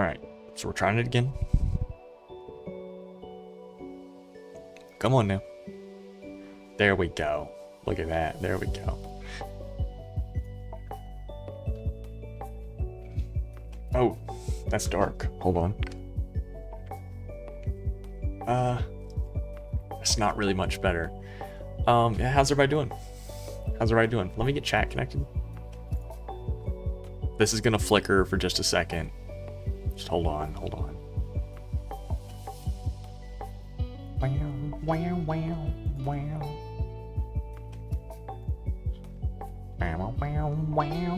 Alright, so we're trying it again. Come on now. There we go. Look at that. There we go. Oh, that's dark. Hold on. It's not really much better. Yeah, how's everybody doing? How's everybody doing? Let me get chat connected. This is gonna flicker for just a second. Just hold on, hold on. Wow, wow, wow, wow. Wow, wow, wow,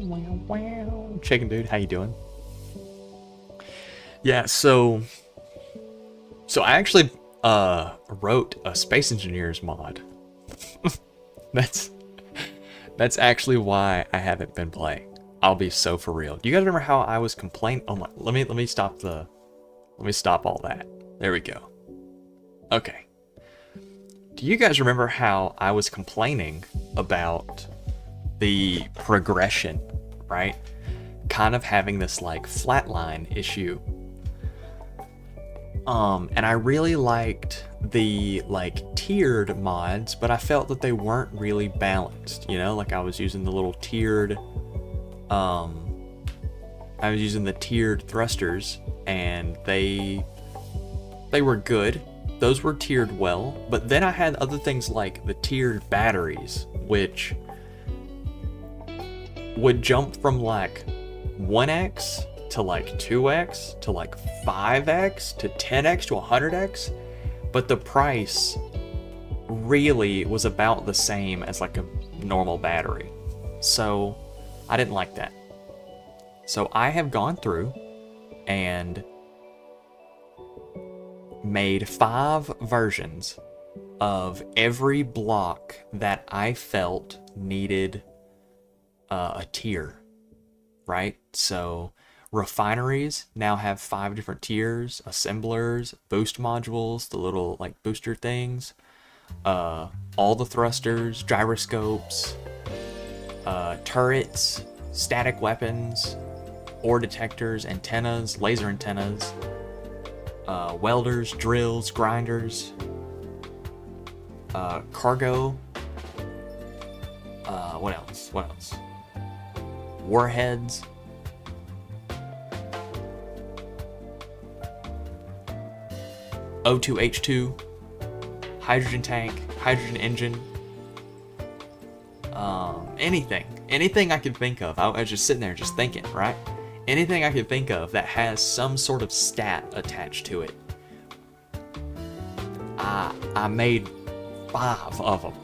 wow, wow. Chicken dude, how you doing? Yeah, so I actually wrote a Space Engineers mod. That's actually why I haven't been playing. I'll be so for real. Do you guys remember how I was complaining? Oh my, let me stop all that. There we go. Okay. Do you guys remember how I was complaining about the progression, right? Kind of having this like flatline issue. And I really liked the like tiered mods, but I felt that they weren't really balanced, you know? Like I was using the little tiered I was using the tiered thrusters, and they were good. Those were tiered well, but then I had other things like the tiered batteries, which would jump from like 1x to like 2x to like 5x to 10x to 100x, but the price really was about the same as like a normal battery. So I didn't like that. So I have gone through and made 5 versions of every block that I felt needed a tier, right? So refineries now have 5 different tiers: assemblers, boost modules, the little like booster things, all the thrusters, gyroscopes, turrets, static weapons, ore detectors, antennas, laser antennas, welders, drills, grinders, cargo, what else? Warheads, O2H2, hydrogen tank, hydrogen engine, anything I could think of. I was just sitting there just thinking, right? Anything I could think of that has some sort of stat attached to it. I made 5 of them.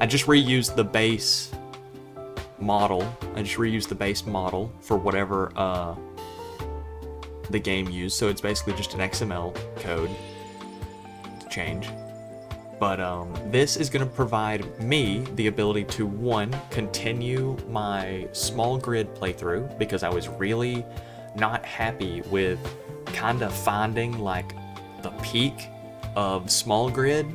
I just reused the base model. For whatever the game used. So it's basically just an XML code to change. But this is going to provide me the ability to, 1, continue my small grid playthrough, because I was really not happy with kind of finding like the peak of small grid,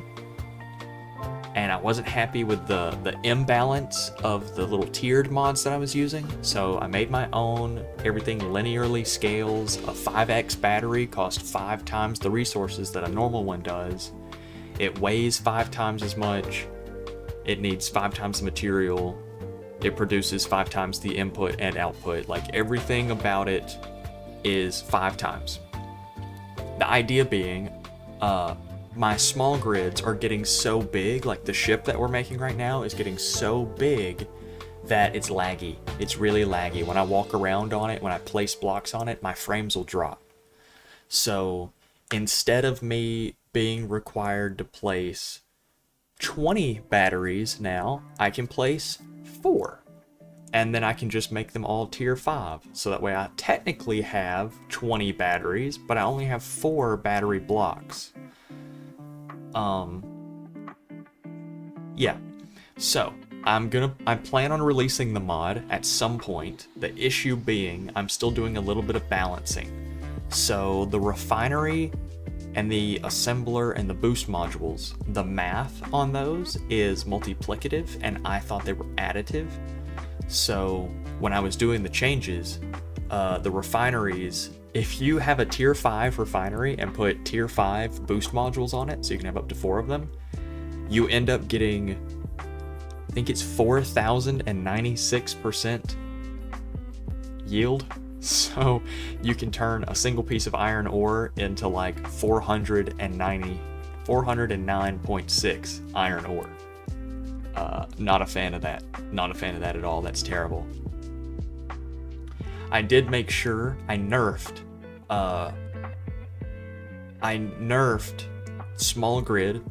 and I wasn't happy with the imbalance of the little tiered mods that I was using. So I made my own. Everything linearly scales. A 5x battery costs 5 times the resources that a normal one does. It weighs 5 times as much. It needs 5 times the material. It produces 5 times the input and output. Like, everything about it is 5 times. The idea being, my small grids are getting so big, like the ship that we're making right now is getting so big that it's laggy. It's really laggy. When I walk around on it, when I place blocks on it, my frames will drop. So instead of me being required to place 20 batteries now, I can place 4. And then I can just make them all tier 5. So that way I technically have 20 batteries, but I only have 4 battery blocks. Yeah. So I plan on releasing the mod at some point. The issue being, I'm still doing a little bit of balancing. So the refinery and the assembler and the boost modules, the math on those is multiplicative, and I thought they were additive. So when I was doing the changes, the refineries, if you have a tier 5 refinery and put tier 5 boost modules on it, so you can have up to 4 of them, you end up getting, I think it's 4,096% yield. So you can turn a single piece of iron ore into like 409.6 iron ore. Not a fan of that. Not a fan of that at all. That's terrible. I did make sure I nerfed small grid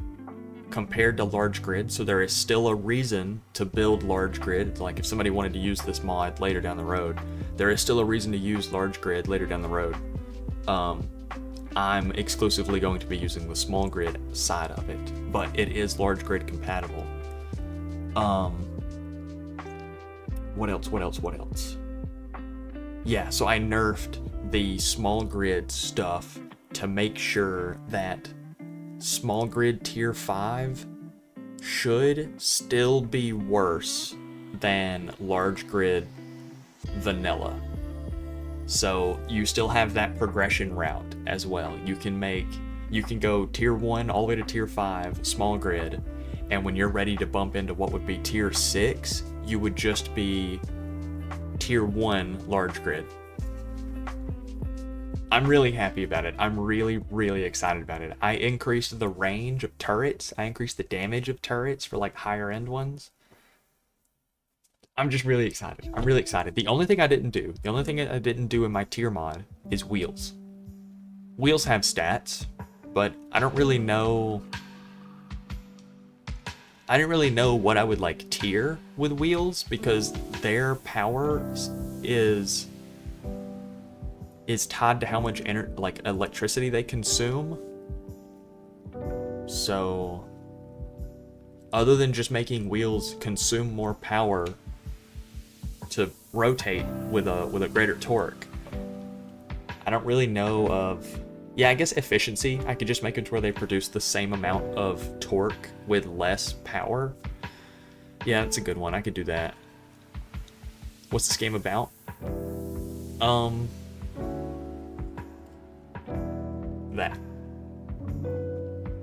compared to large grid, so there is still a reason to build large grid. Like if somebody wanted to use this mod later down the road, there is still a reason to use large grid later down the road. I'm exclusively going to be using the small grid side of it, but it is large grid compatible. What else? Yeah, so I nerfed the small grid stuff to make sure that small grid tier 5 should still be worse than large grid vanilla. So you still have that progression route as well. You can go tier 1 all the way to tier 5 small grid, and when you're ready to bump into what would be tier 6, you would just be tier 1 large grid. I'm really happy about it. I'm really, really excited about it. I increased the range of turrets. I increased the damage of turrets for like higher end ones. I'm just really excited. I'm really excited. The only thing I didn't do in my tier mod is wheels. Wheels have stats, but I don't really know. I didn't really know what I would like tier with wheels, because their power is tied to how much electricity they consume. So other than just making wheels consume more power to rotate with a greater torque, I don't really know of. Yeah, I guess efficiency, I could just make it to where they produce the same amount of torque with less power. Yeah, that's a good one. I could do that. What's this game about? That.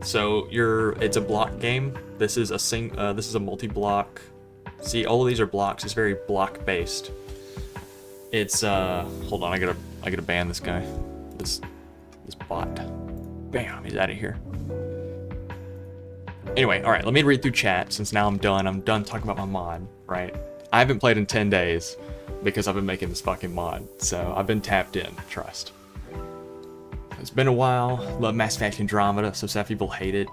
So it's a block game. This is a multi-block. See, all of these are blocks. It's very block based. It's hold on, I gotta ban this guy. This bot. Bam, he's out of here. Anyway, alright, let me read through chat since now I'm done talking about my mod, right? I haven't played in 10 days because I've been making this fucking mod, so I've been tapped in, trust. It's been a while. Love Mass Effect Andromeda, so some people hate it.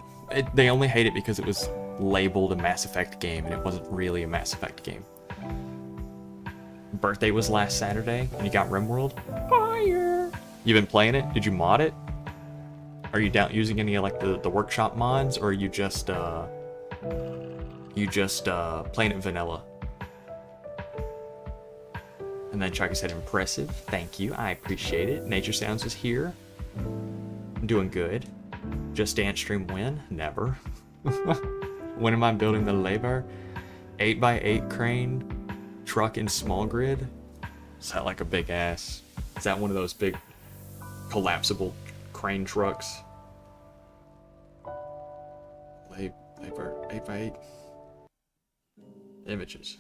They only hate it because it was labeled a Mass Effect game and it wasn't really a Mass Effect game. Birthday was last Saturday and you got RimWorld. Fire! You been playing it? Did you mod it? Are you using any of like the workshop mods, or are you just playing it vanilla? And then Chucky said impressive. Thank you, I appreciate it. Nature Sounds is here. I'm doing good. Just Dance Stream win? Never. When am I building the labor? 8x8 crane truck in small grid? Is that like a big ass? Is that one of those big collapsible crane trucks? Labor 8x8 images.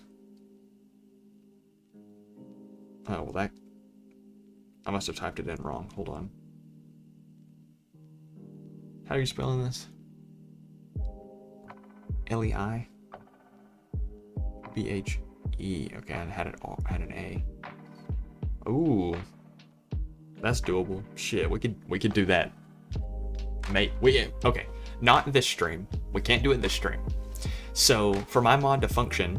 Oh, well that, I must have typed it in wrong. Hold on. How are you spelling this? L-E-I? B-H-E. Okay, I had an A. Ooh. That's doable. Shit, we could do that. Mate, okay. Not this stream. We can't do it this stream. So, for my mod to function,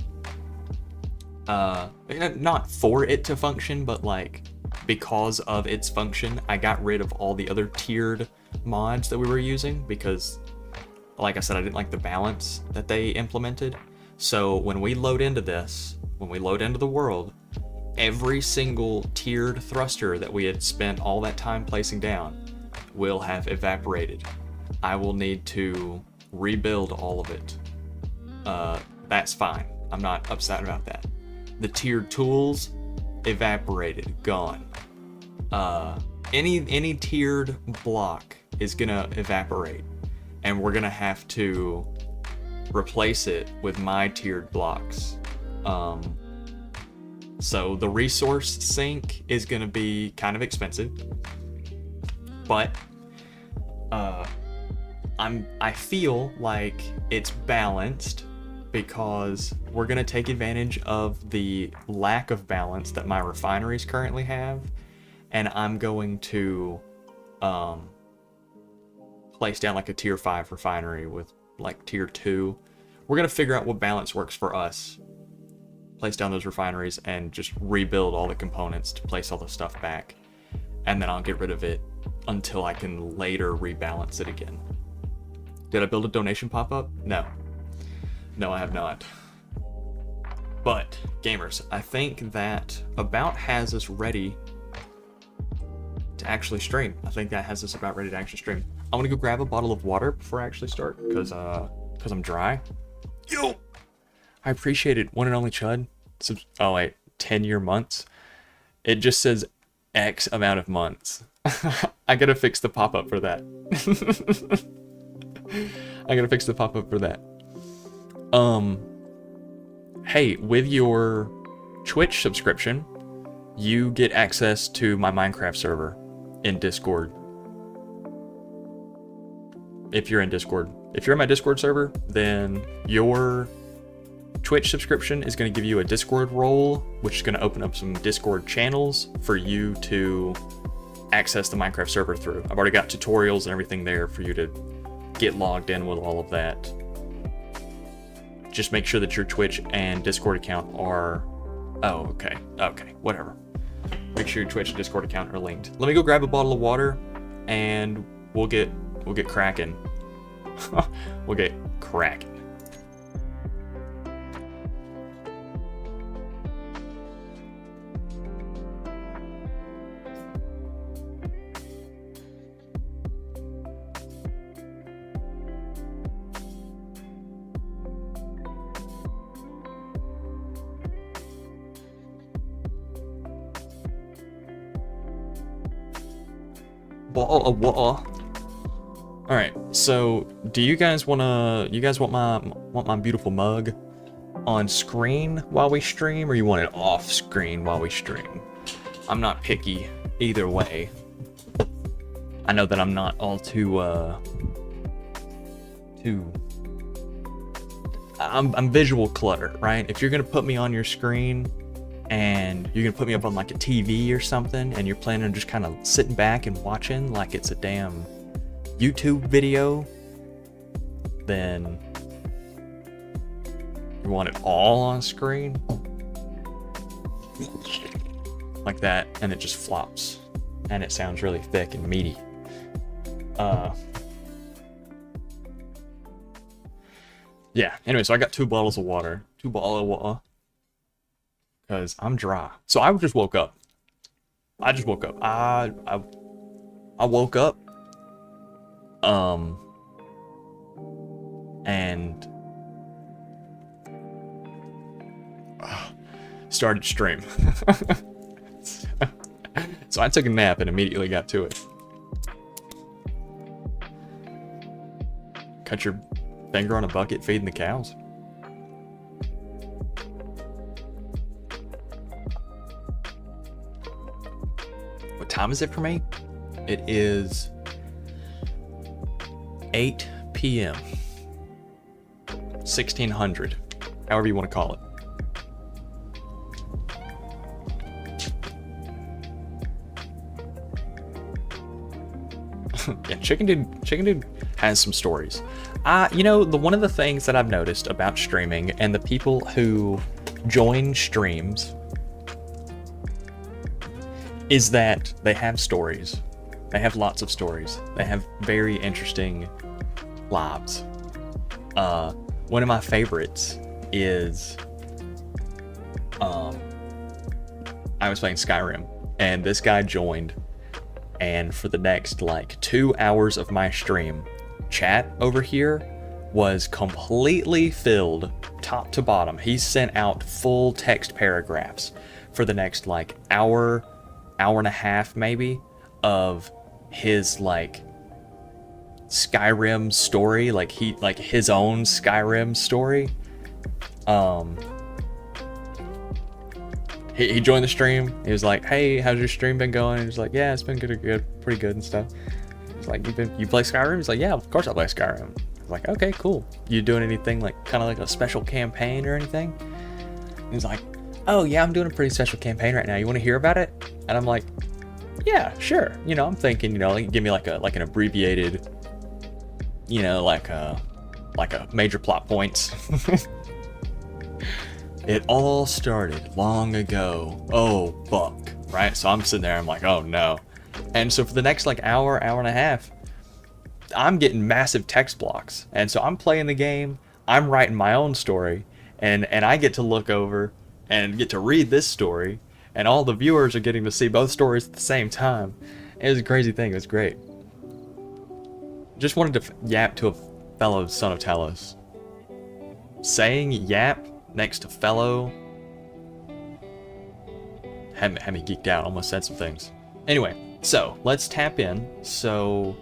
not for it to function, but like because of its function, I got rid of all the other tiered mods that we were using because, like I said, I didn't like the balance that they implemented. So when we load into the world, every single tiered thruster that we had spent all that time placing down will have evaporated. I will need to rebuild all of it. That's fine. I'm not upset about that. The tiered tools, evaporated, gone. Any tiered block is gonna evaporate, and we're gonna have to replace it with my tiered blocks. So the resource sink is gonna be kind of expensive, but I feel like it's balanced because we're gonna take advantage of the lack of balance that my refineries currently have, and I'm going to place down like a tier 5 refinery with like tier 2. We're gonna figure out what balance works for us, place down those refineries, and just rebuild all the components to place all the stuff back, and then I'll get rid of it until I can later rebalance it again. Did I build a donation pop-up? No, I have not. But gamers, I think that about has us ready to actually stream. I think that has us about ready to actually stream. I'm gonna go grab a bottle of water before I actually start, because I'm dry. Yo, I appreciate it. One and only Chud. Oh wait, 10-year months. It just says X amount of months. I gotta fix the pop-up for that. I gotta fix the pop-up for that. Hey, with your Twitch subscription, you get access to my Minecraft server in Discord. If you're in Discord. If you're in my Discord server, then your Twitch subscription is going to give you a Discord role, which is going to open up some Discord channels for you to access the Minecraft server through. I've already got tutorials and everything there for you to get logged in with all of that. Just make sure that your Twitch and Discord account are... Oh, okay, whatever. Make sure your Twitch and Discord account are linked. Let me go grab a bottle of water, and we'll get cracking. We'll get cracking. Bottle of water. All right, so do you guys want my beautiful mug on screen while we stream, or you want it off screen while we stream? I'm not picky either way. I know that I'm not all I'm visual clutter, right? If you're gonna put me on your screen and you're gonna put me up on like a TV or something, and you're planning on just kind of sitting back and watching like it's a damn YouTube video, then you want it all on screen like that, and it just flops and it sounds really thick and meaty. Yeah, anyway, so I got 2 bottles of water, because I'm dry. So I just woke up. I woke up and started stream. So I took a nap and immediately got to it. Cut your finger on a bucket feeding the cows. What time is it for me? It is 8 p.m. 1600, however you want to call it. Yeah, Chicken Dude has some stories. You know, one of the things that I've noticed about streaming and the people who join streams is that they have stories. They have lots of stories. They have very interesting lives. One of my favorites is I was playing Skyrim, and this guy joined, and for the next like 2 hours of my stream, chat over here was completely filled top to bottom. He sent out full text paragraphs for the next like hour and a half maybe of his like Skyrim story, like his own Skyrim story. He joined the stream. He was like, "Hey, how's your stream been going?" And he was like, "Yeah, it's been good, pretty good and stuff." He's like, "You play Skyrim?" He's like, "Yeah, of course I play Skyrim." I was like, "Okay, cool. You doing anything like kind of like a special campaign or anything?" And he's like, "Oh yeah, I'm doing a pretty special campaign right now. You want to hear about it?" And I'm like, "Yeah, sure." You know, I'm thinking, you know, like, give me like an abbreviated, you know, like a major plot points. It all started long ago. Oh, fuck. Right? So I'm sitting there, I'm like, oh no. And so for the next like hour and a half, I'm getting massive text blocks. And so I'm playing the game, I'm writing my own story, and I get to look over and get to read this story, and all the viewers are getting to see both stories at the same time. It was a crazy thing, it was great. Just wanted to yap to a fellow son of Talos. Saying yap next to fellow had me geeked out, almost said some things. Anyway, so let's tap in. So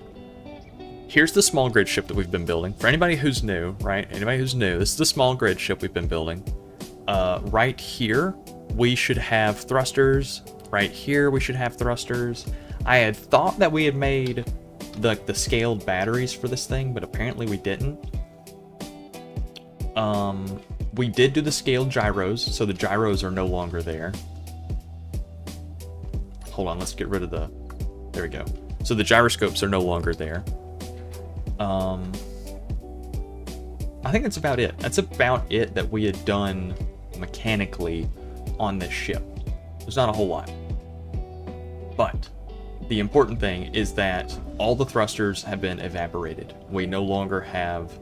here's the small grid ship that we've been building. For anybody who's new, right? Anybody who's new, this is the small grid ship we've been building. Right here, we should have thrusters. Right here, we should have thrusters. I had thought that we had made the scaled batteries for this thing, but apparently we didn't. We did do the scaled gyros, so the gyros are no longer there. Hold on, let's get rid of the... There we go. So the gyroscopes are no longer there. I think that's about it. That's about it that we had done mechanically on this ship. There's not a whole lot. But the important thing is that all the thrusters have been evaporated. We no longer have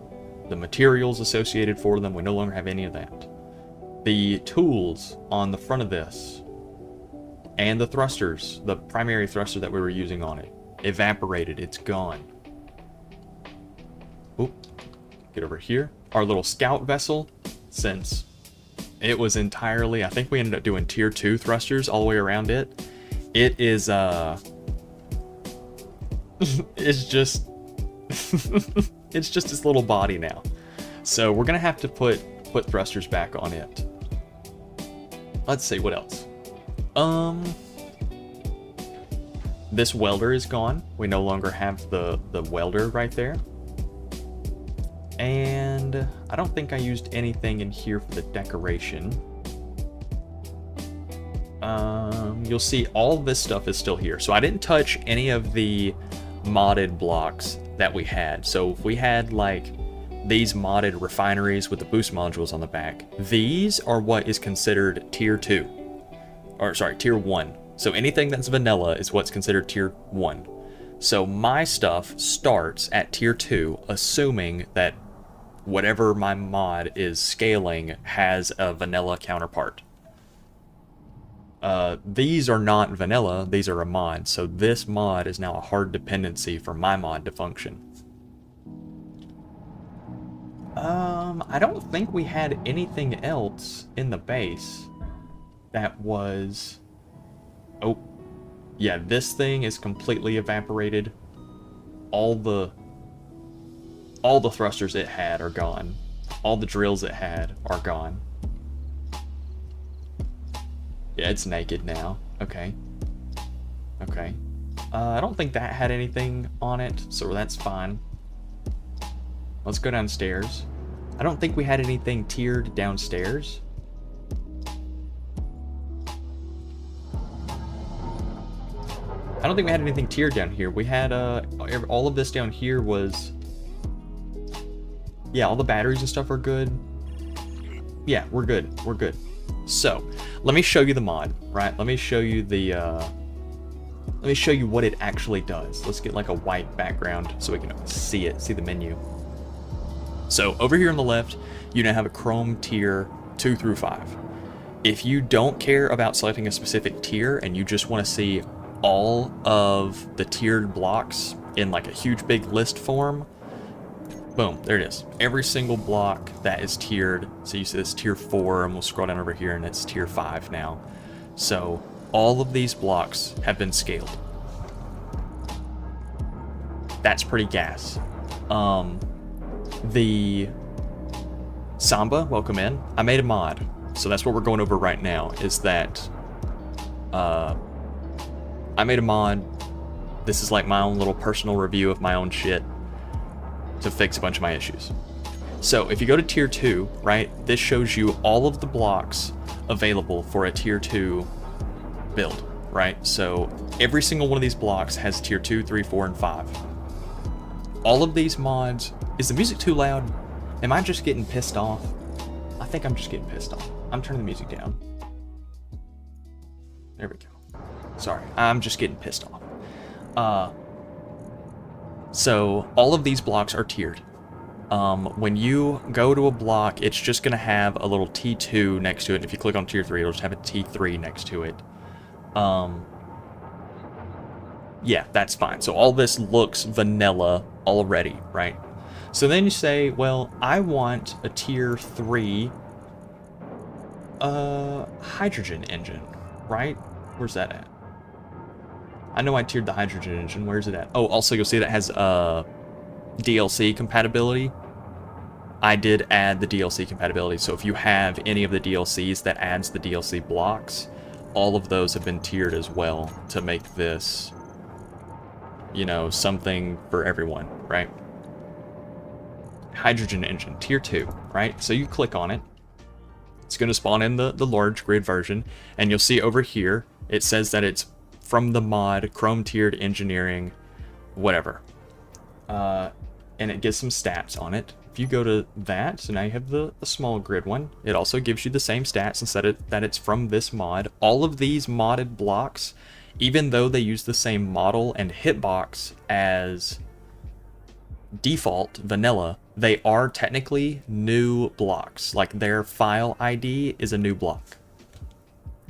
the materials associated for them. We no longer have any of that. The tools on the front of this and the thrusters, the primary thruster that we were using on it, evaporated. It's gone. Oop. Get over here. Our little scout vessel, since it was entirely, I think we ended up doing tier 2 thrusters all the way around it. It is, it's just it's just its little body now. So we're gonna have to put thrusters back on it. Let's see what else. This welder is gone. We no longer have the welder right there. And I don't think I used anything in here for the decoration. You'll see all this stuff is still here. So I didn't touch any of the modded blocks that we had. So if we had like these modded refineries with the boost modules on the back, these are what is considered tier 2. Or sorry, tier 1. So anything that's vanilla is what's considered tier 1. So my stuff starts at tier 2, assuming that whatever my mod is scaling has a vanilla counterpart. These are not vanilla, these are a mod, so this mod is now a hard dependency for my mod to function. I don't think we had anything else in the base that was... Oh, yeah, this thing is completely evaporated. All the thrusters it had are gone. All the drills it had are gone. Yeah, it's naked now. Okay. Okay. I don't think that had anything on it, so that's fine. Let's go downstairs. I don't think we had anything tiered downstairs. I don't think we had anything tiered down here. We had, all of this down here was... Yeah, all the batteries and stuff are good. Yeah, we're good. We're good. So, let me show you the mod, right? Let me show you the, let me show you what it actually does. Let's get like a white background so we can see it, see the menu. So, over here on the left, you now have a Chrome tier 2 through 5. If you don't care about selecting a specific tier and you just want to see all of the tiered blocks in like a huge big list form, boom, there it is. Every single block that is tiered. So you see this tier 4, and we'll scroll down over here and it's tier 5 now. So all of these blocks have been scaled. That's pretty gas. The Samba, welcome in. I made a mod. So that's what we're going over right now, is that I made a mod. This is like my own little personal review of my own shit to fix a bunch of my issues. So if you go to tier 2, right, this shows you all of the blocks available for a tier 2 build, right? So every single one of these blocks has tier 2, 3, 4, and 5. All of these mods... Is the music too loud? Am I just getting pissed off? I think I'm just getting pissed off. I'm turning the music down. There we go. Sorry, I'm just getting pissed off. So all of these blocks are tiered. When you go to a block, it's just going to have a little T2 next to it. If you click on tier 3, it'll just have a T3 next to it. Yeah, that's fine. So all this looks vanilla already, right? So then you say, well, I want a tier 3 hydrogen engine, right? Where's that at? I know I tiered the hydrogen engine. Where's it at? Oh, also you'll see that has DLC compatibility. I did add the DLC compatibility, so if you have any of the DLCs that adds the DLC blocks, all of those have been tiered as well to make this, you know, something for everyone, right? Hydrogen engine, tier 2, right? So you click on it. It's going to spawn in the large grid version, and you'll see over here, it says that it's from the mod, Chrome tiered engineering, whatever. And it gives some stats on it. If you go to that, so now you have the small grid one. It also gives you the same stats instead that it's from this mod. All of these modded blocks, even though they use the same model and hitbox as default vanilla, they are technically new blocks. Like their file ID is a new block.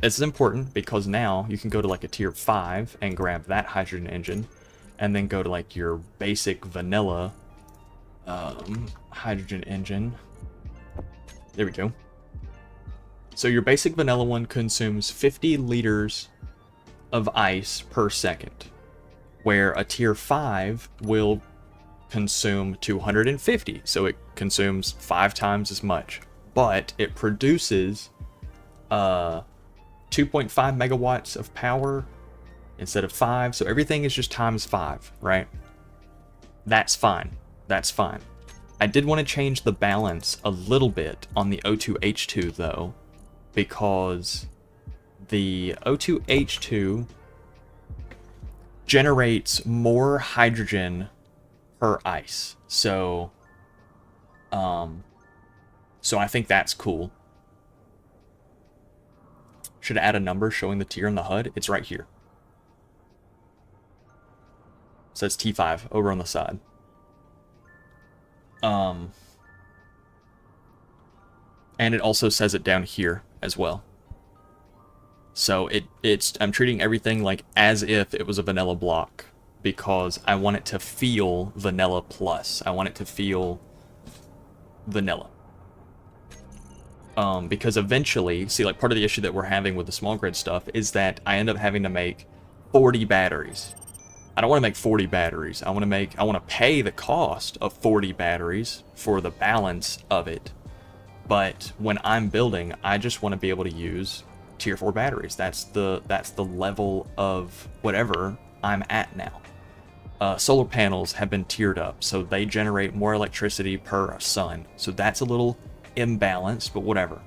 This is important because now you can go to like a tier 5 and grab that hydrogen engine, and then go to like your basic vanilla hydrogen engine. There we go. So your basic vanilla one consumes 50 liters of ice per second, where a tier 5 will consume 250, so it consumes 5 times as much, but it produces 2.5 megawatts of power instead of 5, so everything is just times 5, right? That's fine. That's fine. I did want to change the balance a little bit on the O2H2 though, because the O2H2 generates more hydrogen per ice. So I think that's cool. Should add a number showing the tier on the HUD. It's right here. It says T5 over on the side. And it also says it down here as well. So I'm treating everything like as if it was a vanilla block, because I want it to feel vanilla plus. I want it to feel vanilla. Because eventually, see, like part of the issue that we're having with the small grid stuff is that I end up having to make 40 batteries. I don't want to make 40 batteries. I want to pay the cost of 40 batteries for the balance of it. But when I'm building, I just want to be able to use tier 4 batteries. That's the level of whatever I'm at now. Solar panels have been tiered up, so they generate more electricity per sun. So that's a little imbalanced, but whatever.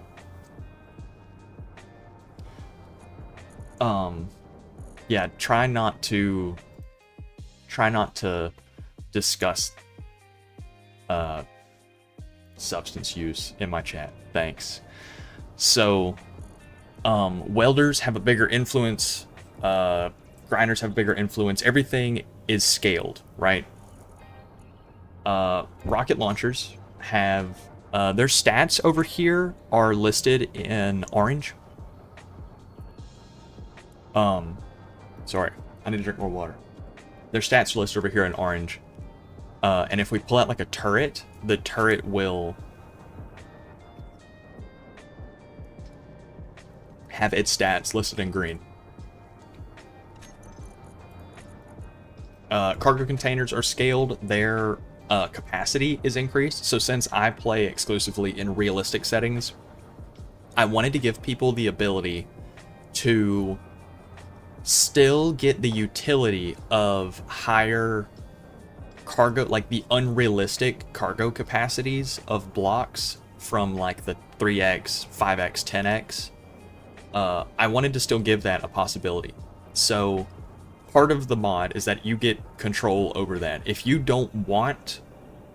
Yeah, try not to discuss substance use in my chat. Thanks. So, welders have a bigger influence. Grinders have a bigger influence. Everything is scaled, right? Rocket launchers have their stats over here are listed in orange. Sorry, I need to drink more water. Their stats are listed over here in orange. And if we pull out like a turret, the turret will have its stats listed in green. Cargo containers are scaled. Their capacity is increased. So since I play exclusively in realistic settings, I wanted to give people the ability to still get the utility of higher cargo, like the unrealistic cargo capacities of blocks from like the 3x, 5x, 10x. I wanted to still give that a possibility. So part of the mod is that you get control over that. If you don't want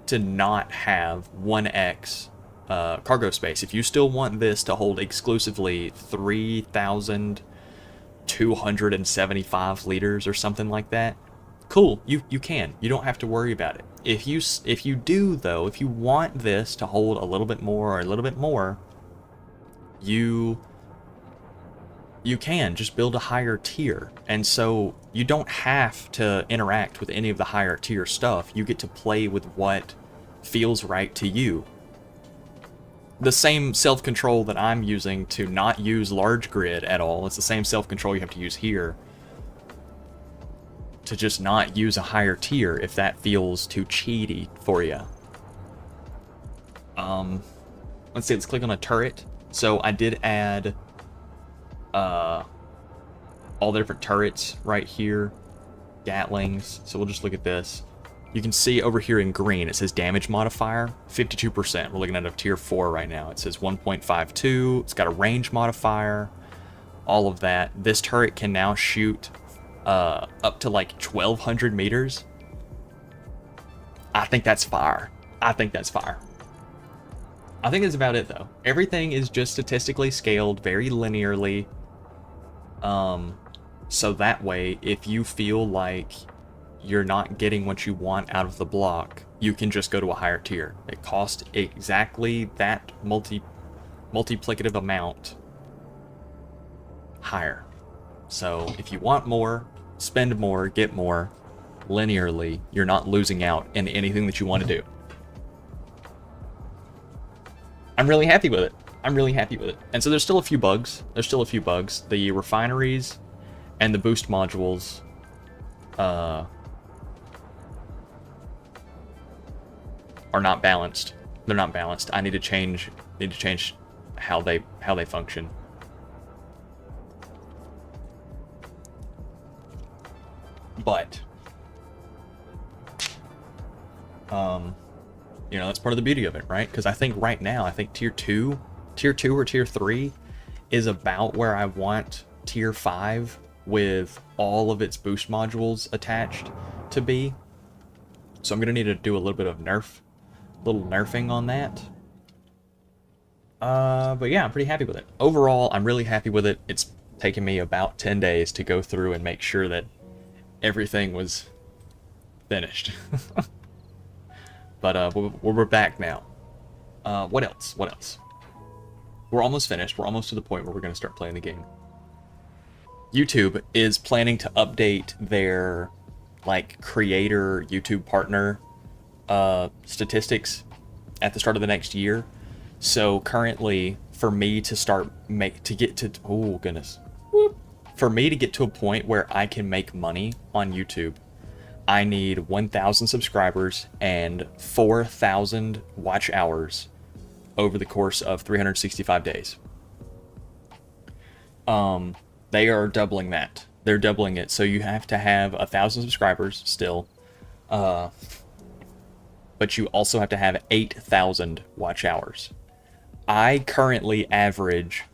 to not have 1x cargo space, if you still want this to hold exclusively 3,275 liters or something like that, cool, you can. You don't have to worry about it. If you do though, if you want this to hold a little bit more or a little bit more, you can just build a higher tier. And so you don't have to interact with any of the higher tier stuff. You get to play with what feels right to you. The same self-control that I'm using to not use large grid at all, it's the same self-control you have to use here to just not use a higher tier if that feels too cheaty for you. Let's see, let's click on a turret. So I did add all the different turrets right here, Gatlings. So we'll just look at this. You can see over here in green, it says damage modifier, 52%. We're looking at a tier 4 right now. It says 1.52. It's got a range modifier, all of that. This turret can now shoot up to like 1,200 meters. I think that's fire. I think that's fire. I think that's about it though. Everything is just statistically scaled very linearly. So that way, if you feel like you're not getting what you want out of the block, you can just go to a higher tier. It costs exactly that multiplicative amount higher. So if you want more, spend more, get more, linearly, you're not losing out in anything that you want to do. I'm really happy with it. I'm really happy with it. And so there's still a few bugs. The refineries and the boost modules are not balanced. They're not balanced. I need to change how they function. But you know, that's part of the beauty of it, right? Because I think right now, I think tier 2 or tier 3 is about where I want tier 5 with all of its boost modules attached to be. So I'm gonna need to do a little bit of nerfing on that. But yeah, I'm pretty happy with it. Overall, I'm really happy with it. It's taken me about 10 days to go through and make sure that everything was finished. But we're back now. What else? We're almost finished. We're almost to the point where we're going to start playing the game. YouTube is planning to update their like creator YouTube partner statistics at the start of the next year. So currently, for me to get to a point where I can make money on YouTube, I need 1,000 subscribers and 4,000 watch hours over the course of 365 days. They are doubling that. They're doubling it. So you have to have 1,000 subscribers still. But you also have to have 8,000 watch hours. I currently average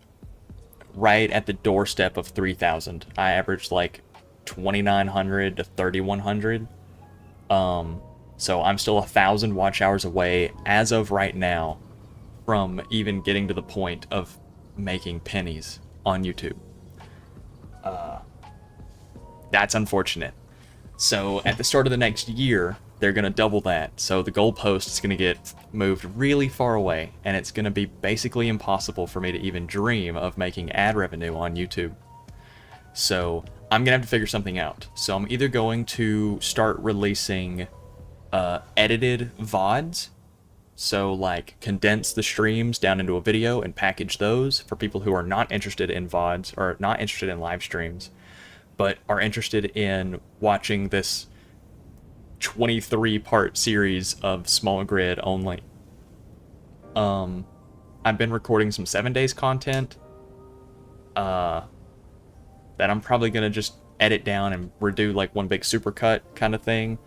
right at the doorstep of 3,000. I average like 2,900 to 3,100. So I'm still 1,000 watch hours away as of right now from even getting to the point of making pennies on YouTube. That's unfortunate. So at the start of the next year, they're going to double that. So the goalpost is going to get moved really far away, and it's going to be basically impossible for me to even dream of making ad revenue on YouTube. So I'm gonna have to figure something out. So I'm either going to start releasing edited VODs, so like condense the streams down into a video and package those for people who are not interested in VODs or not interested in live streams, but are interested in watching this 23-part series of small grid only. I've been recording some 7 days content that I'm probably gonna just edit down and redo like one big supercut kind of thing.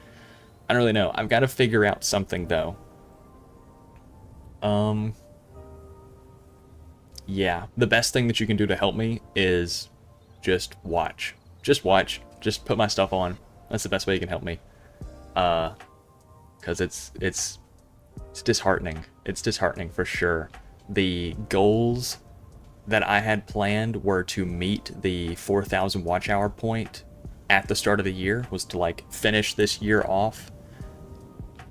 I don't really know. I've got to figure out something though. Yeah, the best thing that you can do to help me is just watch. Just watch. Just put my stuff on. That's the best way you can help me. Because it's disheartening. It's disheartening for sure. The goals that I had planned were to meet the 4,000 watch hour point at the start of the year, was to like finish this year off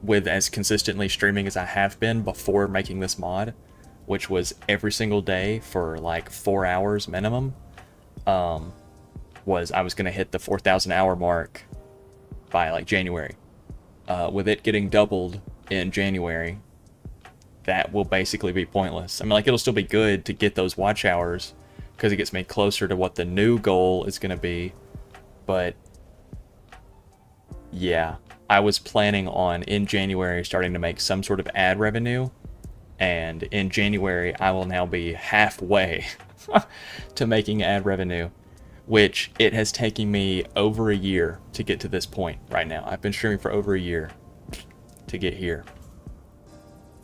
with as consistently streaming as I have been before making this mod, which was every single day for like 4 hours minimum. I was going to hit the 4,000 hour mark by like January. With it getting doubled in January, that will basically be pointless. I mean, like, it'll still be good to get those watch hours because it gets me closer to what the new goal is going to be. But yeah, I was planning on in January starting to make some sort of ad revenue, and in January I will now be halfway to making ad revenue, which it has taken me over a year to get to this point right now. I've been streaming for over a year to get here.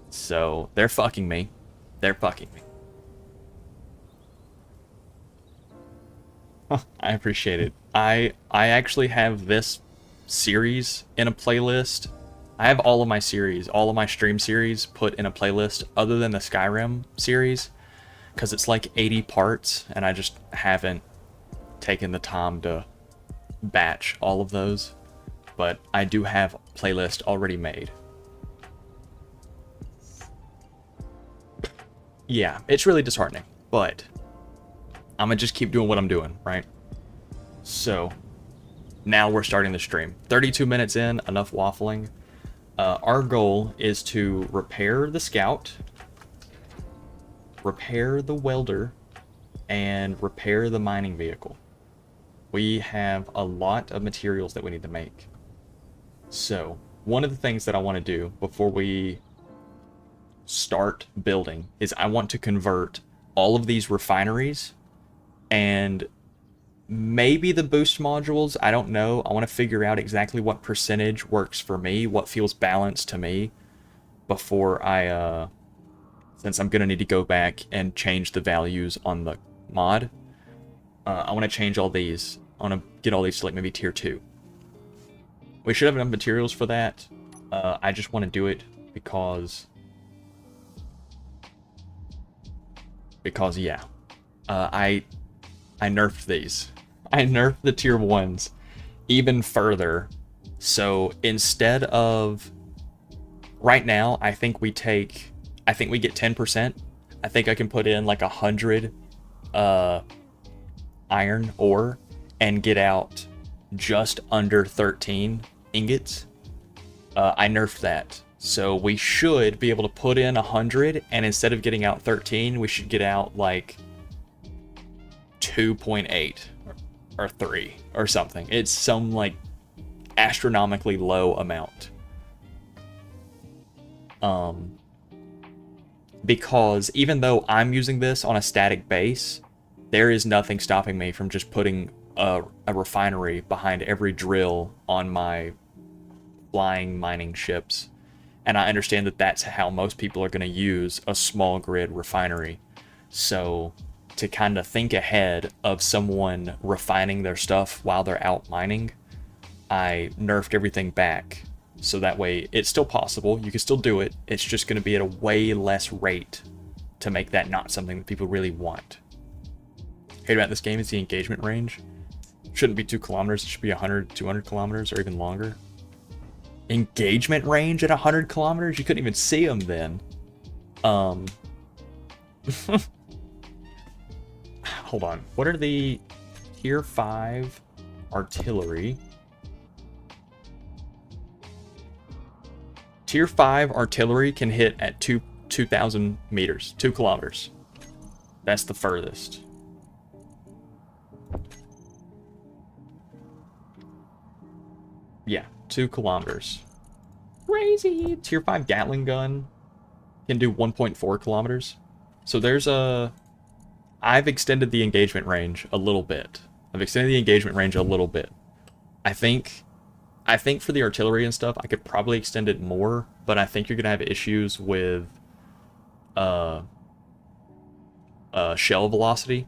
So they're fucking me. They're fucking me. I appreciate it. I actually have this series in a playlist. I have all of my series, all of my stream series put in a playlist other than the Skyrim series, because it's like 80 parts and I just haven't taken the time to batch all of those. But I do have a playlist already made. Yeah, it's really disheartening, but I'm gonna just keep doing what I'm doing, right? So now we're starting the stream. 32 minutes in, enough waffling. Our goal is to repair the scout, repair the welder, and repair the mining vehicle. We have a lot of materials that we need to make. So one of the things that I want to do before we start building is I want to convert all of these refineries and maybe the boost modules. I don't know. I want to figure out exactly what percentage works for me, what feels balanced to me before I since I'm gonna need to go back and change the values on the mod. I want to change all these. I want to get all these to like maybe tier 2. We should have enough materials for that. I just want to do it because yeah, I nerfed these. I nerfed the tier 1s even further. So instead of right now, I think we get 10%. I think I can put in like 100 iron ore and get out just under 13 ingots. I nerfed that. So we should be able to put in 100, and instead of getting out 13, we should get out like 2.8 or 3 or something. It's some like astronomically low amount. Because even though I'm using this on a static base, there is nothing stopping me from just putting a refinery behind every drill on my flying mining ships. And I understand that that's how most people are going to use a small grid refinery. So to kind of think ahead of someone refining their stuff while they're out mining, I nerfed everything back. So that way it's still possible. You can still do it. It's just going to be at a way less rate to make that not something that people really want. Hate about this game is the engagement range. Shouldn't be 2 kilometers. It should be 100, 200 kilometers or even longer. Engagement range at 100 kilometers? You couldn't even see them then. Hold on. What are the Tier 5 artillery. Tier 5 artillery can hit at 2,000 meters, 2 kilometers. That's the furthest. Yeah, 2 kilometers. Crazy! Tier 5 Gatling gun can do 1.4 kilometers. So there's a... I've extended the engagement range a little bit. I think for the artillery and stuff, I could probably extend it more, but I think you're going to have issues with shell velocity,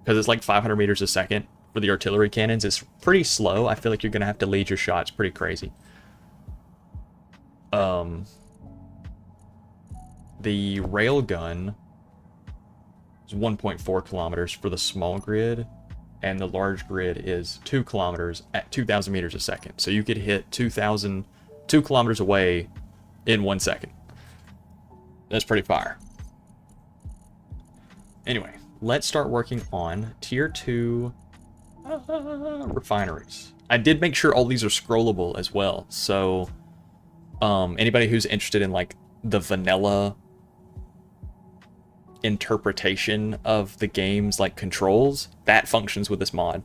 because it's like 500 meters a second for the artillery cannons. It's pretty slow. I feel like you're going to have to lead your shots pretty crazy. The railgun is 1.4 kilometers for the small grid, and the large grid is 2 kilometers at 2,000 meters a second. So you could hit 2 kilometers away in 1 second. That's pretty fire. Anyway, let's start working on tier 2 refineries. I did make sure all these are scrollable as well. So anybody who's interested in like the vanilla interpretation of the game's like controls, that functions with this mod.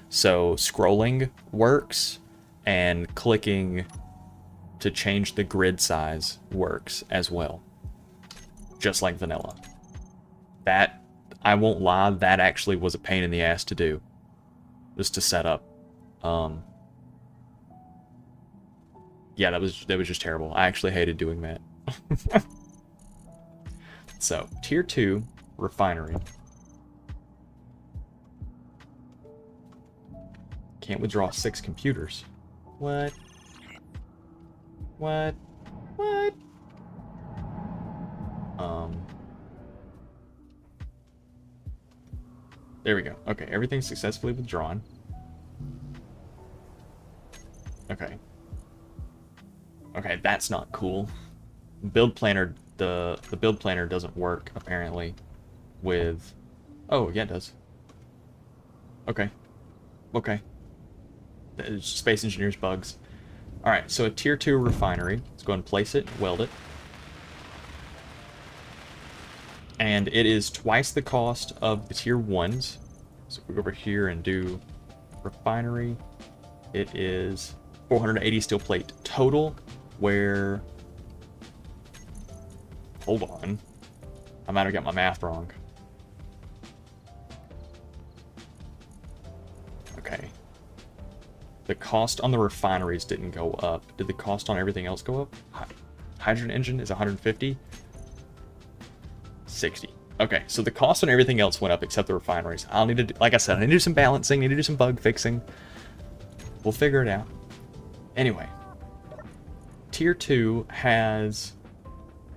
So scrolling works, and clicking to change the grid size works as well, just like vanilla. That, I won't lie, that actually was a pain in the ass to do, just to set up. Yeah, that was just terrible. I actually hated doing that. So, tier 2 refinery. Can't withdraw 6 computers. What? What? What? There we go. Okay, everything's successfully withdrawn. Okay. Okay, that's not cool. Build planner, the build planner doesn't work apparently with... Oh, yeah, it does. Okay. Okay. Space Engineers bugs. Alright, so a tier 2 refinery. Let's go and place it, weld it. And it is twice the cost of the tier 1s. So if we go over here and do refinery, it is 480 steel plate total, where... Hold on. I might have got my math wrong. Okay. The cost on the refineries didn't go up. Did the cost on everything else go up? Hydrogen engine is 150. 60. Okay, so the cost on everything else went up except the refineries. I'll need to do, like I said, I need to do some balancing, need to do some bug fixing. We'll figure it out. Anyway. Tier 2 has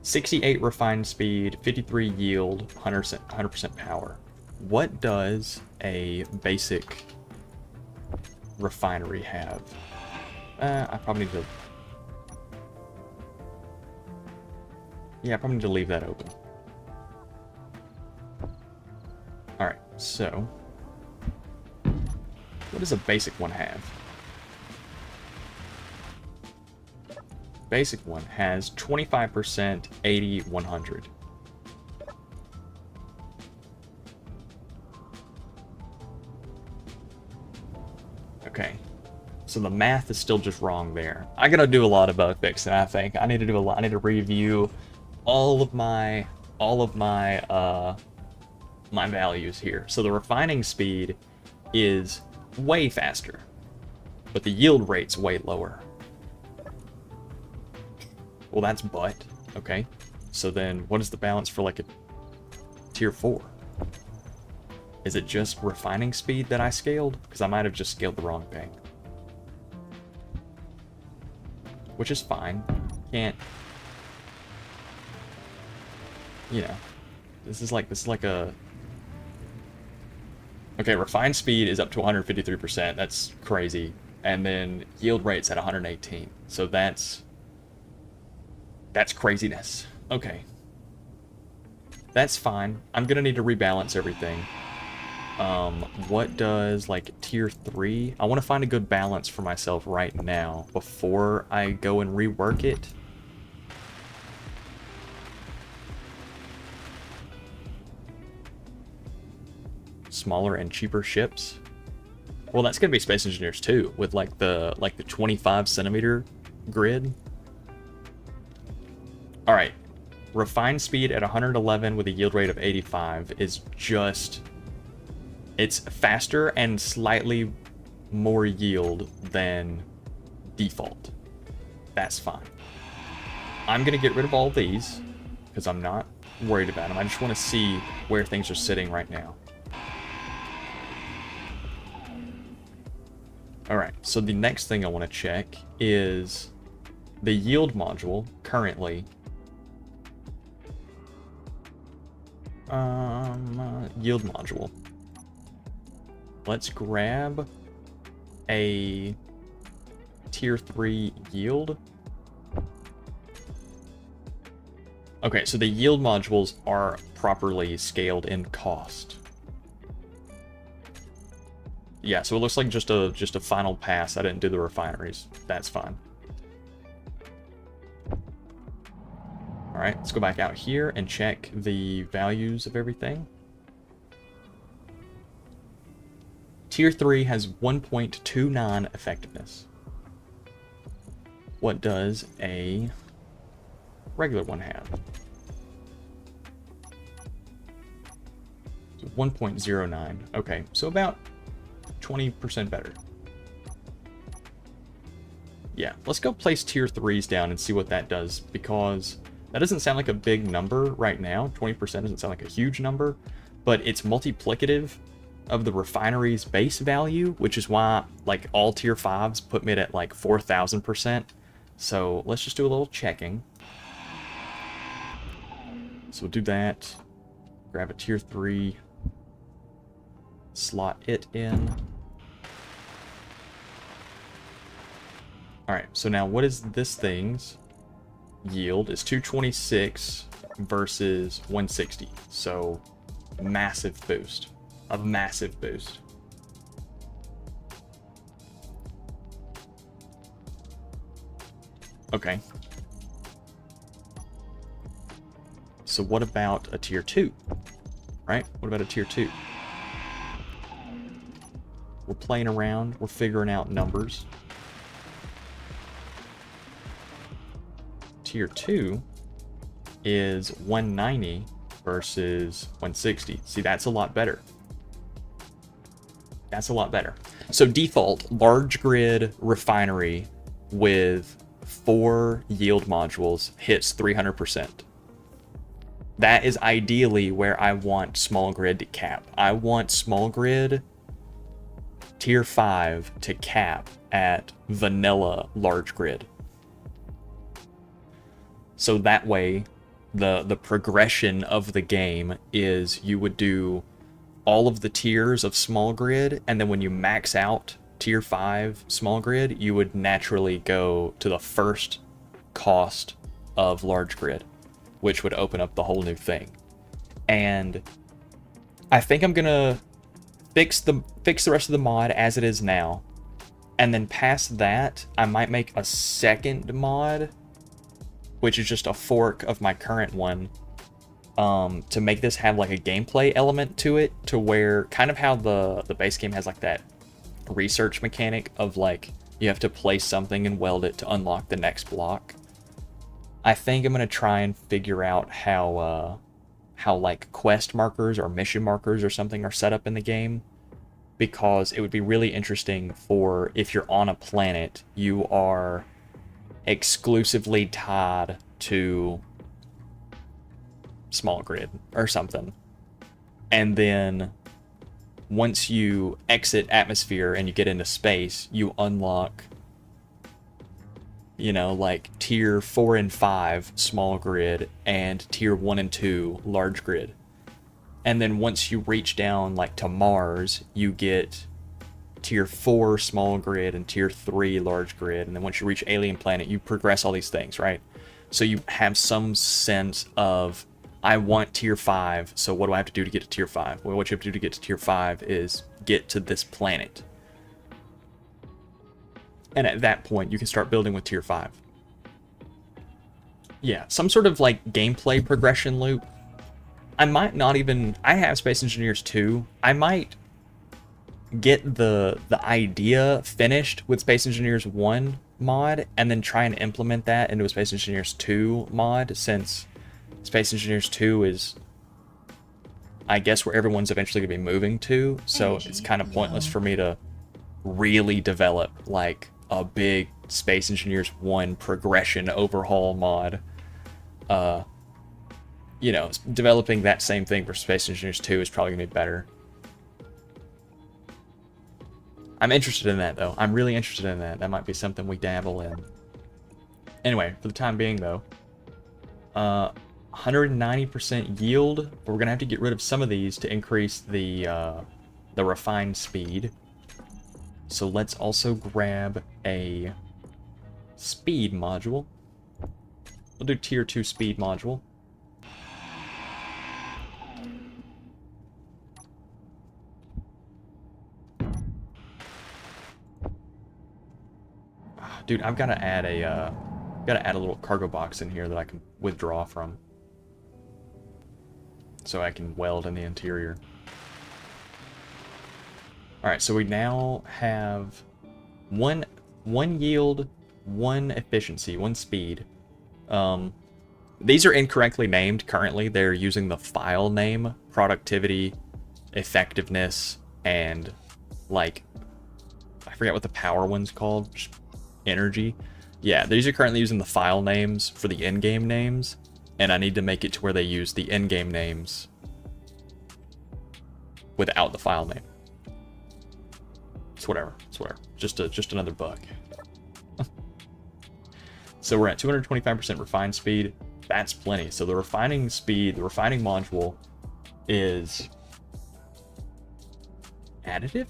68 refined speed, 53 yield, 100% power. What does a basic refinery have? I probably need to... Yeah, I probably need to leave that open. Alright, so... What does a basic one have? Basic one has 25%, 80, 100. Okay, so the math is still just wrong there. I gotta do a lot of bug fixing, I think. I need to do a lot. I need to review all of my my values here. So the refining speed is way faster, but the yield rate's way lower. Well, that's butt. Okay. So then what is the balance for like a tier 4? Is it just refining speed that I scaled? Because I might have just scaled the wrong thing. Which is fine. Can't... You know. This is like a... Okay, refined speed is up to 153%. That's crazy. And then yield rate's at 118. So that's craziness. Okay. That's fine. I'm gonna need to rebalance everything. What does, like, tier 3? I want to find a good balance for myself right now before I go and rework it. Smaller and cheaper ships. Well, that's gonna be Space Engineers too, with like the 25 centimeter grid. All right, refined speed at 111 with a yield rate of 85 is just, it's faster and slightly more yield than default. That's fine. I'm gonna get rid of all of these because I'm not worried about them. I just want to see where things are sitting right now. Alright, so the next thing I want to check is the yield module currently. Yield module. Let's grab a tier 3 yield. Okay, so the yield modules are properly scaled in cost. Yeah, so it looks like just a final pass. I didn't do the refineries. That's fine. All right, let's go back out here and check the values of everything. Tier 3 has 1.29 effectiveness. What does a regular one have? 1.09. Okay, so about 20% better. Yeah, let's go place tier 3s down and see what that does, because that doesn't sound like a big number right now. 20% doesn't sound like a huge number, but it's multiplicative of the refinery's base value, which is why like all tier 5s put me at like 4,000%. So let's just do a little checking. So we'll do that. Grab a tier 3, slot it in. Alright, so now what is this thing's yield? It's 226 versus 160. So massive boost. A massive boost. Okay. So what about a tier 2? Right? What about a tier 2? We're playing around. We're figuring out numbers. Tier 2 is 190 versus 160. See, that's a lot better. That's a lot better. So default, large grid refinery with 4 yield modules hits 300%. That is ideally where I want small grid to cap. I want small grid tier 5 to cap at vanilla large grid. So that way, the progression of the game is you would do all of the tiers of small grid, and then when you max out tier 5 small grid, you would naturally go to the first cost of large grid, which would open up the whole new thing. And I think I'm gonna fix the rest of the mod as it is now, and then past that, I might make a second mod, which is just a fork of my current one, to make this have like a gameplay element to it, to where kind of how the base game has like that research mechanic of like you have to place something and weld it to unlock the next block. I think I'm gonna try and figure out how like quest markers or mission markers or something are set up in the game, because it would be really interesting for if you're on a planet, you are exclusively tied to small grid or something, and then once you exit atmosphere and you get into space, you unlock, you know, like tier 4 and 5 small grid and tier 1 and 2 large grid, and then once you reach down like to Mars, you get tier 4 small grid and tier 3 large grid, and then once you reach alien planet, you progress all these things, right? So you have some sense of I want tier 5, so what do I have to do to get to tier 5? Well, what you have to do to get to tier 5 is get to this planet. And at that point, you can start building with tier 5. Yeah, some sort of like gameplay progression loop. I might not even... I have Space Engineers 2. I might get the idea finished with Space Engineers 1 mod and then try and implement that into a Space Engineers 2 mod, since Space Engineers 2 is, I guess, where everyone's eventually going to be moving to, so it's kind of pointless for me to really develop like a big Space Engineers 1 progression overhaul mod. You know, developing that same thing for Space Engineers 2 is probably going to be better. I'm interested in that, though. I'm really interested in that. That might be something we dabble in. Anyway, for the time being, though, 190% yield. But we're going to have to get rid of some of these to increase the refined speed. So let's also grab a speed module. We'll do tier 2 speed module. Dude, I've got to add a little cargo box in here that I can withdraw from, so I can weld in the interior. All right, so we now have one yield, one efficiency, one speed. These are incorrectly named currently. They're using the file name productivity, effectiveness, and like I forget what the power one's called. Energy. Yeah, these are currently using the file names for the in-game names, and I need to make it to where they use the in-game names without the file name. It's whatever. It's whatever. Just another bug. So we're at 225% refined speed. That's plenty. So the refining speed, the refining module is additive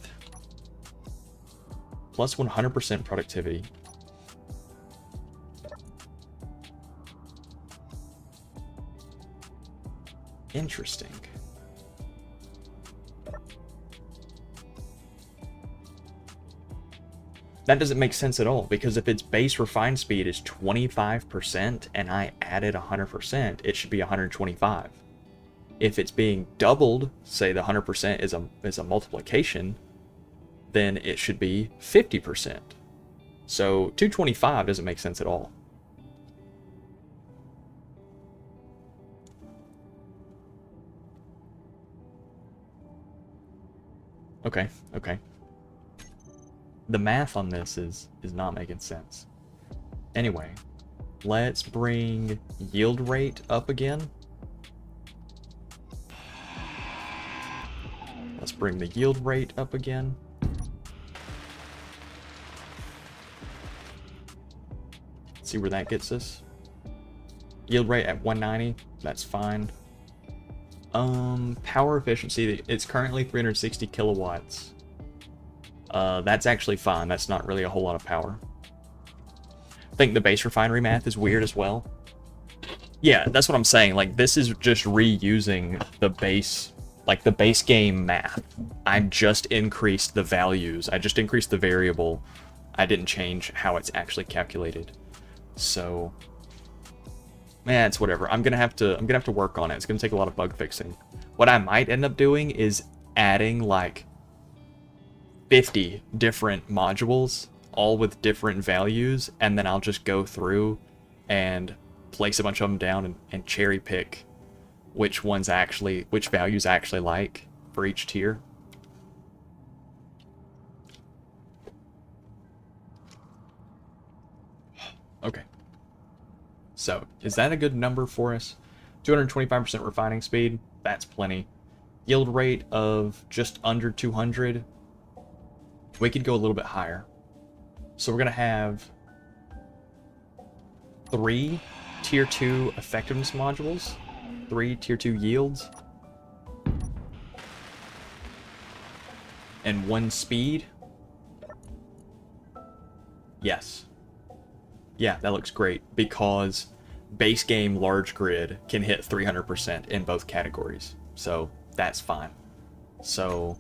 plus 100% productivity. Interesting. That doesn't make sense at all, because if its base refined speed is 25% and I added 100%, it should be 125. If it's being doubled, say the 100% is a multiplication, then it should be 50%. So 225 doesn't make sense at all. Okay. The math on this is not making sense. Anyway, let's bring yield rate up again. Let's bring the yield rate up again. Let's see where that gets us. Yield rate at 190, that's fine. Power efficiency, it's currently 360 kilowatts. That's actually fine. That's not really a whole lot of power. I think the base refinery math is weird as well. Yeah, that's what I'm saying. Like, this is just reusing the base, like the base game math. I just increased the values. I just increased the variable. I didn't change how it's actually calculated. So, man, it's whatever. I'm gonna have to work on it. It's gonna take a lot of bug fixing. What I might end up doing is adding like 50 different modules, all with different values, and then I'll just go through and place a bunch of them down and cherry pick which values I actually like for each tier. Okay. So, is that a good number for us? 225% refining speed, that's plenty. Yield rate of just under 200. We could go a little bit higher. So we're going to have 3 tier 2 effectiveness modules, 3 tier 2 yields, and 1 speed. Yes. Yeah, that looks great, because base game large grid can hit 300% in both categories. So that's fine. So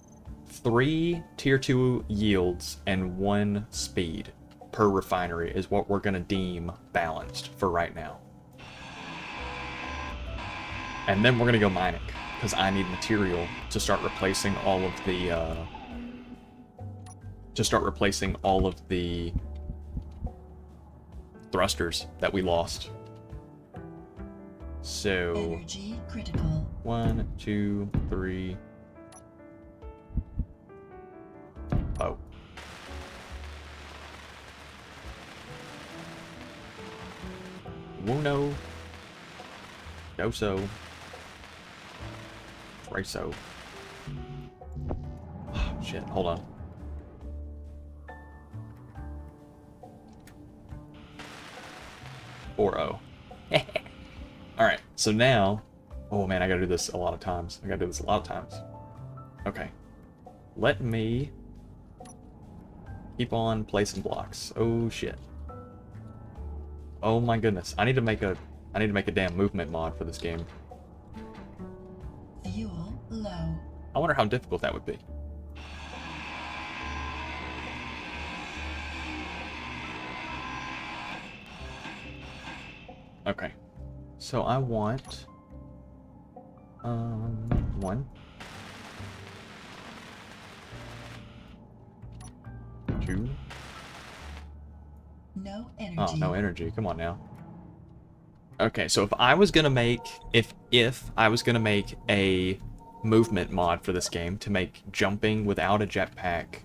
3 tier 2 yields and 1 speed per refinery is what we're going to deem balanced for right now. And then we're going to go mining, because I need material to start replacing all of the thrusters that we lost. So energy critical. 1, 2, 3. Oh. Uno. Doso. Treso. Oh, shit, hold on. Or O. Alright, so now... Oh man, I gotta do this a lot of times. Okay. Let me keep on placing blocks. Oh shit. Oh my goodness. I need to make a damn movement mod for this game. Fuel low. I wonder how difficult that would be. Okay. So I want 1, 2. No energy. Oh, no energy. Come on now. Okay, so if I was gonna make a movement mod for this game to make jumping without a jetpack,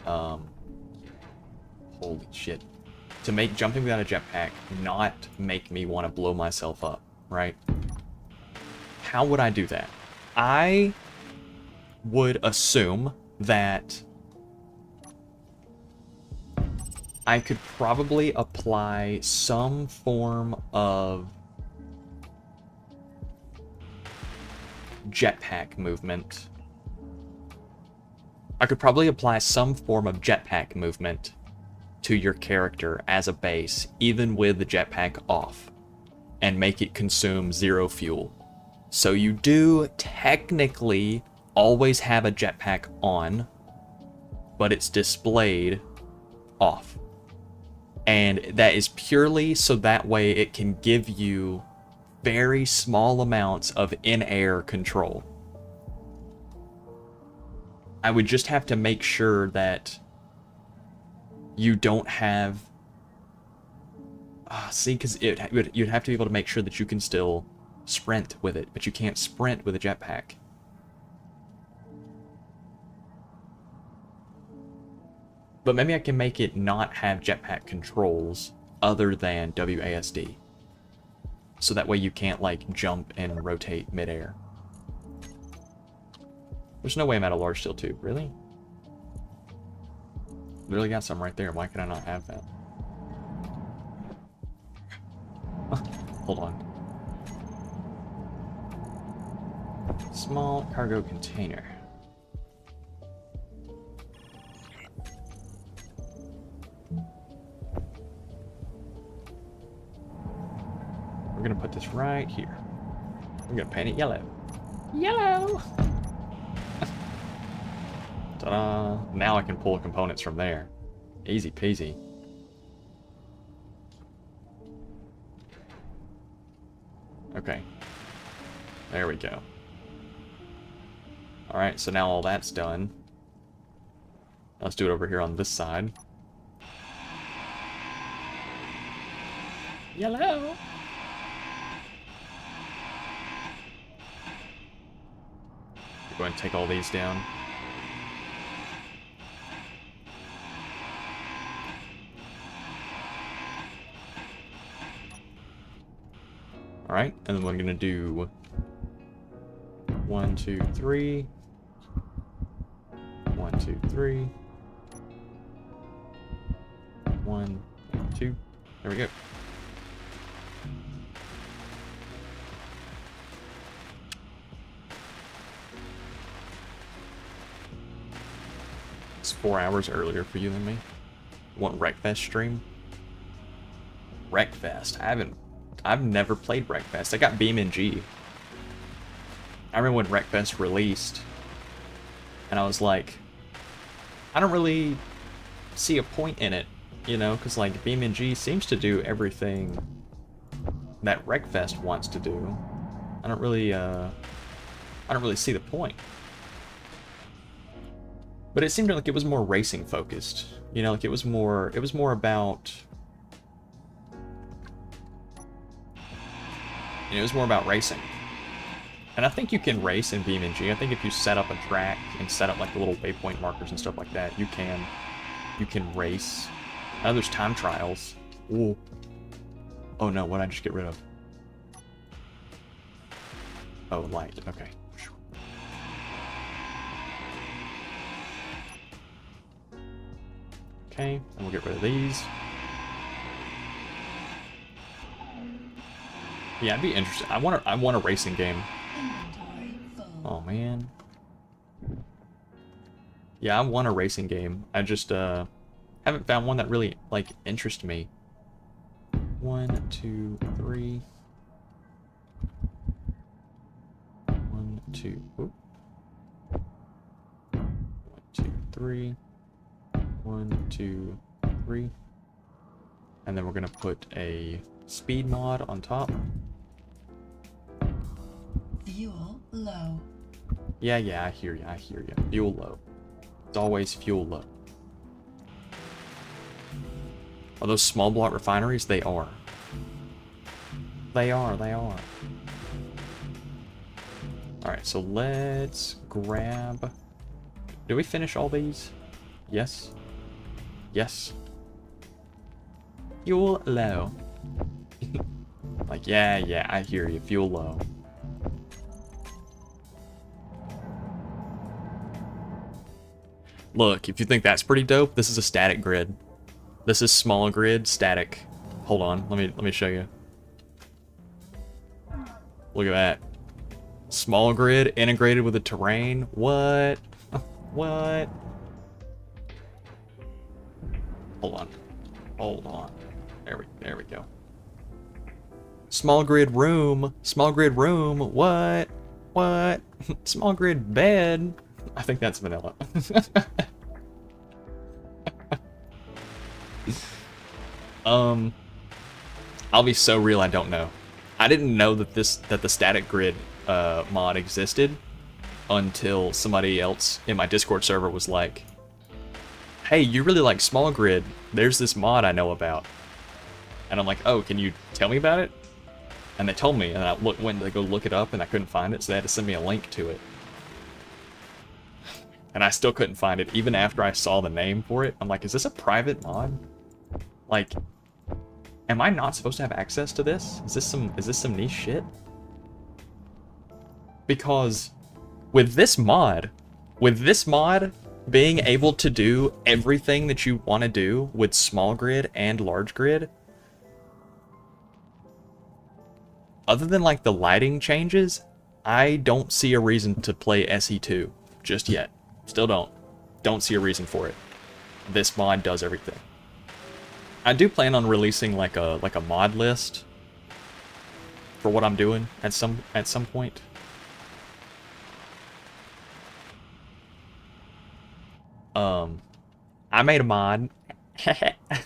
holy shit, to make jumping without a jetpack not make me want to blow myself up, right? How would I do that? I would assume that I could probably apply some form of jetpack movement. I could probably apply some form of jetpack movement to your character as a base, even with the jetpack off, and make it consume 0 fuel. So you do technically always have a jetpack on, but it's displayed off. And that is purely so that way it can give you very small amounts of in-air control. I would just have to make sure that you don't have... see, because you'd have to be able to make sure that you can still sprint with it, but you can't sprint with a jetpack. But maybe I can make it not have jetpack controls other than WASD. So that way you can't, like, jump and rotate midair. There's no way I'm at a large steel tube, really? Literally got some right there. Why can I not have that? Hold on. Small cargo container. We're gonna put this right here. I'm gonna paint it yellow. Yellow! Ta-da! Now I can pull components from there. Easy peasy. Okay. There we go. Alright, so now all that's done. Let's do it over here on this side. Yellow! Go ahead and take all these down. Alright, and then we're gonna do 1, 2, 3. 1, 2, 3. 1, 2. There we go. It's 4 hours earlier for you than me. Want Wreckfest stream? Wreckfest. I I've never played Wreckfest. I got BeamNG. I remember when Wreckfest released, and I was like, I don't really see a point in it, you know, because like BeamNG seems to do everything that Wreckfest wants to do. I don't really see the point. But it seemed like it was more racing focused, you know, like it was more about, you know, it was more about racing. And I think you can race in BeamNG. I think if you set up a track and set up like the little waypoint markers and stuff like that, you can race. I know there's time trials. Ooh. Oh no, what did I just get rid of? Oh, light, okay. Okay, and we'll get rid of these. Yeah, I'd be interested. I want a racing game. Oh man. Yeah, I want a racing game. I just haven't found one that really like interests me. 1, 2, 3. 1, 2. Oop. 1, 2, 3. 1, 2, 3. And then we're gonna put a speed mod on top. Fuel low. Yeah, I hear you. Fuel low. It's always fuel low. Are those small block refineries? They are. They are. Alright, so let's grab... Did we finish all these? Yes. Yes. Fuel low. Like, yeah, I hear you. Fuel low. Look, if you think that's pretty dope, this is a static grid. This is small grid, static. Hold on, let me show you. Look at that. Small grid integrated with the terrain. What? What? Hold on. There we go. Small grid room. What? Small grid bed. I think that's vanilla. I'll be so real, I don't know. I didn't know that the static grid mod existed until somebody else in my Discord server was like, "Hey, you really like small grid? There's this mod I know about." And I'm like, "Oh, can you tell me about it?" And they told me, and I went to go look it up, and I couldn't find it, so they had to send me a link to it. And I still couldn't find it, even after I saw the name for it. I'm like, is this a private mod? Like, am I not supposed to have access to this? Is this some niche shit? Because with this mod being able to do everything that you want to do with small grid and large grid, other than like the lighting changes, I don't see a reason to play SE2 just yet. Still don't see a reason for it. This mod does everything. I do plan on releasing like a mod list for what I'm doing at some point. I made a mod.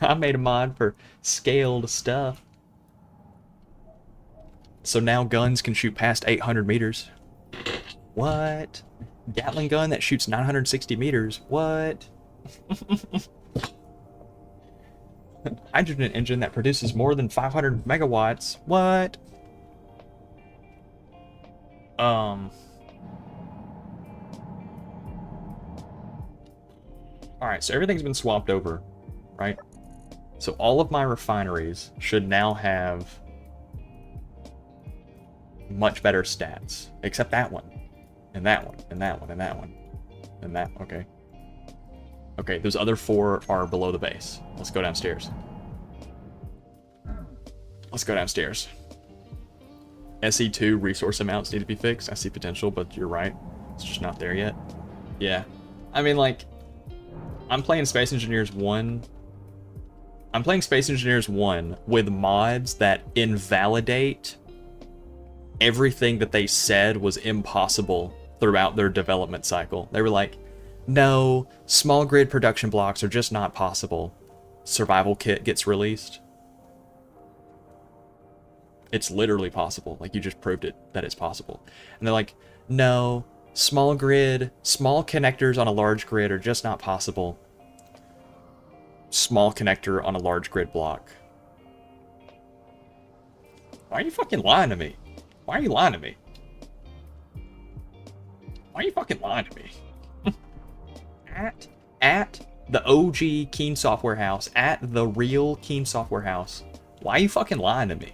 I made a mod for scaled stuff. So now guns can shoot past 800 meters. What? Gatling gun that shoots 960 meters. What? Hydrogen engine that produces more than 500 megawatts. What? Alright, so everything's been swapped over, right? So all of my refineries should now have much better stats. Except that one. And that one. And that one. And that one. And that, okay. Okay, those other 4 are below the base. Let's go downstairs. Let's go downstairs. SE2 resource amounts need to be fixed. I see potential, but you're right. It's just not there yet. Yeah. I mean, like, I'm playing Space Engineers 1 I'm playing Space Engineers 1 with mods that invalidate everything that they said was impossible throughout their development cycle. They were like, no, small grid production blocks are just not possible. Survival kit gets released. It's literally possible. Like, you just proved it, that it's possible. And they're like, no, small grid, small connectors on a large grid are just not possible. Small connector on a large grid block. Why are you fucking lying to me? Why are you lying to me? Why are you fucking lying to me? At the OG Keen Software House, at the real Keen Software House, why are you fucking lying to me?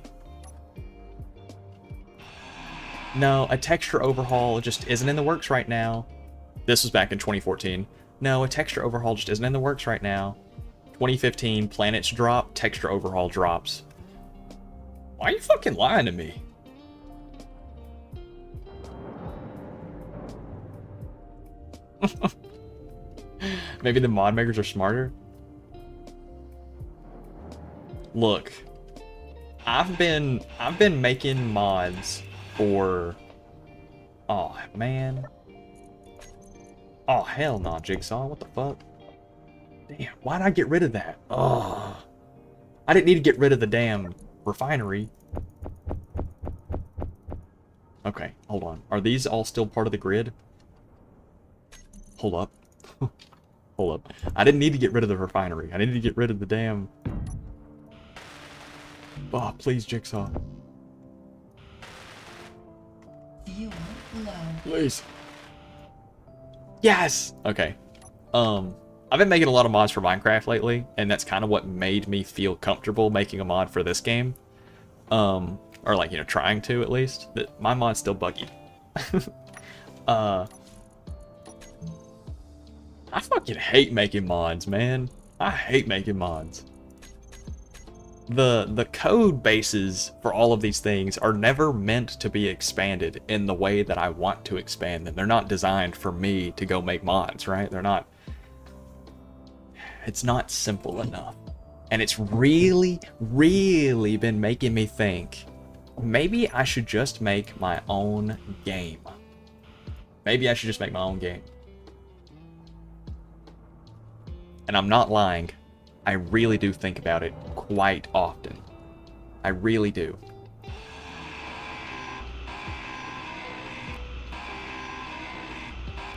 No, a texture overhaul just isn't in the works right now. This was back in 2014. No, a texture overhaul just isn't in the works right now. 2015, planets drop, texture overhaul drops. Why are you fucking lying to me? Maybe the mod makers are smarter? Look, I've been making mods for... Oh, man. Oh, hell no, Jigsaw. What the fuck? Damn, why'd I get rid of that? Oh, I didn't need to get rid of the damn refinery. Okay, hold on. Are these all still part of the grid? Hold up. Hold up. I didn't need to get rid of the refinery. I needed to get rid of the damn... Oh, please, Jigsaw. Fuel low. Please. Yes! Okay. I've been making a lot of mods for Minecraft lately, and that's kind of what made me feel comfortable making a mod for this game. Or like, you know, trying to at least. My mod's still buggy. I fucking hate making mods, man. I hate making mods. The code bases for all of these things are never meant to be expanded in the way that I want to expand them. They're not designed for me to go make mods, right? They're not... It's not simple enough. And it's really, really been making me think, maybe I should just make my own game. Maybe I should just make my own game. And I'm not lying. I really do think about it quite often. I really do.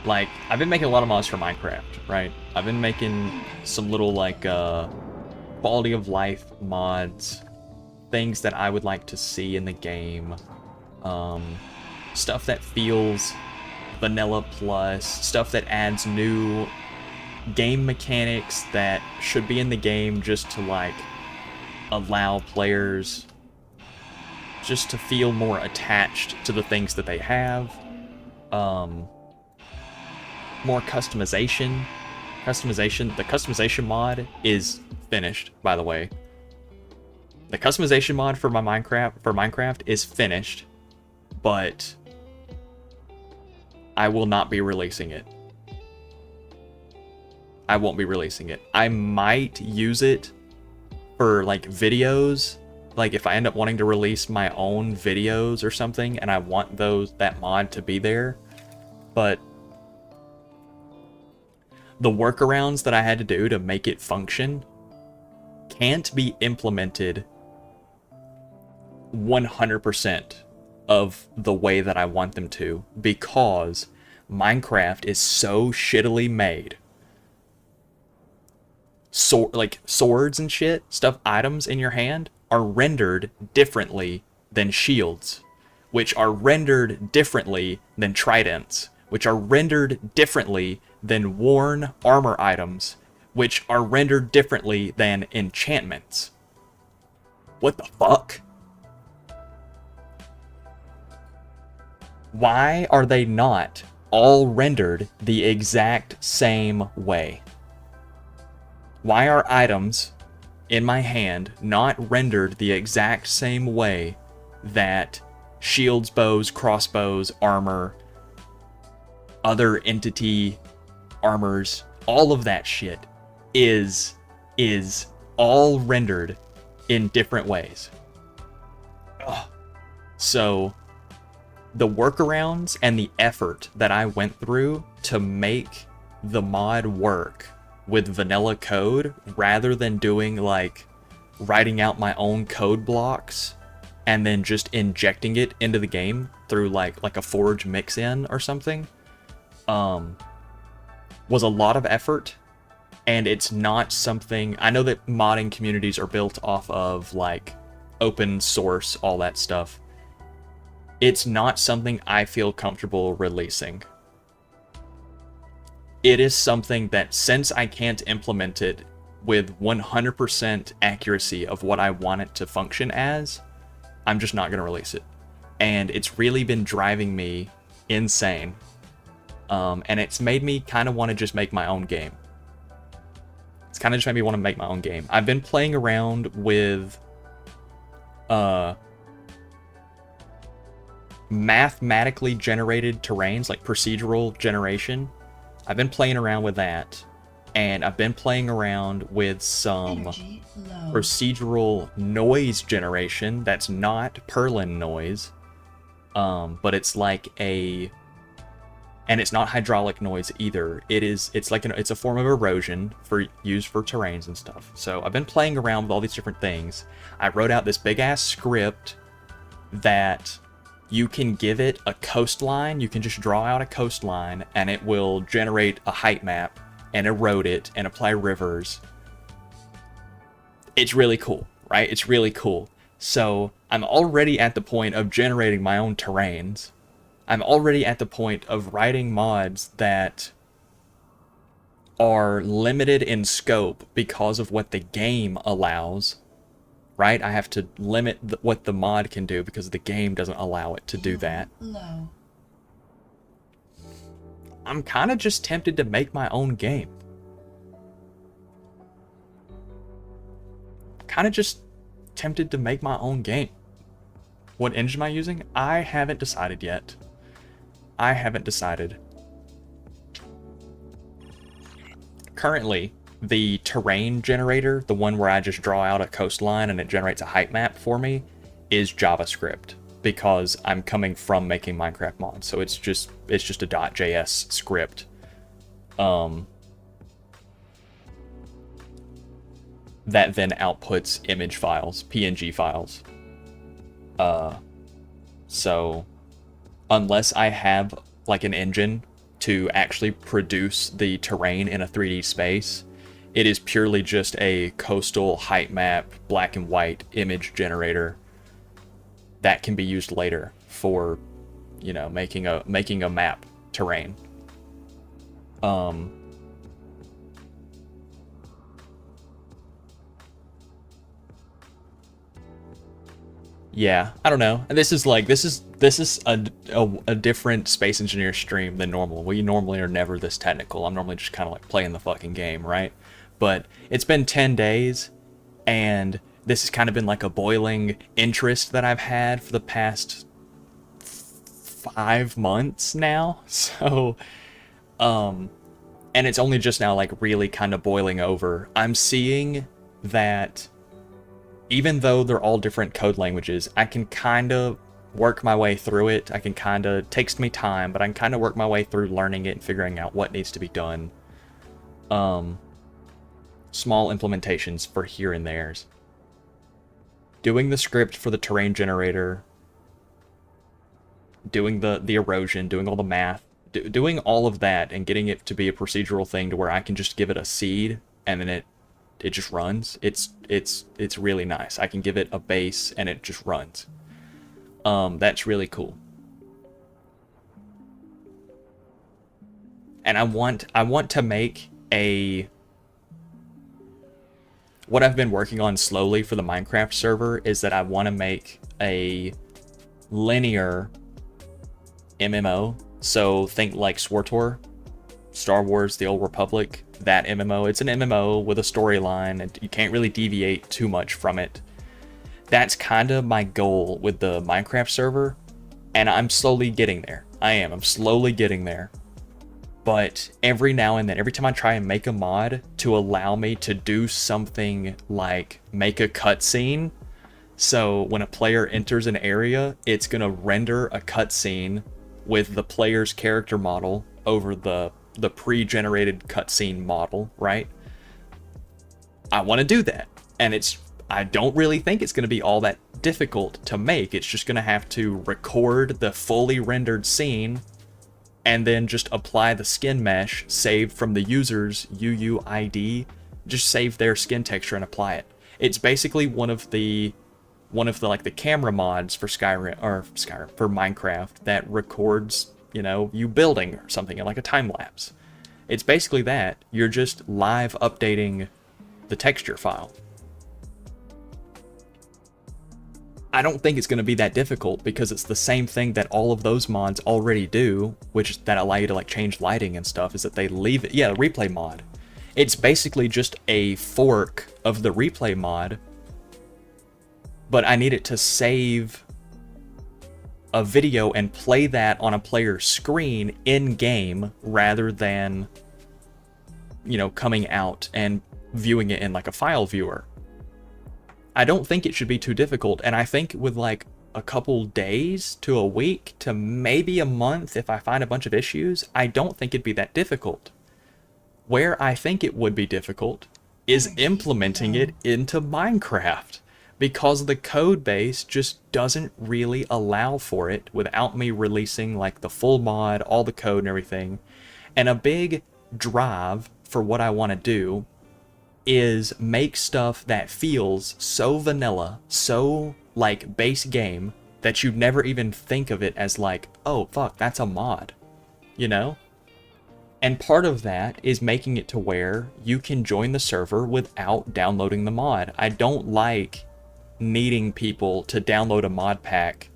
Like, I've been making a lot of mods for Minecraft, right? I've been making some little, like, quality of life mods. Things that I would like to see in the game. Stuff that feels vanilla plus. Stuff that adds new game mechanics that should be in the game just to, like, allow players just to feel more attached to the things that they have. More customization. The customization mod is finished, by the way. The customization mod for Minecraft is finished, but I will not be releasing it. I won't be releasing it. I might use it for, like, videos. Like, if I end up wanting to release my own videos or something, and I want that mod to be there. But the workarounds that I had to do to make it function can't be implemented 100% of the way that I want them to, because Minecraft is so shittily made. Like swords and shit, items in your hand are rendered differently than shields, which are rendered differently than tridents, which are rendered differently than worn armor items, which are rendered differently than enchantments. What the fuck? Why are they not all rendered the exact same way? Why are items in my hand not rendered the exact same way that shields, bows, crossbows, armor, other entity armors, all of that shit is all rendered in different ways. Ugh. So the workarounds and the effort that I went through to make the mod work with vanilla code, rather than doing like writing out my own code blocks and then just injecting it into the game through like a Forge mix-in or something, was a lot of effort. And it's not something, I know that modding communities are built off of like open source, all that stuff. It's not something I feel comfortable releasing. It is something that, since I can't implement it with 100% accuracy of what I want it to function as, I'm just not going to release it. And it's really been driving me insane. And it's made me kind of want to just make my own game. It's kind of just made me want to make my own game. I've been playing around with mathematically generated terrains, like procedural generation. I've been playing around with that, and I've been playing around with some procedural noise generation that's not Perlin noise, but it's like and it's not hydraulic noise either. It's a form of erosion used for terrains and stuff. So I've been playing around with all these different things. I wrote out this big ass script that you can give it a coastline. You can just draw out a coastline and it will generate a height map and erode it and apply rivers. It's really cool, right? It's really cool. So I'm already at the point of generating my own terrains. I'm already at the point of writing mods that are limited in scope because of what the game allows, right? I have to limit what the mod can do because the game doesn't allow it to do that. Low. I'm kind of just tempted to make my own game. Kind of just tempted to make my own game. What engine am I using? I haven't decided yet. I haven't decided. Currently, the terrain generator, the one where I just draw out a coastline and it generates a height map for me, is JavaScript, because I'm coming from making Minecraft mods. So it's just a .js script. That then outputs image files, PNG files. So unless I have like an engine to actually produce the terrain in a 3D space, it is purely just a coastal height map, black and white image generator that can be used later for, you know, making a map terrain. Yeah, I don't know. And this is a different Space Engineer stream than normal. We normally are never this technical. I'm normally just kind of like playing the fucking game, right? But it's been 10 days, and this has kind of been like a boiling interest that I've had for the past 5 months now. So, and it's only just now like really kind of boiling over. I'm seeing that even though they're all different code languages, I can kind of work my way through it. It takes me time, but I can kind of work my way through learning it and figuring out what needs to be done. Small implementations for here and there's. Doing the script for the terrain generator, doing the erosion, doing all the math, doing all of that and getting it to be a procedural thing to where I can just give it a seed and then it just runs. It's really nice. I can give it a base and it just runs. That's really cool. And I want to make what I've been working on slowly for the Minecraft server is that I want to make a linear MMO. So think like SWTOR, Star Wars: The Old Republic, that MMO. It's an MMO with a storyline, and you can't really deviate too much from it. That's kind of my goal with the Minecraft server, and I'm slowly getting there. I'm slowly getting there. but every now and then, every time I try and make a mod to allow me to do something like make a cutscene, so when a player enters an area, it's going to render a cutscene with the player's character model over the pre-generated cutscene model, right? I want to do that, and I don't really think it's going to be all that difficult to make. It's just going to have to record the fully rendered scene and then just apply the skin mesh saved from the user's UUID, just save their skin texture and apply it. It's basically one of the like the camera mods for for Minecraft that records, you know, you building or something in like a time lapse. It's basically that. You're just live updating the texture file. I don't think it's going to be that difficult because it's the same thing that all of those mods already do, which that allow you to like change lighting and stuff, is that they leave it. Yeah, the replay mod. It's basically just a fork of the replay mod, but I need it to save a video and play that on a player's screen in game rather than, you know, coming out and viewing it in like a file viewer. I don't think it should be too difficult, and I think with like a couple days to a week to maybe a month, if I find a bunch of issues, I don't think it'd be that difficult. Where I think it would be difficult is implementing it into Minecraft, because the code base just doesn't really allow for it without me releasing like the full mod, all the code and everything. And a big drive for what I want to do is make stuff that feels so vanilla, so like base game, that you'd never even think of it as like, oh fuck, that's a mod, you know? And part of that is making it to where you can join the server without downloading the mod. I don't like needing people to download a mod pack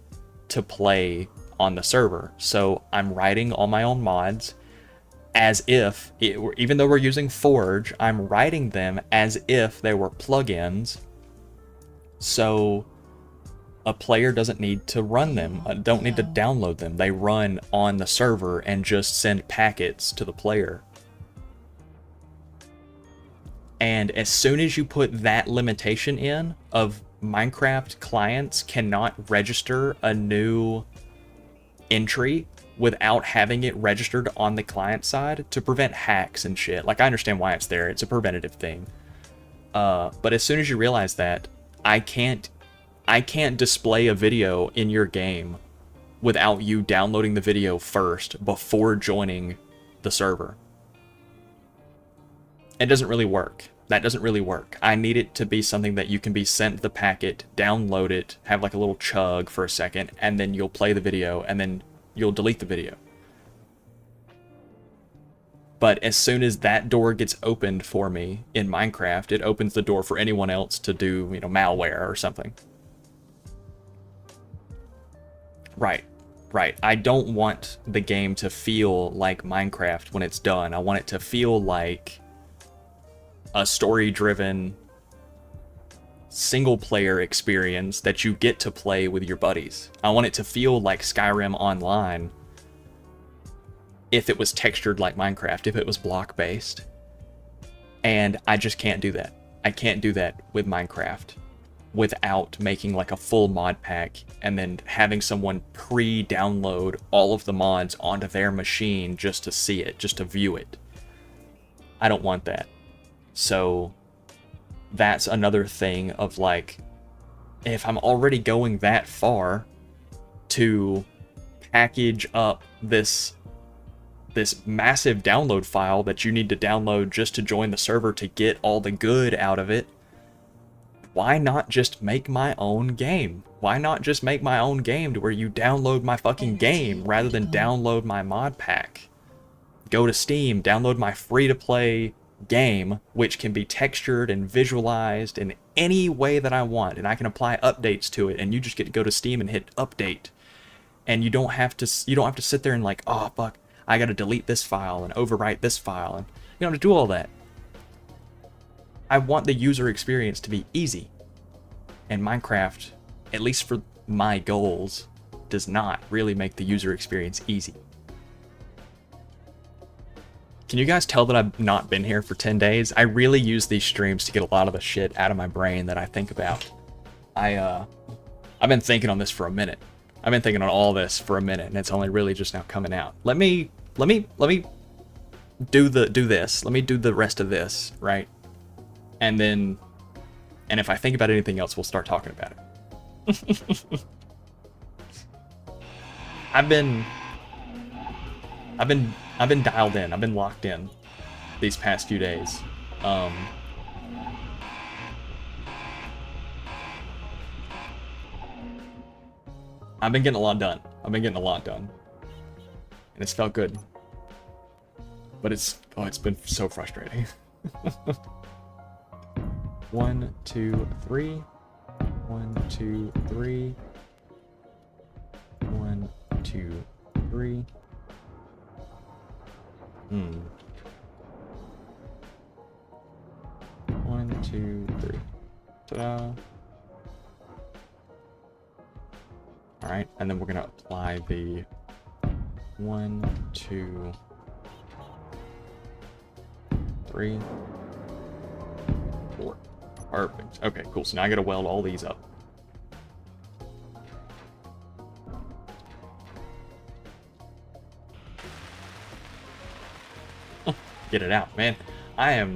to play on the server. So I'm writing all my own mods as if, even though we're using Forge, I'm writing them as if they were plugins, so a player doesn't need to run them, don't need to download them. They run on the server and just send packets to the player. And as soon as you put that limitation in of Minecraft clients cannot register a new entry without having it registered on the client side to prevent hacks and shit. Like, I understand why it's there. It's a preventative thing. But as soon as you realize that, I can't display a video in your game without you downloading the video first before joining the server. It doesn't really work. That doesn't really work. I need it to be something that you can be sent the packet, download it, have like a little chug for a second, and then you'll play the video, and then you'll delete the video. But as soon as that door gets opened for me in Minecraft, it opens the door for anyone else to do, you know, malware or something. Right. I don't want the game to feel like Minecraft when it's done. I want it to feel like a story-driven single-player experience that you get to play with your buddies. I want it to feel like Skyrim Online if it was textured like Minecraft, if it was block-based. And I just can't do that. I can't do that with Minecraft without making like a full mod pack and then having someone pre-download all of the mods onto their machine just to see it, just to view it. I don't want that. So that's another thing of like, if I'm already going that far to package up this massive download file that you need to download just to join the server to get all the good out of it, why not just make my own game? Why not just make my own game to where you download my fucking game rather than download my mod pack? Go to Steam, download my free-to-play game, which can be textured and visualized in any way that I want, and I can apply updates to it, and you just get to go to Steam and hit update, and you don't have to sit there and like, oh fuck, I gotta delete this file and overwrite this file, and you don't have to do all that. I want the user experience to be easy, and Minecraft, at least for my goals, does not really make the user experience easy. Can you guys tell that I've not been here for 10 days? I really use these streams to get a lot of the shit out of my brain that I think about. I've been thinking on this for a minute. I've been thinking on all this for a minute, and it's only really just now coming out. Let me do this. Let me do the rest of this, right? And then, and if I think about anything else, we'll start talking about it. I've been dialed in. I've been locked in these past few days. I've been getting a lot done. And it's felt good. But it's been so frustrating. 1, 2, 3. 1, 2, 3. 1, 2, 3. 1, 2, 3. Ta-da. Alright, and then we're gonna apply the 1, 2, 3, 4. Perfect. Okay, cool. So now I gotta weld all these up. Get it out, man. I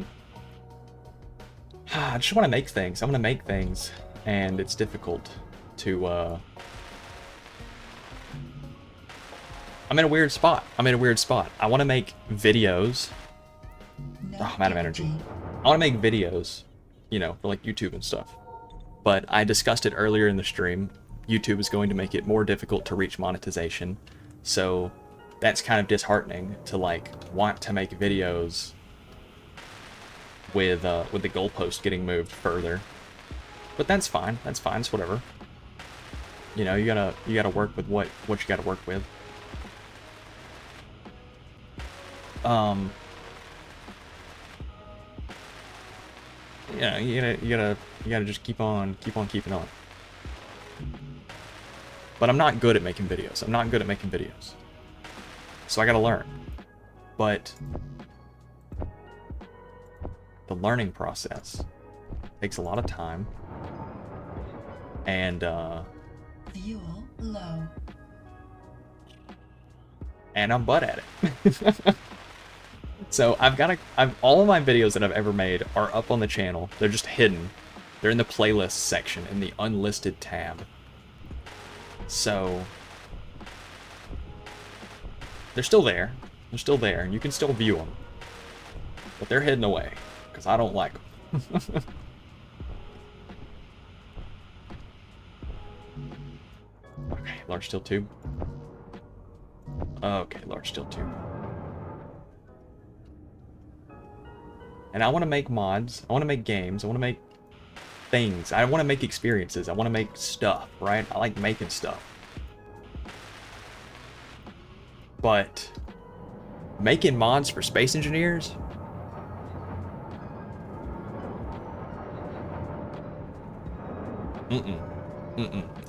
just want to make things. I want to make things, and it's difficult to, I'm in a weird spot. I want to make videos. Oh, I'm out of energy. I want to make videos, you know, for like YouTube and stuff. But I discussed it earlier in the stream. YouTube is going to make it more difficult to reach monetization. So that's kind of disheartening to like want to make videos with the goalpost getting moved further. But that's fine. It's whatever. You know, you gotta work with what you gotta work with. Yeah, you gotta just keep on keeping on. But I'm not good at making videos. So I gotta learn. But the learning process takes a lot of time. And Fuel low. And I'm butt at it. So all of my videos that I've ever made are up on the channel. They're just hidden. They're in the playlist section in the unlisted tab. So they're still there. And you can still view them. But they're hidden away because I don't like them. Okay, large steel tube. Okay, large steel tube. And I want to make mods. I want to make games. I want to make things. I want to make experiences. I want to make stuff, right? I like making stuff. But making mods for Space Engineers?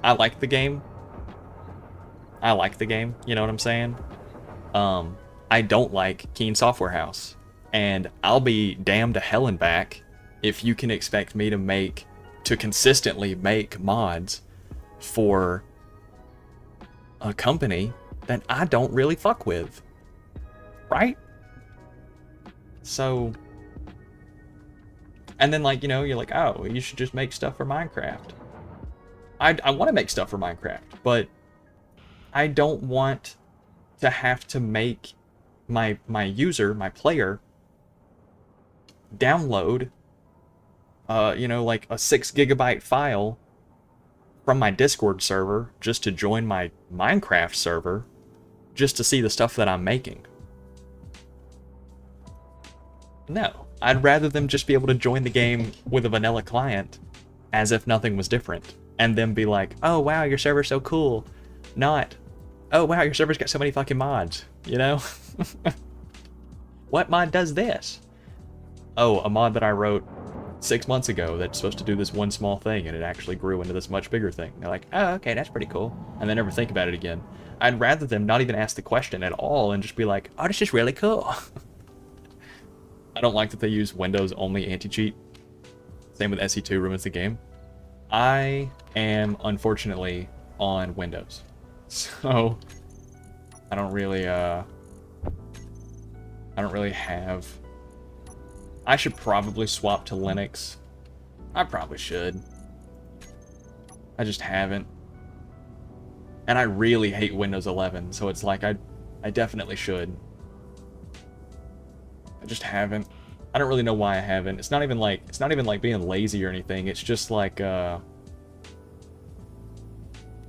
I like the game. You know what I'm saying? I don't like Keen Software House. And I'll be damned to hell and back if you can expect me to consistently make mods for a company that I don't really fuck with. Right? So, and then like, you know, you're like, oh, you should just make stuff for Minecraft. I want to make stuff for Minecraft, but I don't want to have to make my user, my player, download, you know, like a 6 GB file from my Discord server just to join my Minecraft server just to see the stuff that I'm making. No, I'd rather them just be able to join the game with a vanilla client as if nothing was different, and then be like, oh wow, your server's so cool. Not, oh wow, your server's got so many fucking mods, you know? What mod does this? Oh, a mod that I wrote 6 months ago that's supposed to do this one small thing, and it actually grew into this much bigger thing. They're like, oh, okay, that's pretty cool. And they never think about it again. I'd rather them not even ask the question at all and just be like, oh, that's just really cool. I don't like that they use Windows only anti-cheat. Same with SE2 ruins the game. I am unfortunately on Windows, so I don't really have. I should probably swap to Linux. I probably should. I just haven't. And I really hate Windows 11, so it's like I definitely should. I just haven't. I don't really know why I haven't. It's not even like being lazy or anything. It's just like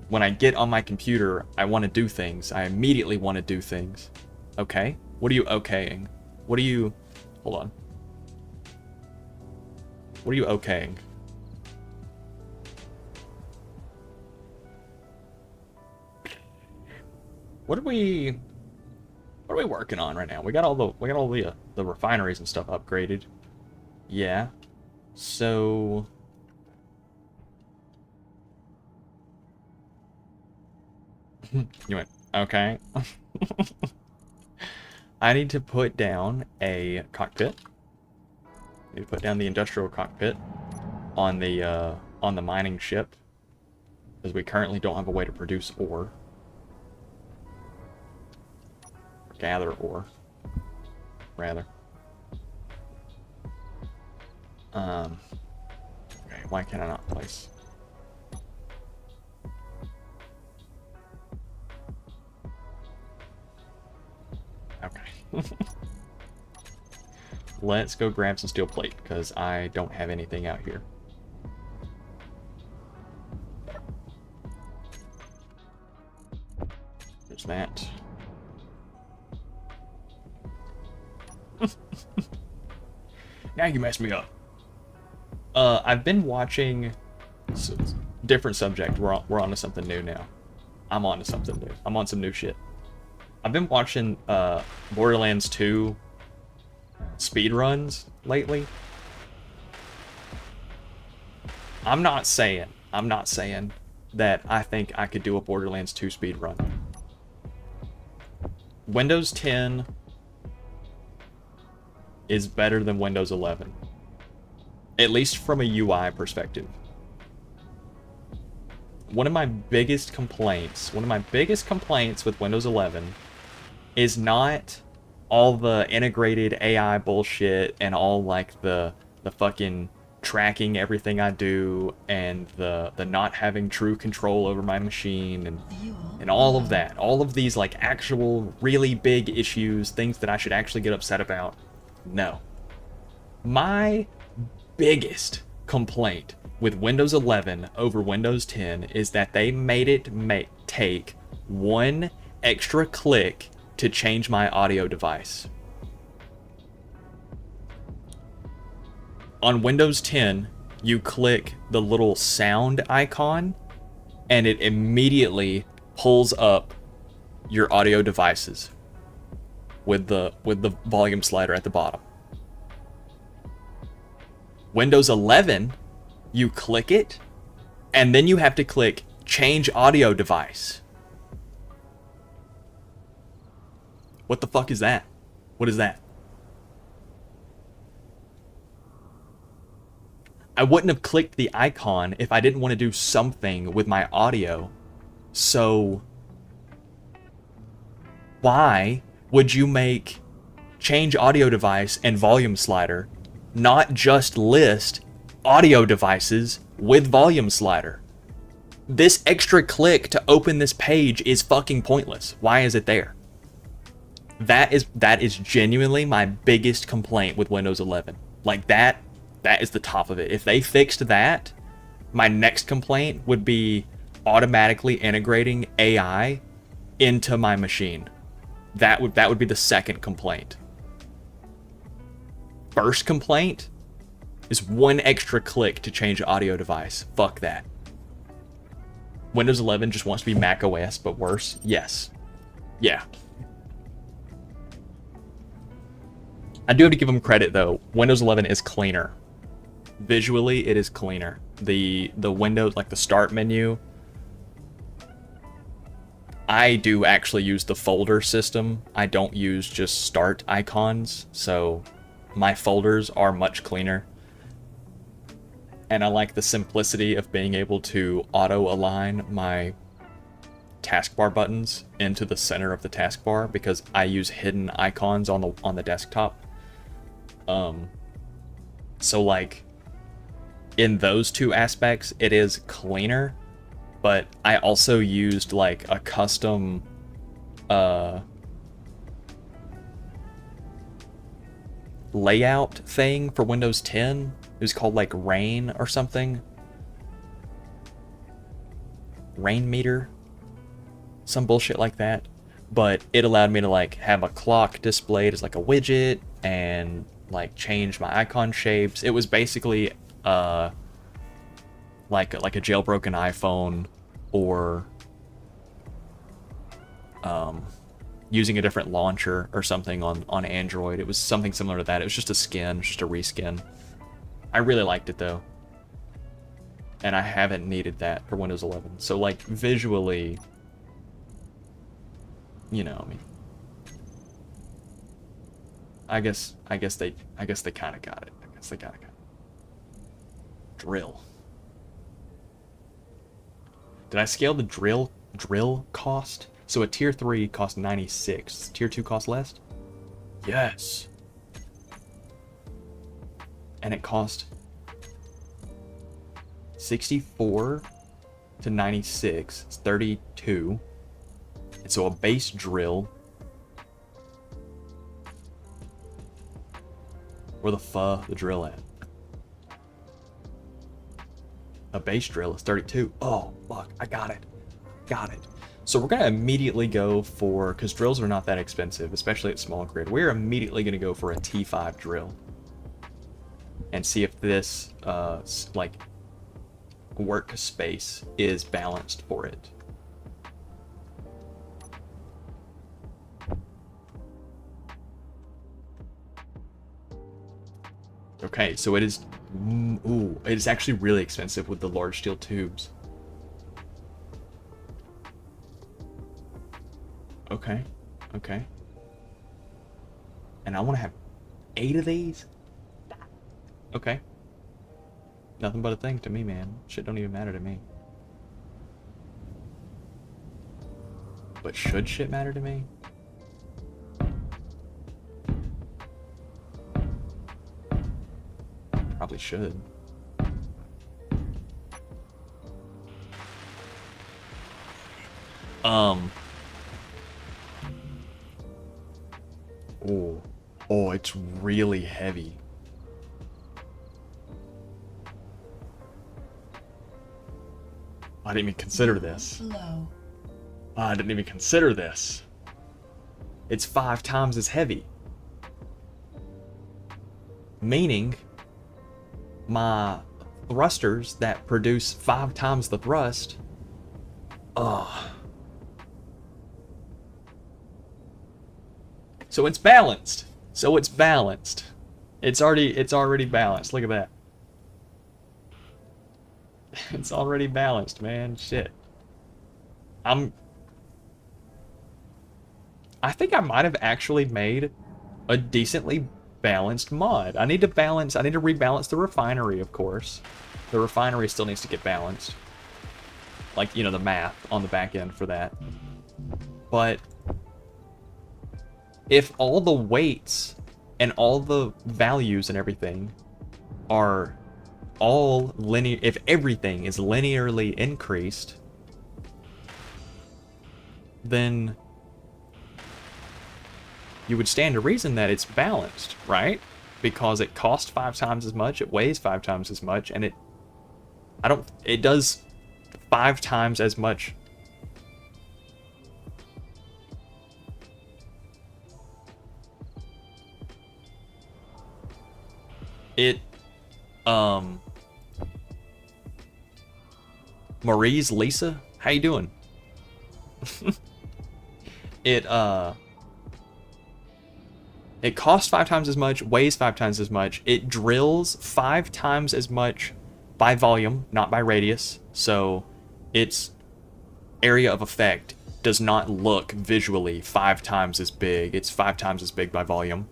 when I get on my computer, I want to do things. I immediately want to do things. Okay? What are you okaying? What are you... Hold on. What are you okaying? What are we working on right now? We got all the refineries and stuff upgraded. Yeah. So you went, okay. I need to put down a cockpit. I need to put down the industrial cockpit on the mining ship, because we currently don't have a way to produce ore. Gather ore, rather. Okay, why can I not place? Okay. Let's go grab some steel plate, because I don't have anything out here. There's that. Now you messed me up. I've been watching different subject. We're on to something new now. I'm on to something new. I'm on some new shit. I've been watching Borderlands 2 speedruns lately. I'm not saying that I think I could do a Borderlands 2 speedrun. Windows 10 is better than Windows 11. At least from a UI perspective. One of my biggest complaints with Windows 11 is not all the integrated AI bullshit and all like the fucking tracking everything I do and the not having true control over my machine and all of that. All of these like actual really big issues, things that I should actually get upset about. No. My biggest complaint with Windows 11 over Windows 10 is that they made it take one extra click to change my audio device. On Windows 10, you click the little sound icon and it immediately pulls up your audio devices with the volume slider at the bottom. Windows 11, you click it, and then you have to click change audio device. What the fuck is that? What is that? I wouldn't have clicked the icon if I didn't want to do something with my audio. So why would you make change audio device and volume slider not just list audio devices with volume slider? This extra click to open this page is fucking pointless. Why is it there? That is genuinely my biggest complaint with Windows 11. Like that is the top of it. If they fixed that, my next complaint would be automatically integrating AI into my machine. That would be the second complaint. First complaint is one extra click to change audio device. Fuck that. Windows 11 just wants to be Mac OS, but worse. Yes. Yeah. I do have to give them credit though. Windows 11 is cleaner. Visually, it is cleaner. The Windows, like the start menu, I do actually use the folder system. I don't use just start icons, so my folders are much cleaner. And I like the simplicity of being able to auto-align my taskbar buttons into the center of the taskbar because I use hidden icons on the desktop. So like in those two aspects, it is cleaner, but I also used like a custom layout thing for Windows 10. It was called like Rain or something. Rain meter. Some bullshit like that. But it allowed me to like have a clock displayed as like a widget and like change my icon shapes. It was basically like a jailbroken iPhone or using a different launcher or something on Android. It was something similar to that. It was just a skin, just a reskin. I really liked it though. And I haven't needed that for Windows 11. So like visually, you know, I mean, I guess they kind of got it. I guess they kind of got it. Drill. Did I scale the drill cost? So a tier 3 cost 96. Tier 2 cost less? Yes. And it cost 64 to 96. It's 32. And so a base drill. Where the drill at? A base drill is 32. Oh, fuck. I got it. Got it. So we're going to immediately go for, because drills are not that expensive, especially at small grid. We're immediately going to go for a T5 drill. And see if this, like, workspace is balanced for it. Okay, so it is, ooh, it is actually really expensive with the large steel tubes. Okay, okay. And I want to have 8 of these? Okay. Nothing but a thing to me, man. Shit don't even matter to me. But should shit matter to me? Probably should. Oh, it's really heavy. I didn't even consider this. Low. I didn't even consider this. It's 5 times as heavy. Meaning, my thrusters that produce 5 times the thrust. Ugh. So it's balanced. It's already balanced. Look at that. It's already balanced, man. Shit. I think I might have actually made a decently balanced mod. I need to rebalance the refinery, of course. The refinery still needs to get balanced. Like, you know, the math on the back end for that. But if all the weights and all the values and everything are all linear, if everything is linearly increased, then you would stand to reason that it's balanced, right? Because it costs 5 times as much, it weighs 5 times as much, and it does 5 times as much. Marie's Lisa, how you doing? It costs 5 times as much, weighs 5 times as much. It drills 5 times as much by volume, not by radius. So its area of effect does not look visually 5 times as big. It's 5 times as big by volume.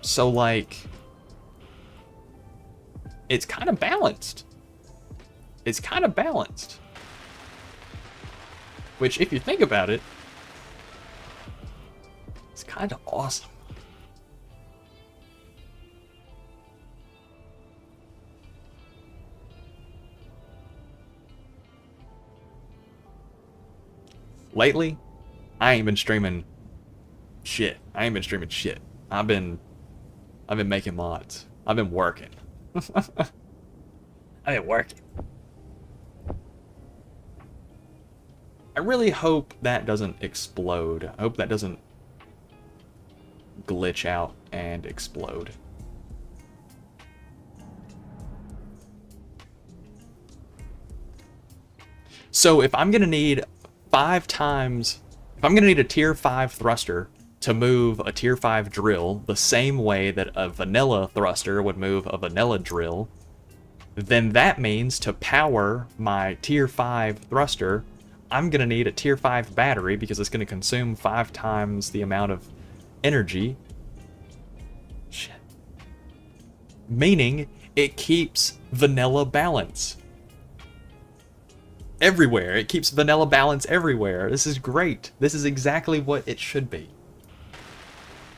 So, like, it's kind of balanced. It's kind of balanced. Which, if you think about it, it's kind of awesome. Lately, I ain't been streaming shit. I've been making mods. I've been working. I've been working. I really hope that doesn't explode. I hope that doesn't glitch out and explode. So if I'm gonna need 5 times, if I'm gonna need a tier 5 thruster to move a tier 5 drill the same way that a vanilla thruster would move a vanilla drill, then that means to power my tier 5 thruster, I'm gonna need a tier 5 battery because it's gonna consume 5 times the amount of energy. Shit. Meaning it keeps vanilla balance everywhere. It keeps vanilla balance everywhere. This is great. This is exactly what it should be.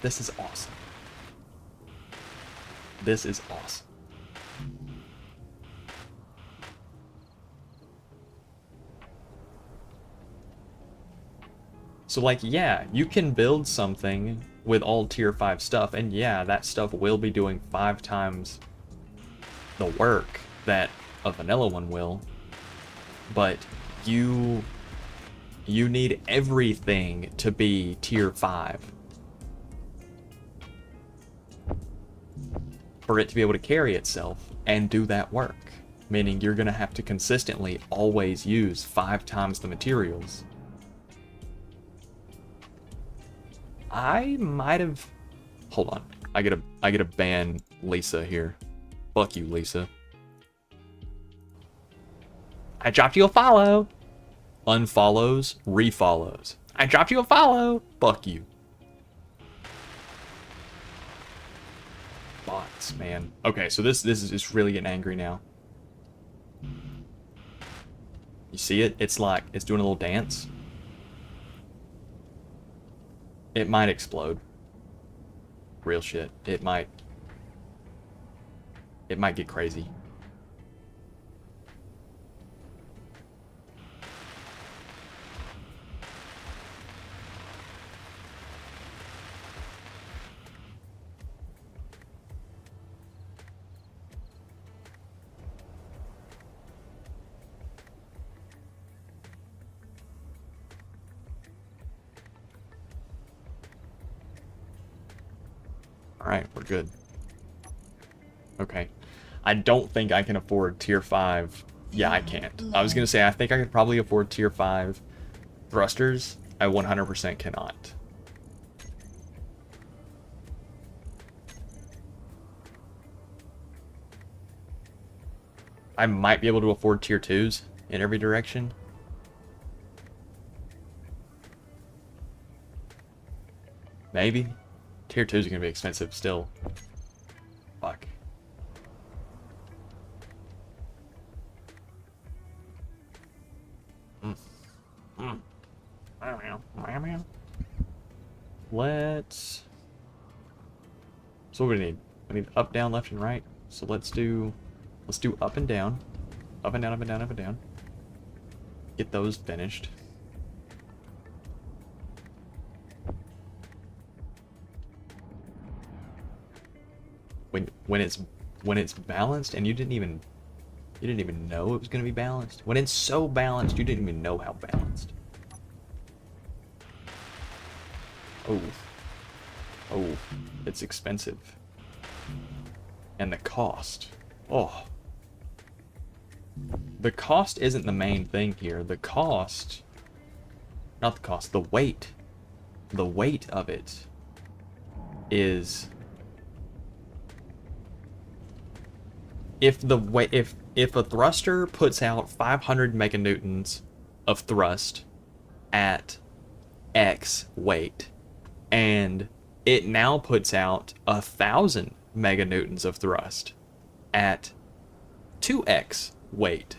This is awesome. This is awesome. So, like, yeah, you can build something with all tier 5 stuff, and yeah, that stuff will be doing 5 times the work that a vanilla one will, but you need everything to be tier 5 for it to be able to carry itself and do that work, meaning you're going to have to consistently always use 5 times the materials. I might have... Hold on. I gotta ban Lisa here. Fuck you, Lisa. I dropped you a follow. Unfollows, refollows. I dropped you a follow. Fuck you. Bots, man. Okay, so this is just really getting angry now. You see it? It's like, it's doing a little dance. It might explode. Real shit. It might get crazy. Alright, we're good. Okay. I don't think I can afford tier 5. Yeah, I can't. I was gonna say, I think I could probably afford tier 5 thrusters. I 100% cannot. I might be able to afford tier 2s in every direction. Maybe. Tier 2s are gonna be expensive still. Fuck. Let's... So what do we need? We need up, down, left, and right. So let's do up and down. Up and down, up and down, up and down. Get those finished. When it's balanced and you didn't even know it was gonna be balanced. When it's so balanced, you didn't even know how balanced. Oh, it's expensive. And the cost. Oh. The cost isn't the main thing here. The cost, not the cost, the weight. The weight of it is, if a thruster puts out 500 meganewtons of thrust at X weight, and it now puts out 1,000 meganewtons of thrust at 2x weight.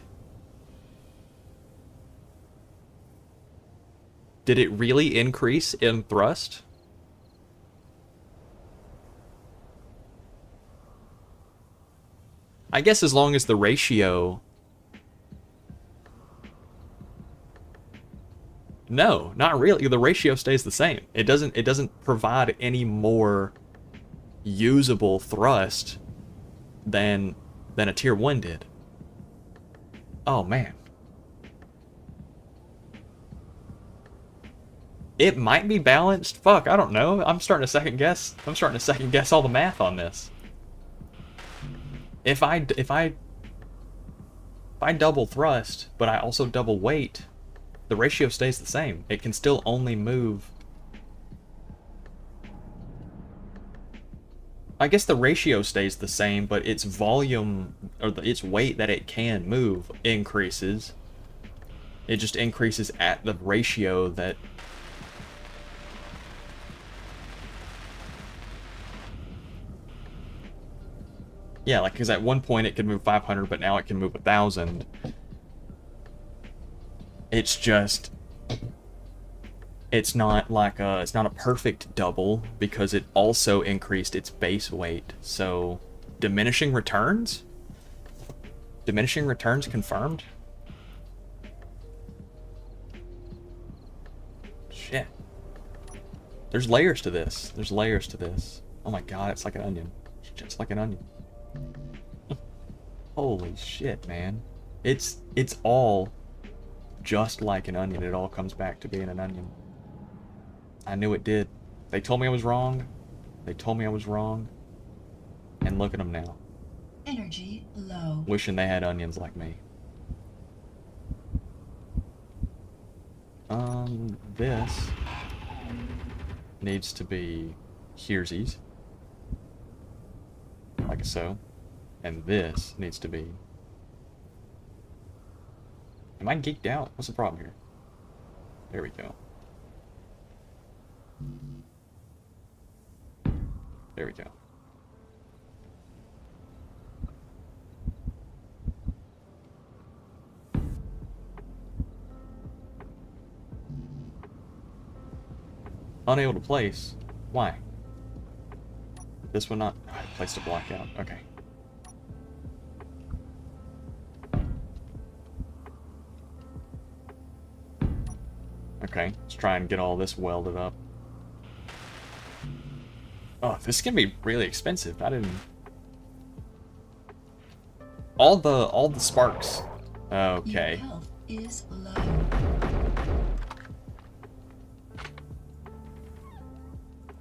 Did it really increase in thrust? I guess as long as the ratio... No, not really. The ratio stays the same. It doesn't provide any more usable thrust than a tier 1 did. Oh man. It might be balanced. Fuck, I don't know. I'm starting to second guess. I'm starting to second guess all the math on this. If I double thrust, but I also double weight, the ratio stays the same. It can still only move. I guess the ratio stays the same, but its volume, or its weight that it can move, increases. It just increases at the ratio that... Yeah, like, because at one point it could move 500, but now it can move 1,000. It's just... It's not like a... It's not a perfect double, because it also increased its base weight. So, diminishing returns? Diminishing returns confirmed? Shit. There's layers to this. There's layers to this. Oh my god, it's like an onion. It's just like an onion. Holy shit, man. It's all just like an onion. It all comes back to being an onion. I knew it did. They told me I was wrong. They told me I was wrong. And look at them now. Energy low. Wishing they had onions like me. This needs to be heresies. Like so. And this needs to be... Am I geeked out? What's the problem here? There we go. There we go. Unable to place? Why? This one not... Place to block out. Okay. Okay, let's try and get all this welded up. Oh, this is gonna be really expensive. I didn't... All the sparks. Okay. Your health is low.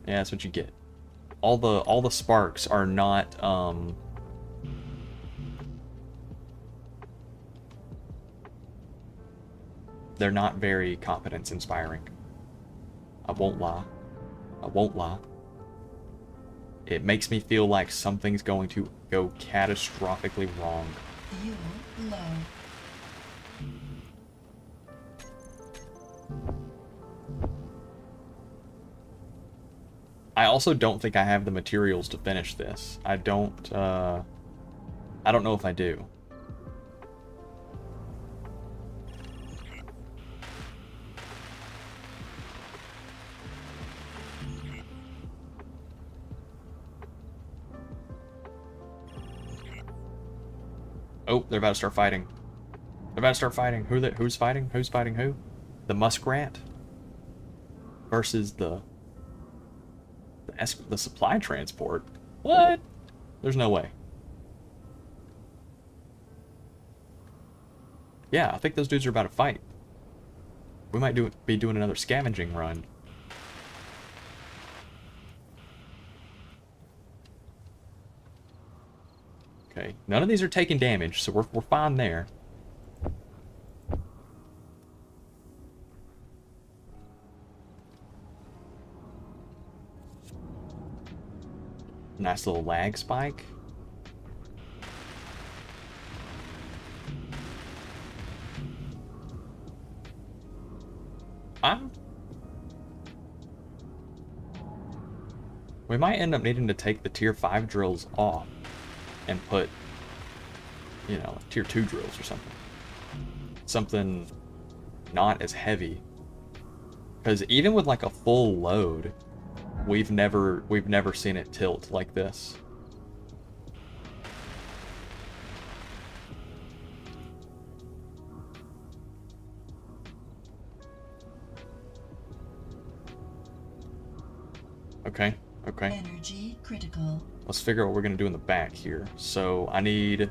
Yeah, that's what you get. All the sparks are not they're not very confidence inspiring. I won't lie. I won't lie. It makes me feel like something's going to go catastrophically wrong. Fuel low. I also don't think I have the materials to finish this. I don't know if I do. Oh, they're about to start fighting. They're about to start fighting. Who's fighting? Who's fighting who? The muskrat versus the supply transport. What? There's no way. Yeah, I think those dudes are about to fight. We might be doing another scavenging run. Okay, none of these are taking damage, so we're fine there. Nice little lag spike. We might end up needing to take the tier 5 drills off and put, you know, tier 2 drills or something. Something not as heavy. Because even with like a full load, we've never seen it tilt like this. Okay, okay. Energy critical. Let's figure out what we're going to do in the back here. So I need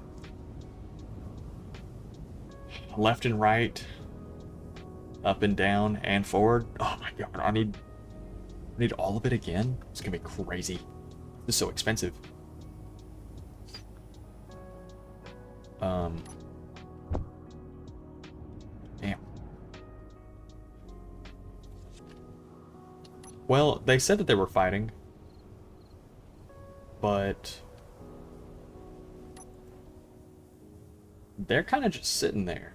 left and right, up and down, and forward. Oh my god, I need all of it again? It's going to be crazy. This is so expensive. Damn. Well, they said that they were fighting, but they're kind of just sitting there.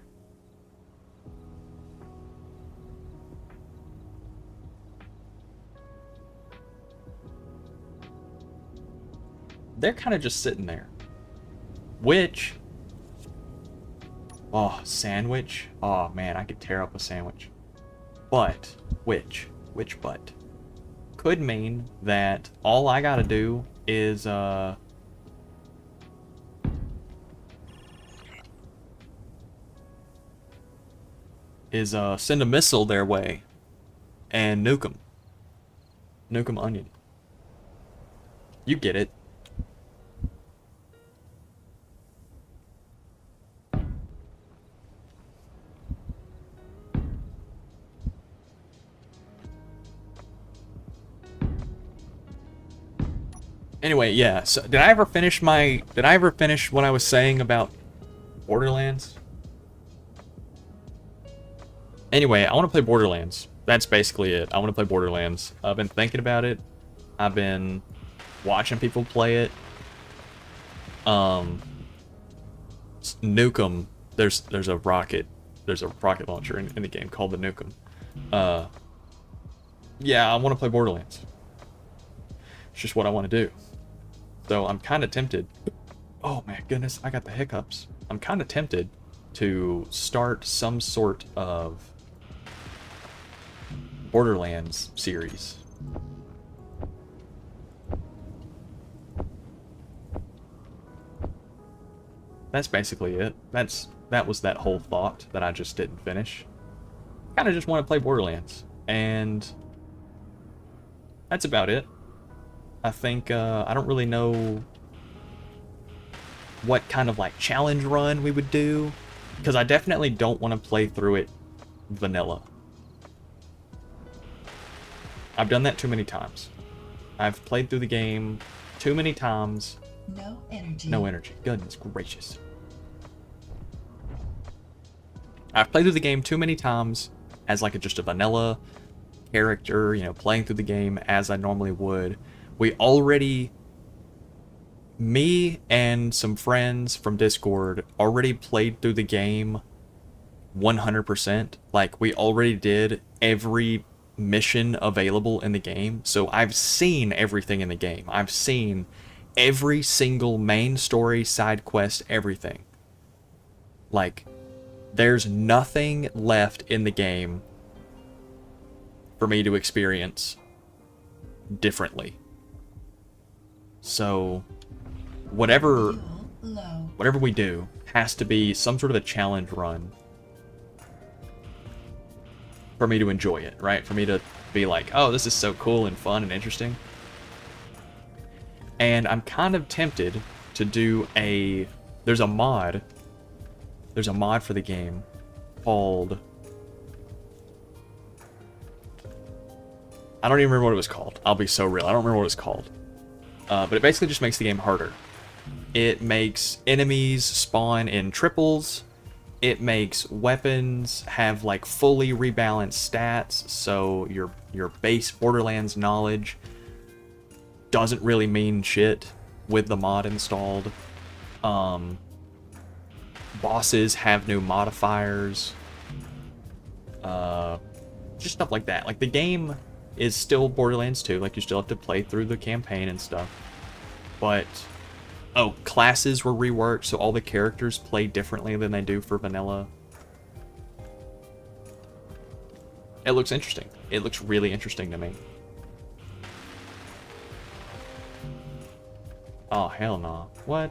They're kind of just sitting there. Which, oh, sandwich. Oh man, I could tear up a sandwich. But, which but, could mean that all I gotta do is, send a missile their way and nuke them. Nuke them onion. You get it. Anyway, yeah, so did I ever finish what I was saying about Borderlands? Anyway, I want to play Borderlands. That's basically it. I want to play Borderlands. I've been thinking about it. I've been watching people play it. Nukem. There's a rocket launcher in the game called the Nukem. Yeah, I want to play Borderlands. It's just what I want to do. So I'm kind of tempted. Oh my goodness, I got the hiccups. I'm kind of tempted to start some sort of Borderlands series. That's basically it. That was that whole thought that I just didn't finish. Kind of just want to play Borderlands, and that's about it. I think I don't really know what kind of like challenge run we would do, because I definitely don't want to play through it vanilla. I've done that too many times. I've played through the game too many times. No energy. No energy. Goodness gracious. I've played through the game too many times as like just a vanilla character, you know, playing through the game as I normally would. Me and some friends from Discord already played through the game 100%. Like, we already did every mission available in the game. So I've seen everything in the game. I've seen every single main story, side quest, everything. Like, there's nothing left in the game for me to experience differently. So, whatever we do has to be some sort of a challenge run for me to enjoy it, right? For me to be like, oh, this is so cool and fun and interesting. And I'm kind of tempted to do there's a mod for the game called, I don't even remember what it was called. I'll be so real. I don't remember what it's called. But it basically just makes the game harder. It makes enemies spawn in triples. It makes weapons have like fully rebalanced stats, so your base Borderlands knowledge doesn't really mean shit with the mod installed. Bosses have new modifiers. Just stuff like that. Like, the game is still Borderlands 2. Like, you still have to play through the campaign and stuff. But, oh, classes were reworked, so all the characters play differently than they do for vanilla. It looks interesting. It looks really interesting to me. Oh, hell no. What?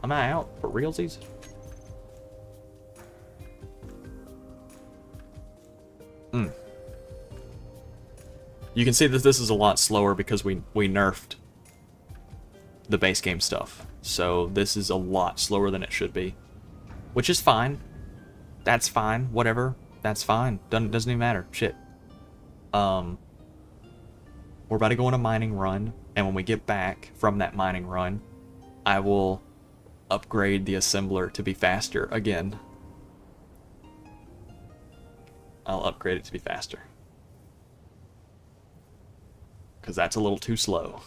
Am I out for realsies? You can see that this is a lot slower because we nerfed the base game stuff. So this is a lot slower than it should be. Which is fine. That's fine. Whatever. That's fine. Doesn't even matter. Shit. We're about to go on a mining run. And when we get back from that mining run, I will upgrade the assembler to be faster again. I'll upgrade it to be faster. Because that's a little too slow.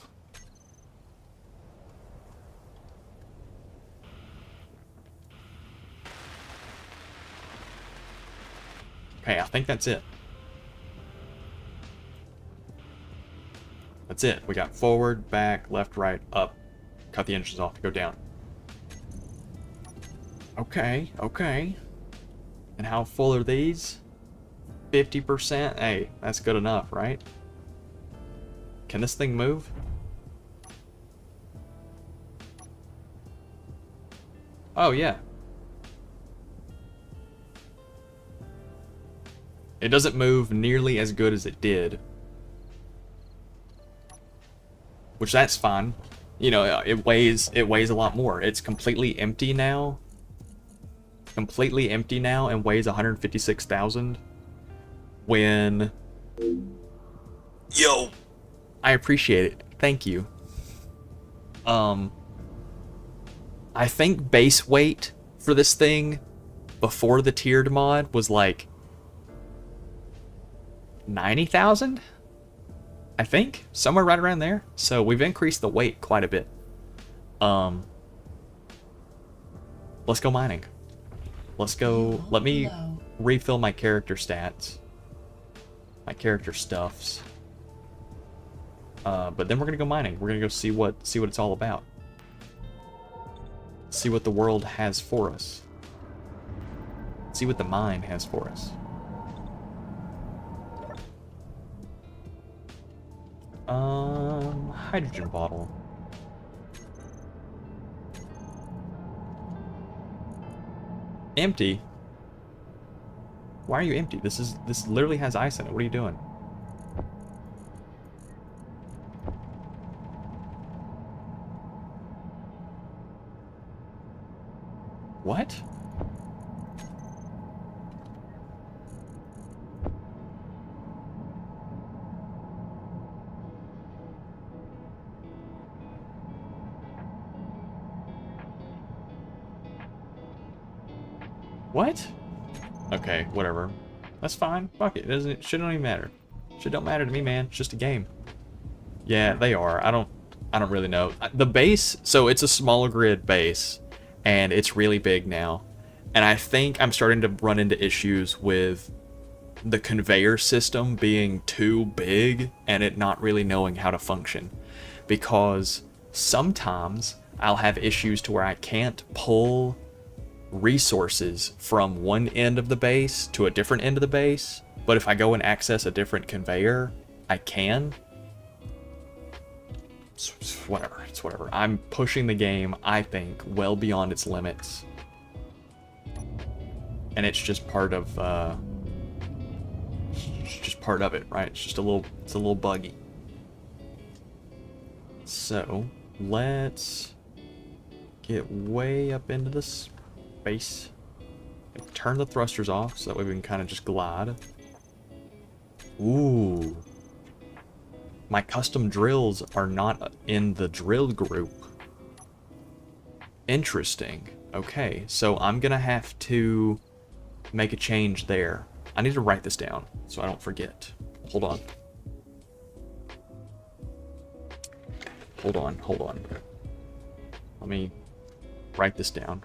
Okay, I think that's it. That's it. We got forward, back, left, right, up. Cut the engines off to go down. Okay, okay. And how full are these? 50%? Hey, that's good enough, right? Can this thing move? Oh, yeah. It doesn't move nearly as good as it did. Which, that's fine. You know, it weighs a lot more. It's completely empty now. Completely empty now and weighs 156,000. When... Yo! I appreciate it. Thank you. I think base weight for this thing before the tiered mod was like 90,000? I think somewhere right around there. So we've increased the weight quite a bit. Let's go mining. Let's go. Let me refill my character stats. My character stuffs. But then we're gonna go mining. We're gonna go see what it's all about. See what the world has for us. See what the mine has for us. Hydrogen bottle. Empty? Why are you empty? This literally has ice in it. What are you doing? What? What? Okay, whatever. That's fine. Fuck it. It shouldn't even matter. Shit don't matter to me, man. It's just a game. Yeah, they are. I don't really know. The base, so it's a smaller grid base, and it's really big now. And I think I'm starting to run into issues with the conveyor system being too big and it not really knowing how to function. Because sometimes I'll have issues to where I can't pull resources from one end of the base to a different end of the base, but if I go and access a different conveyor, I can. It's whatever. It's whatever. I'm pushing the game, I think, well beyond its limits. And it's just part of it, right? It's a little buggy. So let's get way up into this base. Turn the thrusters off so that way we can kind of just glide. Ooh. My custom drills are not in the drill group. Interesting. Okay, so I'm gonna have to make a change there. I need to write this down so I don't forget. Hold on. Hold on. Let me write this down.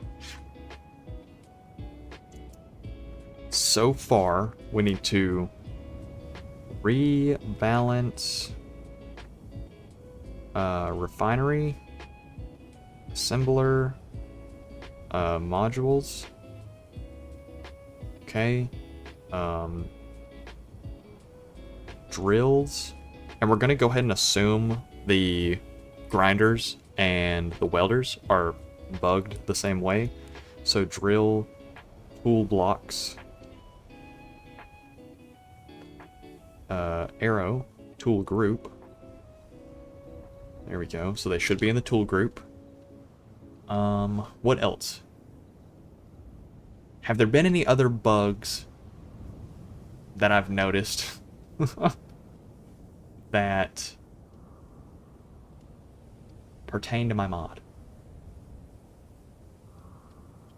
So far, we need to rebalance refinery, assembler, modules. Okay. Drills. And we're going to go ahead and assume the grinders and the welders are bugged the same way. So drill, tool blocks, arrow, tool group. There we go. So they should be in the tool group. What else? Have there been any other bugs that I've noticed that pertain to my mod?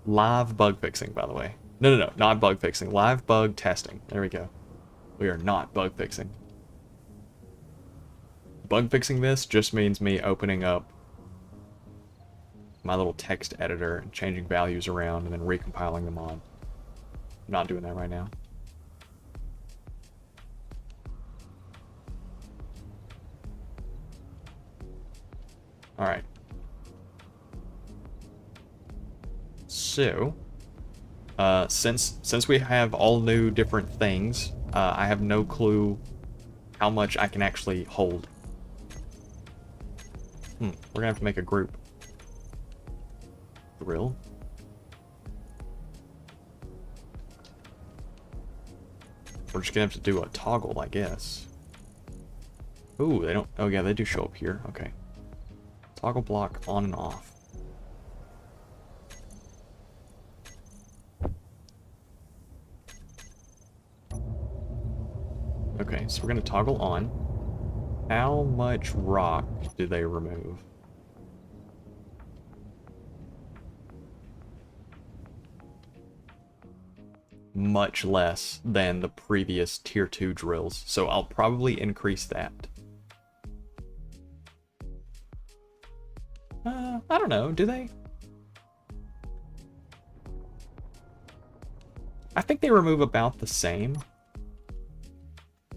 Live bug fixing, by the way. No, not bug fixing. Live bug testing. There we go. We are not bug fixing. Bug fixing this just means me opening up my little text editor and changing values around and then recompiling the mod. I'm not doing that right now. Alright. So, since we have all new different things, I have no clue how much I can actually hold. We're gonna have to make a group. Drill. We're just gonna have to do a toggle, I guess. Ooh, they don't. Oh yeah, they do show up here. Okay. Toggle block on and off. Okay, so we're gonna toggle on. How much rock do they remove? Much less than the previous tier 2 drills, so I'll probably increase that. I don't know, do they? I think they remove about the same.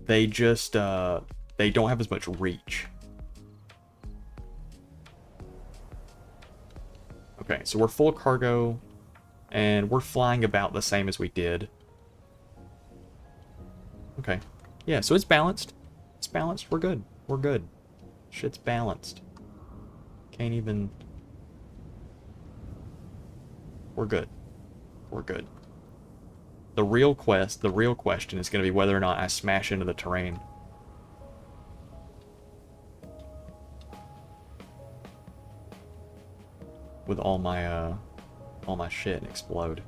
They just, they don't have as much reach. Okay, so we're full cargo, and we're flying about the same as we did. Okay. Yeah, so it's balanced. It's balanced. We're good. We're good. Shit's balanced. Can't even... We're good. We're good. The real question is going to be whether or not I smash into the terrain. With all my shit and explode.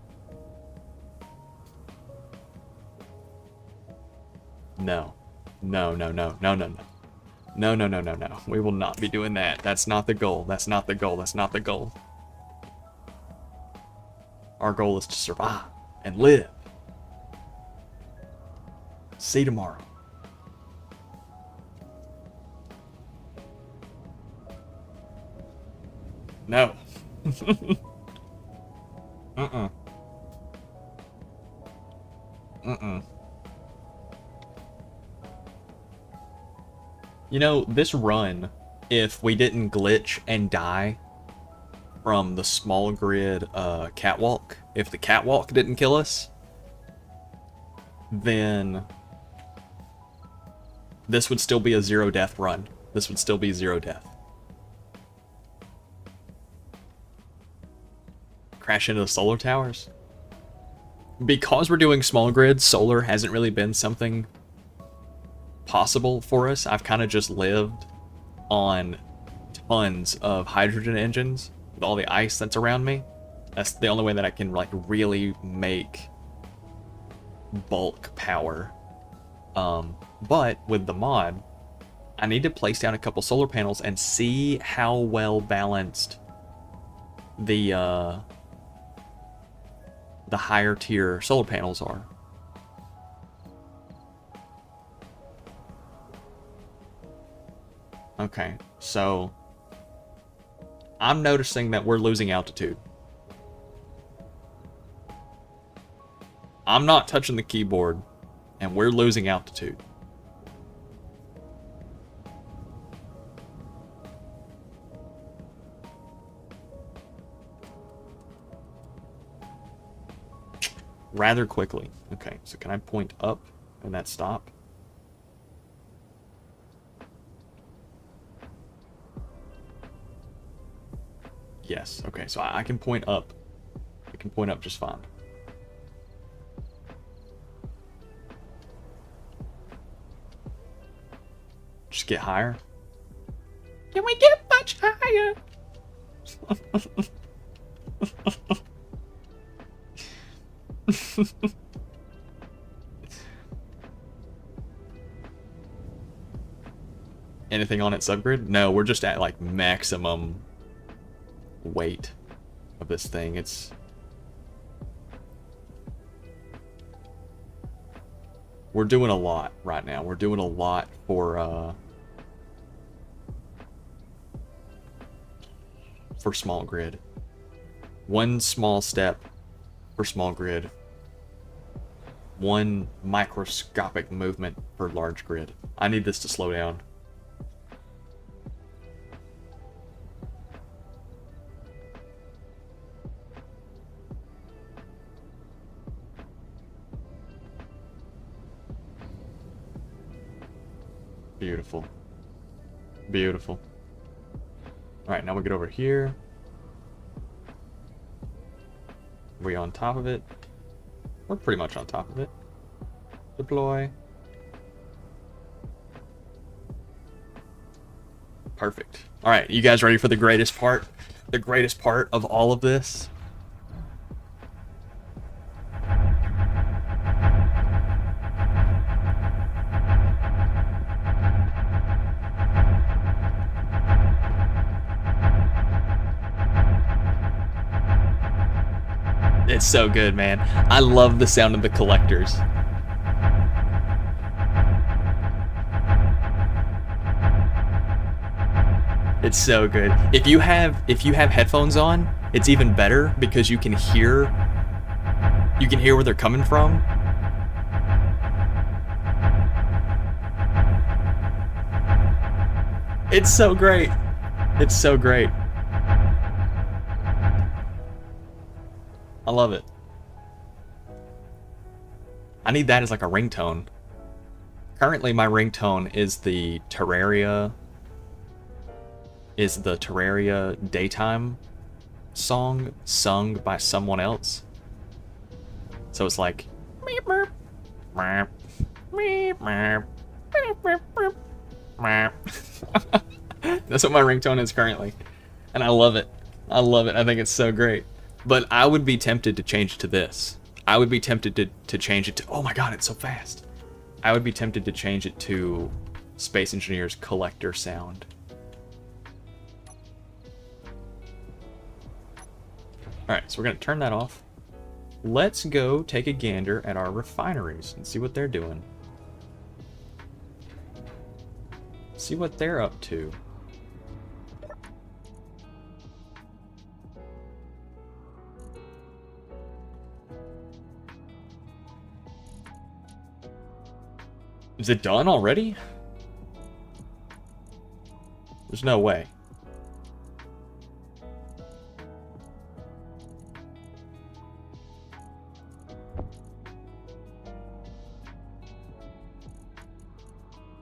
No. No. We will not be doing that. That's not the goal. That's not the goal. That's not the goal. Our goal is to survive and live. See tomorrow. No. You know, this run, if we didn't glitch and die from the small grid catwalk, if the catwalk didn't kill us, then this would still be a 0 death run. This would still be 0 death. Crash into the solar towers. Because we're doing small grid, solar hasn't really been something possible for us. I've kind of just lived on tons of hydrogen engines with all the ice that's around me. That's the only way that I can like really make bulk power. But with the mod, I need to place down a couple solar panels and see how well balanced the higher tier solar panels are. Okay, so I'm noticing that we're losing altitude. I'm not touching the keyboard, and we're losing altitude. Rather quickly. Okay, so can I point up and that stop? Yes, okay, so I can point up. I can point up just fine. Just get higher. Can we get much higher? Anything on it subgrid? No, we're just at like maximum weight of this thing. We're doing a lot right now. We're doing a lot for small grid. One small step for small grid. One microscopic movement for large grid. I need this to slow down. Beautiful. Beautiful. Alright, now we get over here. Are we on top of it? We're pretty much on top of it. Deploy. Perfect. Alright, you guys ready for the greatest part? The greatest part of all of this? It's so good, man. I love the sound of the collectors. It's so good. If you have headphones on, it's even better because you can hear where they're coming from. It's so great. It's so great. I love it. I need that as like a ringtone. Currently my ringtone is the Terraria daytime song sung by someone else. So it's like that's what my ringtone is currently. And I love it. I love it. I think it's so great. But I would be tempted to change it to this. I would be tempted to change it to... Oh my god, it's so fast. I would be tempted to change it to Space Engineer's collector sound. Alright, so we're going to turn that off. Let's go take a gander at our refineries and see what they're doing. See what they're up to. Is it done already? There's no way.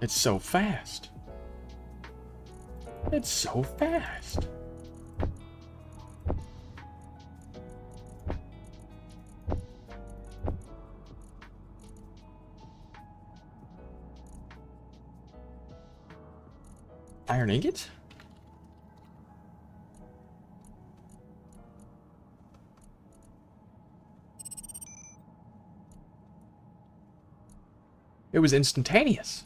It's so fast. It's so fast. Iron ingot? It was instantaneous.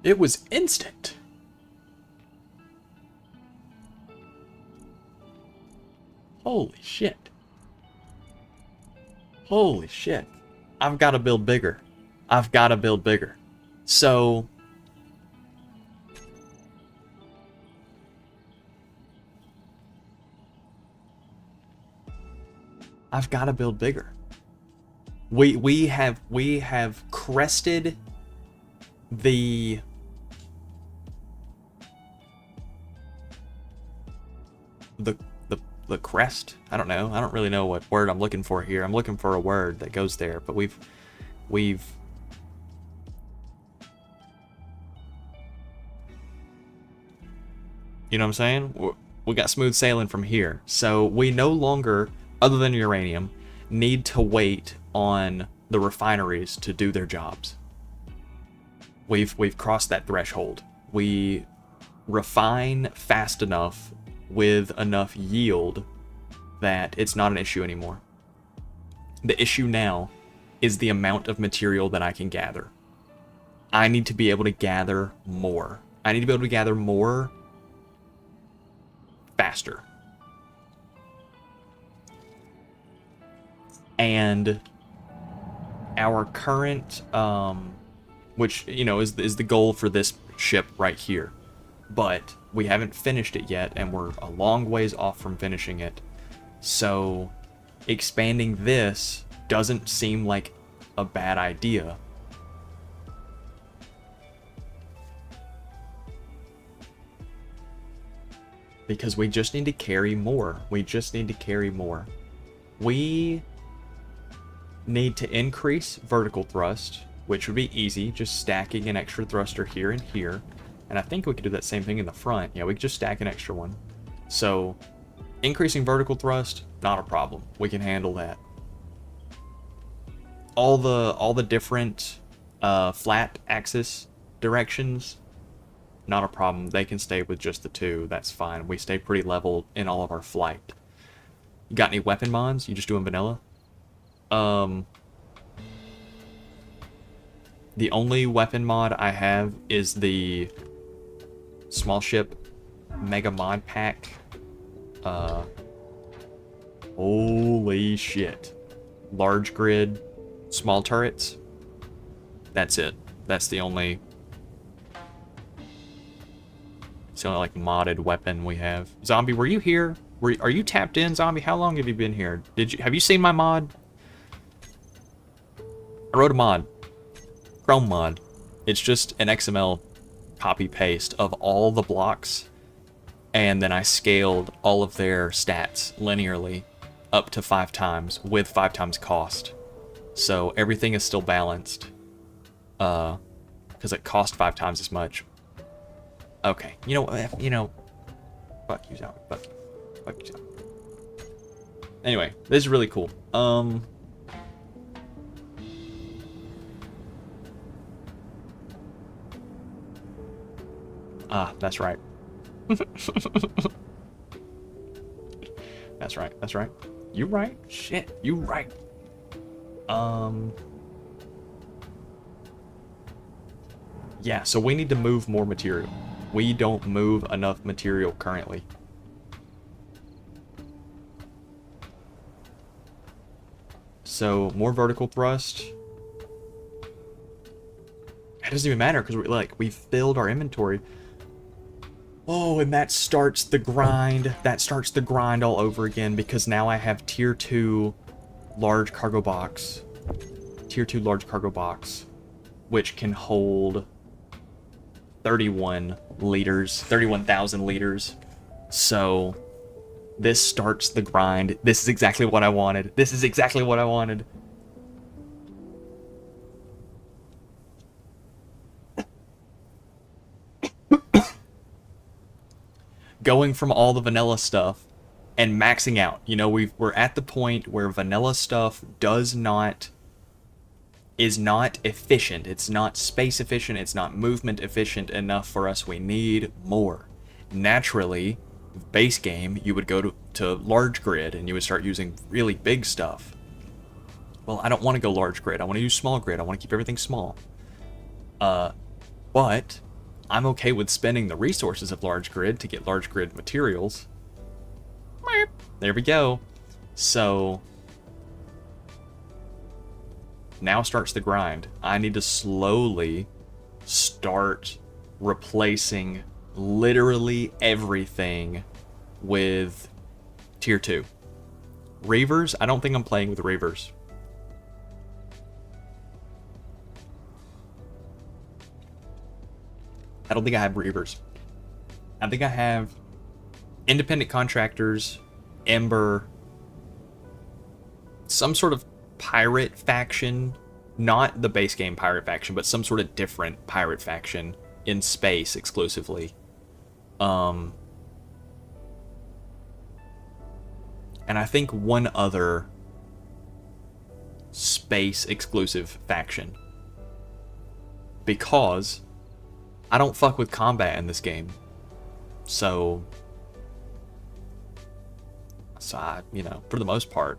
It was instant. Holy shit. Holy shit. I've got to build bigger. I've got to build bigger. So... I've got to build bigger. We have crested the the crest. I don't know. I don't really know what word I'm looking for here. I'm looking for a word that goes there, but we've you know what I'm saying? We got smooth sailing from here. So we no longer, other than uranium, need to wait on the refineries to do their jobs. We've crossed that threshold. We refine fast enough with enough yield that it's not an issue anymore. The issue now is the amount of material that I can gather. I need to be able to gather more. I need to be able to gather more faster. And our current, which, you know, is the goal for this ship right here. But we haven't finished it yet, and we're a long ways off from finishing it. So expanding this doesn't seem like a bad idea. Because we just need to carry more. We just need to carry more. We need to increase vertical thrust, which would be easy, just stacking an extra thruster here and here. And I think we could do that same thing in the front. Yeah, we could just stack an extra one. So increasing vertical thrust, not a problem. We can handle that. All the different flat axis directions, not a problem. They can stay with just the two. That's fine. We stay pretty level in all of our flight. You got any weapon mods? You just doing vanilla? The only weapon mod I have is the small ship mega mod pack. Holy shit. Large grid, small turrets. That's it. That's the only... It's the only, like, modded weapon we have. Zombie, were you here? Are you tapped in, Zombie? How long have you been here? Have you seen my mod? I wrote a mod. Chrome mod. It's just an XML copy-paste of all the blocks, and then I scaled all of their stats linearly up to 5 times with 5 times cost. So everything is still balanced. Because it cost 5 times as much. Okay, you know, fuck you, Zombie. Fuck you, Zombie. Anyway, this is really cool. That's right. That's right. You right? Shit, you right. Yeah, so we need to move more material. We don't move enough material currently. So, more vertical thrust. It doesn't even matter because we filled our inventory. Oh, and that starts the grind. That starts the grind all over again because now I have tier 2 large cargo box. Tier 2 large cargo box, which can hold 31 liters, 31,000 liters. So this starts the grind. This is exactly what I wanted. This is exactly what I wanted. Going from all the vanilla stuff and maxing out. You know, we're at the point where vanilla stuff is not efficient. It's not space efficient. It's not movement efficient enough for us. We need more. Naturally, base game, you would go to large grid and you would start using really big stuff. Well, I don't want to go large grid. I want to use small grid. I want to keep everything small. But I'm okay with spending the resources of large grid to get large grid materials. There we go. So now starts the grind. I need to slowly start replacing literally everything with tier 2. Reavers, I don't think I'm playing with Reavers. I don't think I have Reavers. I think I have independent contractors, Ember, some sort of pirate faction, not the base game pirate faction, but some sort of different pirate faction in space exclusively. And I think one other space exclusive faction. Because I don't fuck with combat in this game. So I, you know, for the most part,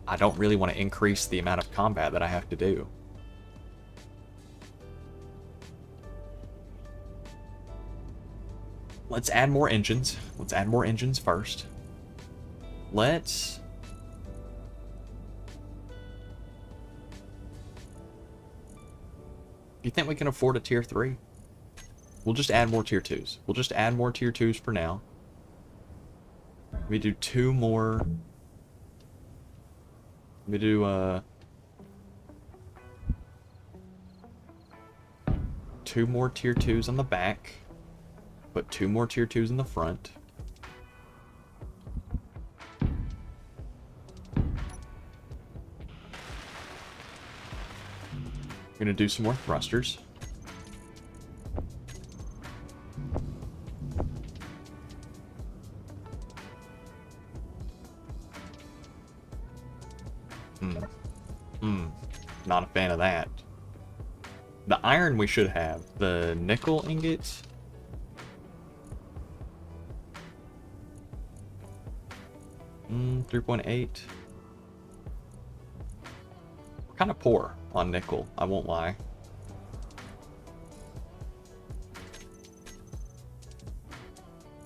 I don't really want to increase the amount of combat that I have to do. Let's add more engines. Let's add more engines first. Let's... Do you think we can afford a tier 3? We'll just add more tier 2s. We'll just add more tier 2s for now. We do 2 more... We do, 2 more tier 2s on the back. Put 2 more tier 2s in the front. We're gonna do some more thrusters. Not a fan of that. The iron we should have. The nickel ingots. 3.8. We're kind of poor on nickel, I won't lie.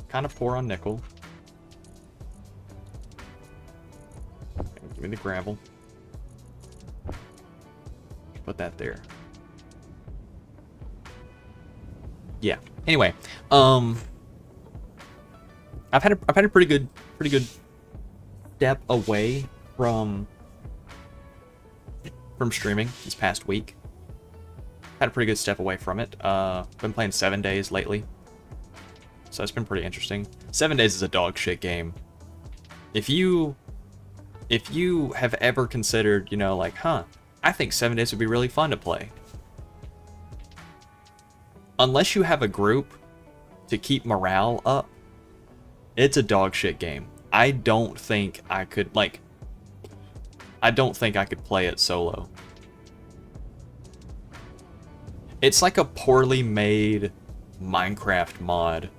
Kind of poor on nickel. Give me the gravel. Put that there. Yeah. Anyway, I've had a pretty good step away from streaming this past week. Had a pretty good step away from it. Been playing 7 Days lately, so it's been pretty interesting. 7 Days is a dog shit game. If you have ever considered, you know, like, I think 7 Days would be really fun to play. Unless you have a group to keep morale up, it's a dog shit game. I don't think I could play it solo. It's like a poorly made Minecraft mod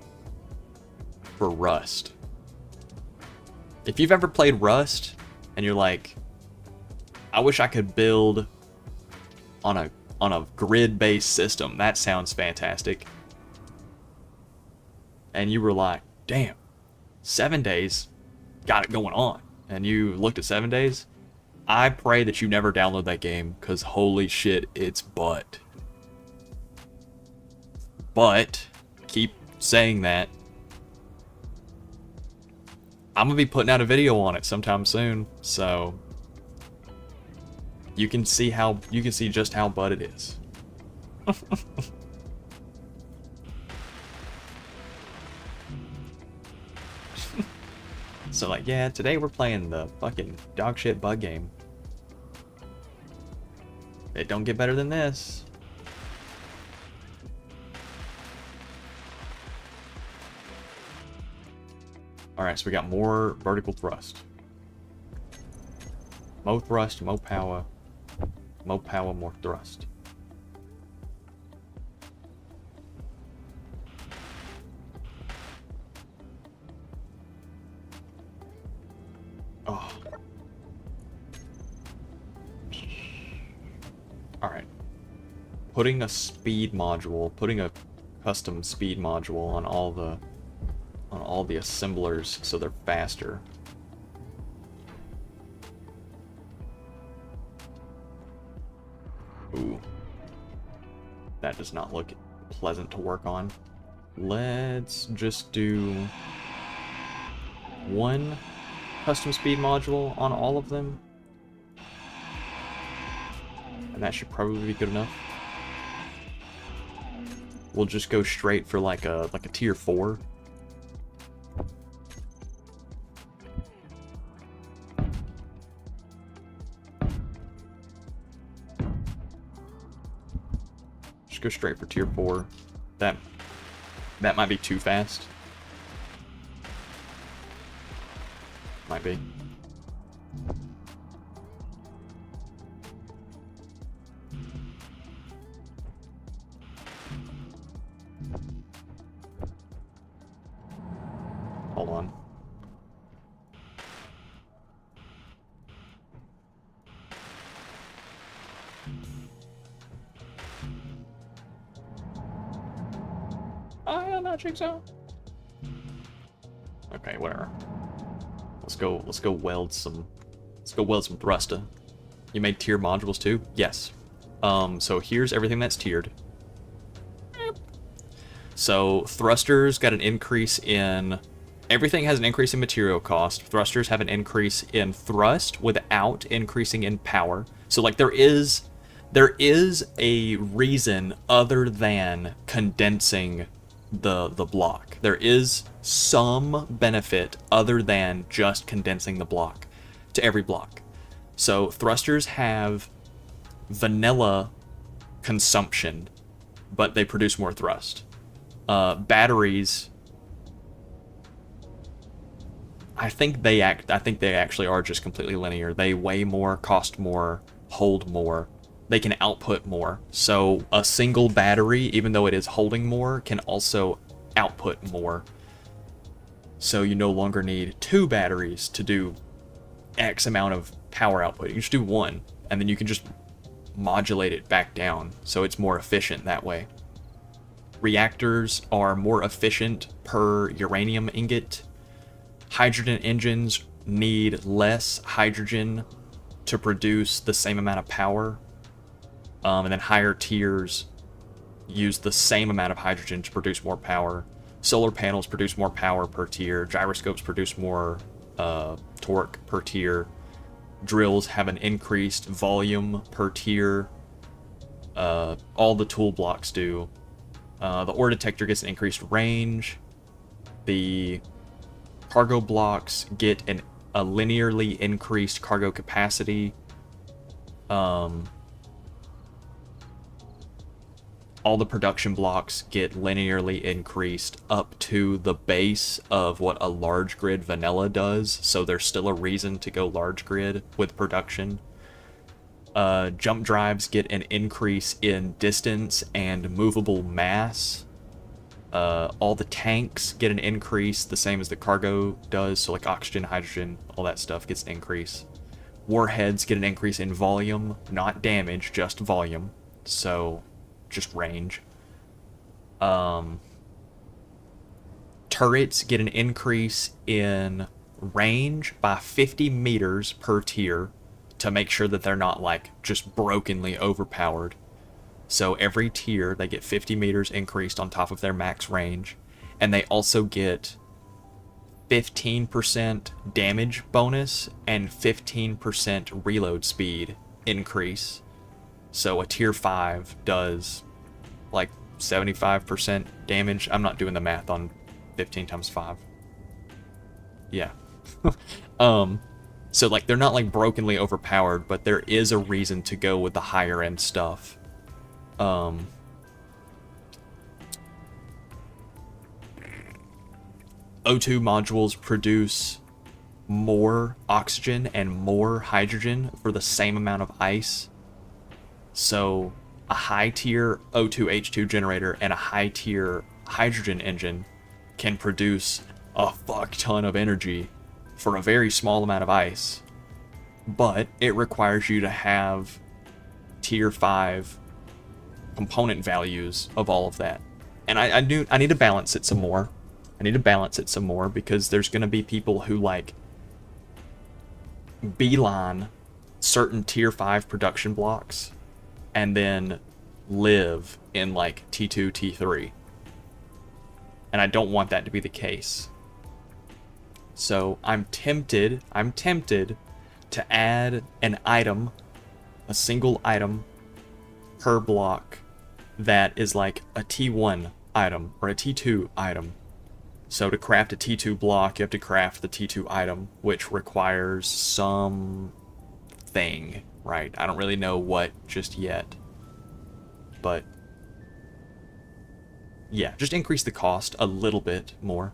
for Rust. If you've ever played Rust and you're like, I wish I could build on a grid-based system. That sounds fantastic. And you were like, damn, 7 Days got it going on. And you looked at 7 Days. I pray that you never download that game, because holy shit, it's butt. But, keep saying that. I'm going to be putting out a video on it sometime soon, so... You can see just how butt it is. So like, yeah, today we're playing the fucking dog shit bug game. It don't get better than this. Alright, so we got more vertical thrust. More thrust, more power. More power, more thrust. Oh. Alright. Putting a speed module, putting a custom speed module on all the assemblers so they're faster. Ooh. That does not look pleasant to work on. Let's just do one custom speed module on all of them. And that should probably be good enough. we'll just go straight for like a tier 4. Just go straight for tier 4. That might be too fast. Might be. Hold on. I'm not so. Okay, whatever. Let's go weld some thruster. You made tier modules too? Yes. So here's everything that's tiered. So thrusters got an increase in... Everything has an increase in material cost. Thrusters have an increase in thrust without increasing in power. So like there is a reason other than condensing the block. There is some benefit other than just condensing the block to every block. So thrusters have vanilla consumption, but they produce more thrust. Batteries, I think they actually are just completely linear. They weigh more, cost more, hold more. They can output more. So a single battery, even though it is holding more, can also output more. So you no longer need 2 batteries to do X amount of power output. You just do 1, and then you can just modulate it back down, so it's more efficient that way. Reactors are more efficient per uranium ingot. Hydrogen engines need less hydrogen to produce the same amount of power. And then higher tiers use the same amount of hydrogen to produce more power. Solar panels produce more power per tier. Gyroscopes produce more torque per tier. Drills have an increased volume per tier. All the tool blocks do. The ore detector gets an increased range. The cargo blocks get a linearly increased cargo capacity. All the production blocks get linearly increased up to the base of what a large grid vanilla does, so there's still a reason to go large grid with production. Jump drives get an increase in distance and movable mass. All the tanks get an increase, the same as the cargo does, so like oxygen, hydrogen, all that stuff gets an increase. Warheads get an increase in volume, not damage, just volume, so just range. Turrets get an increase in range by 50 meters per tier to make sure that they're not like just brokenly overpowered. So every tier they get 50 meters increased on top of their max range, and they also get 15% damage bonus and 15% reload speed increase. So a tier 5 does like 75% damage. I'm not doing the math on 15 times 5. Yeah. So like they're not like brokenly overpowered, but there is a reason to go with the higher end stuff. O2 modules produce more oxygen and more hydrogen for the same amount of ice. So a high tier O2H2 generator and a high tier hydrogen engine can produce a fuck ton of energy for a very small amount of ice, but it requires you to have tier 5 component values of all of that. And I need to balance it some more. I need to balance it some more because there's going to be people who like beeline certain tier 5 production blocks and then live in like T2, T3. And I don't want that to be the case. So I'm tempted to add an item, a single item per block that is like a T1 item or a T2 item. So to craft a T2 block, you have to craft the T2 item, which requires some thing, right? I don't really know what just yet. But yeah, just increase the cost a little bit more.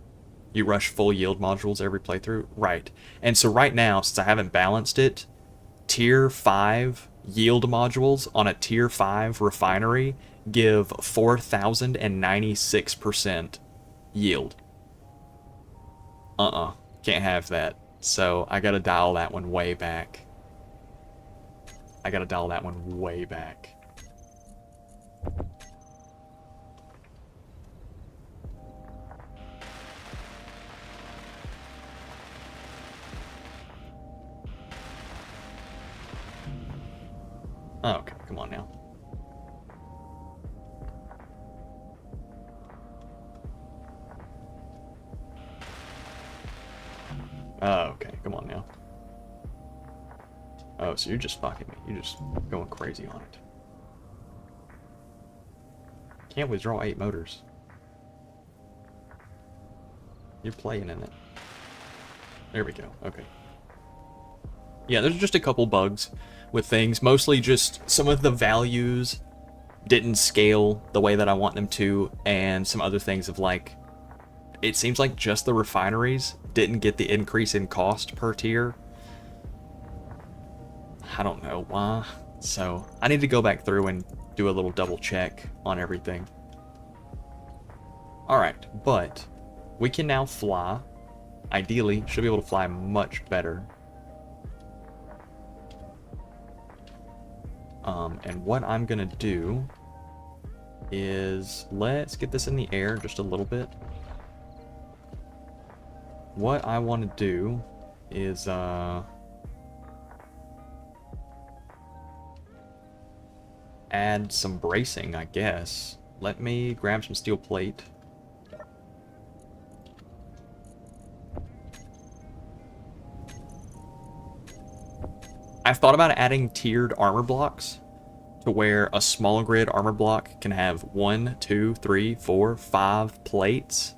You rush full yield modules every playthrough? Right. And so right now, since I haven't balanced it, tier 5 yield modules on a tier 5 refinery give 4,096% yield. Can't have that. So I gotta dial that one way back. Oh, okay, come on now. Oh, okay, come on now. Oh, so you're just fucking me. You're just going crazy on it. Can't withdraw 8 motors. You're playing in it. There we go, okay. Yeah, there's just a couple bugs with things. Mostly just some of the values didn't scale the way that I want them to, and some other things of like, it seems like just the refineries didn't get the increase in cost per tier. I don't know why. So I need to go back through and do a little double check on everything. Alright, but we can now fly. Ideally, should be able to fly much better. And what I'm gonna do is let's get this in the air just a little bit. What I want to do is add some bracing, I guess. Let me grab some steel plate. I've thought about adding tiered armor blocks to where a small grid armor block can have 1, 2, 3, 4, 5 plates,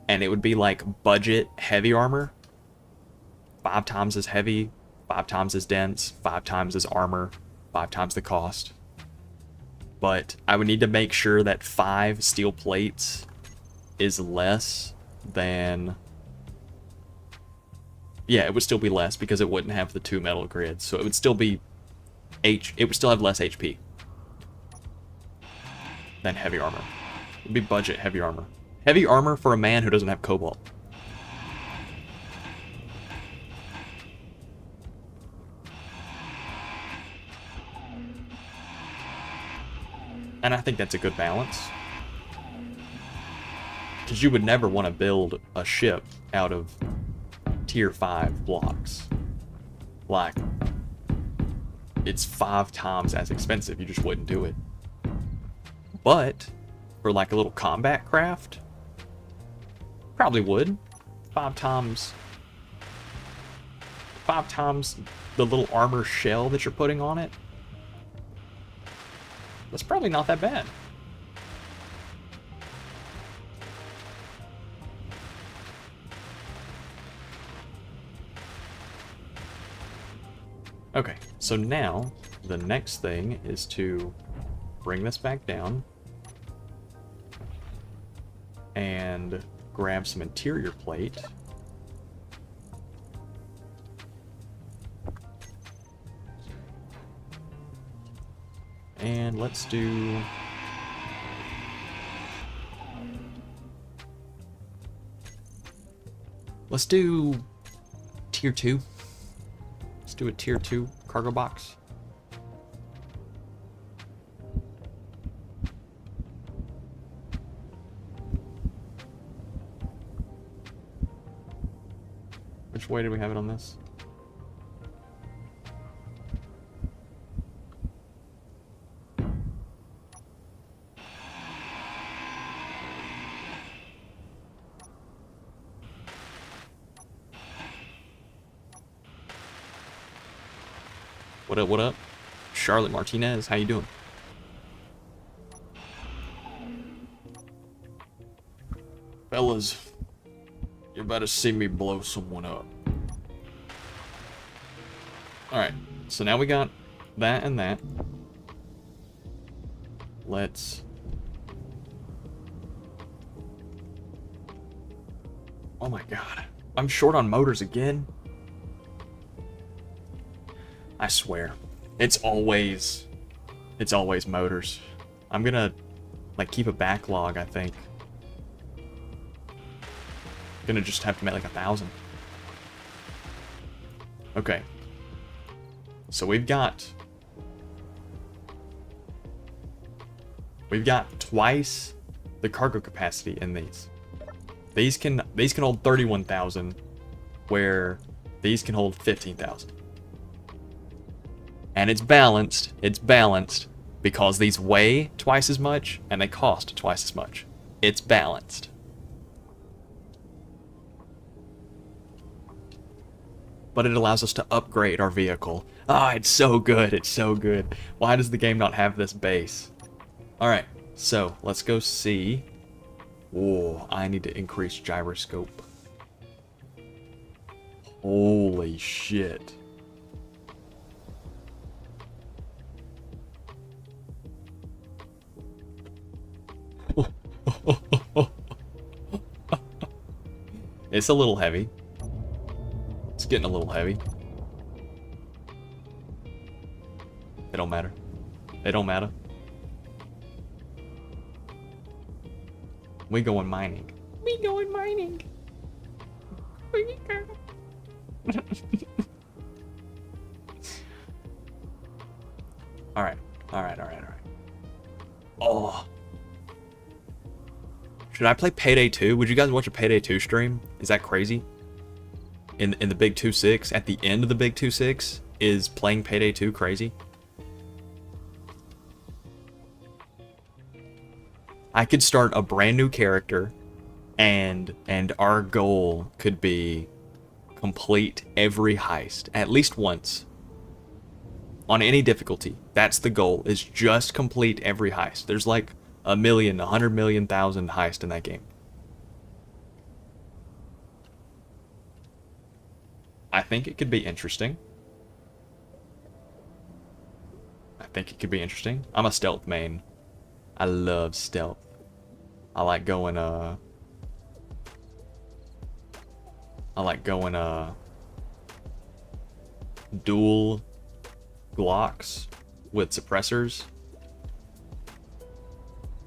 and it would be like budget heavy armor. 5 times as heavy, 5 times as dense, 5 times as armor, 5 times the cost. But I would need to make sure that 5 steel plates is less than... Yeah, it would still be less because it wouldn't have the 2 metal grids. So it would still be it would still have less HP than heavy armor. It would be budget heavy armor. Heavy armor for a man who doesn't have cobalt. And I think that's a good balance. Because you would never want to build a ship out of tier 5 blocks. Like, it's 5 times as expensive. You just wouldn't do it. But for like a little combat craft, probably would. 5 times the little armor shell that you're putting on it. That's probably not that bad. Okay, so now the next thing is to bring this back down and grab some interior plate. And let's do... Let's do tier 2. Let's do a tier 2 cargo box. Which way do we have it on this? What up, what up? Charlotte Martinez, how you doing? Fellas, you're about to see me blow someone up. Alright, so now we got that and that. Let's... Oh my god. I'm short on motors again. I swear. It's always motors. I'm gonna, like, keep a backlog, I think. Gonna just have to make like 1,000. Okay. So we've got twice the cargo capacity in these. These can hold 31,000, where these can hold 15,000. And it's balanced. It's balanced because these weigh twice as much and they cost twice as much. It's balanced. But it allows us to upgrade our vehicle. Ah, it's so good. It's so good. Why does the game not have this base? Alright, so let's go see. Whoa, I need to increase gyroscope. Holy shit. It's a little heavy. It's getting a little heavy. It don't matter. It don't matter. We going mining. We going mining. Alright. Alright. Oh. Should I play Payday 2? Would you guys watch a Payday 2 stream? Is that crazy? In the Big 2-6, at the end of the Big 2-6, is playing Payday 2 crazy? I could start a brand new character, and our goal could be complete every heist at least once on any difficulty. That's the goal, is just complete every heist. There's like 1 million, 100 million, 1,000 heists in that game. I think it could be interesting. I'm a stealth main. I love stealth. I like going dual Glocks with suppressors.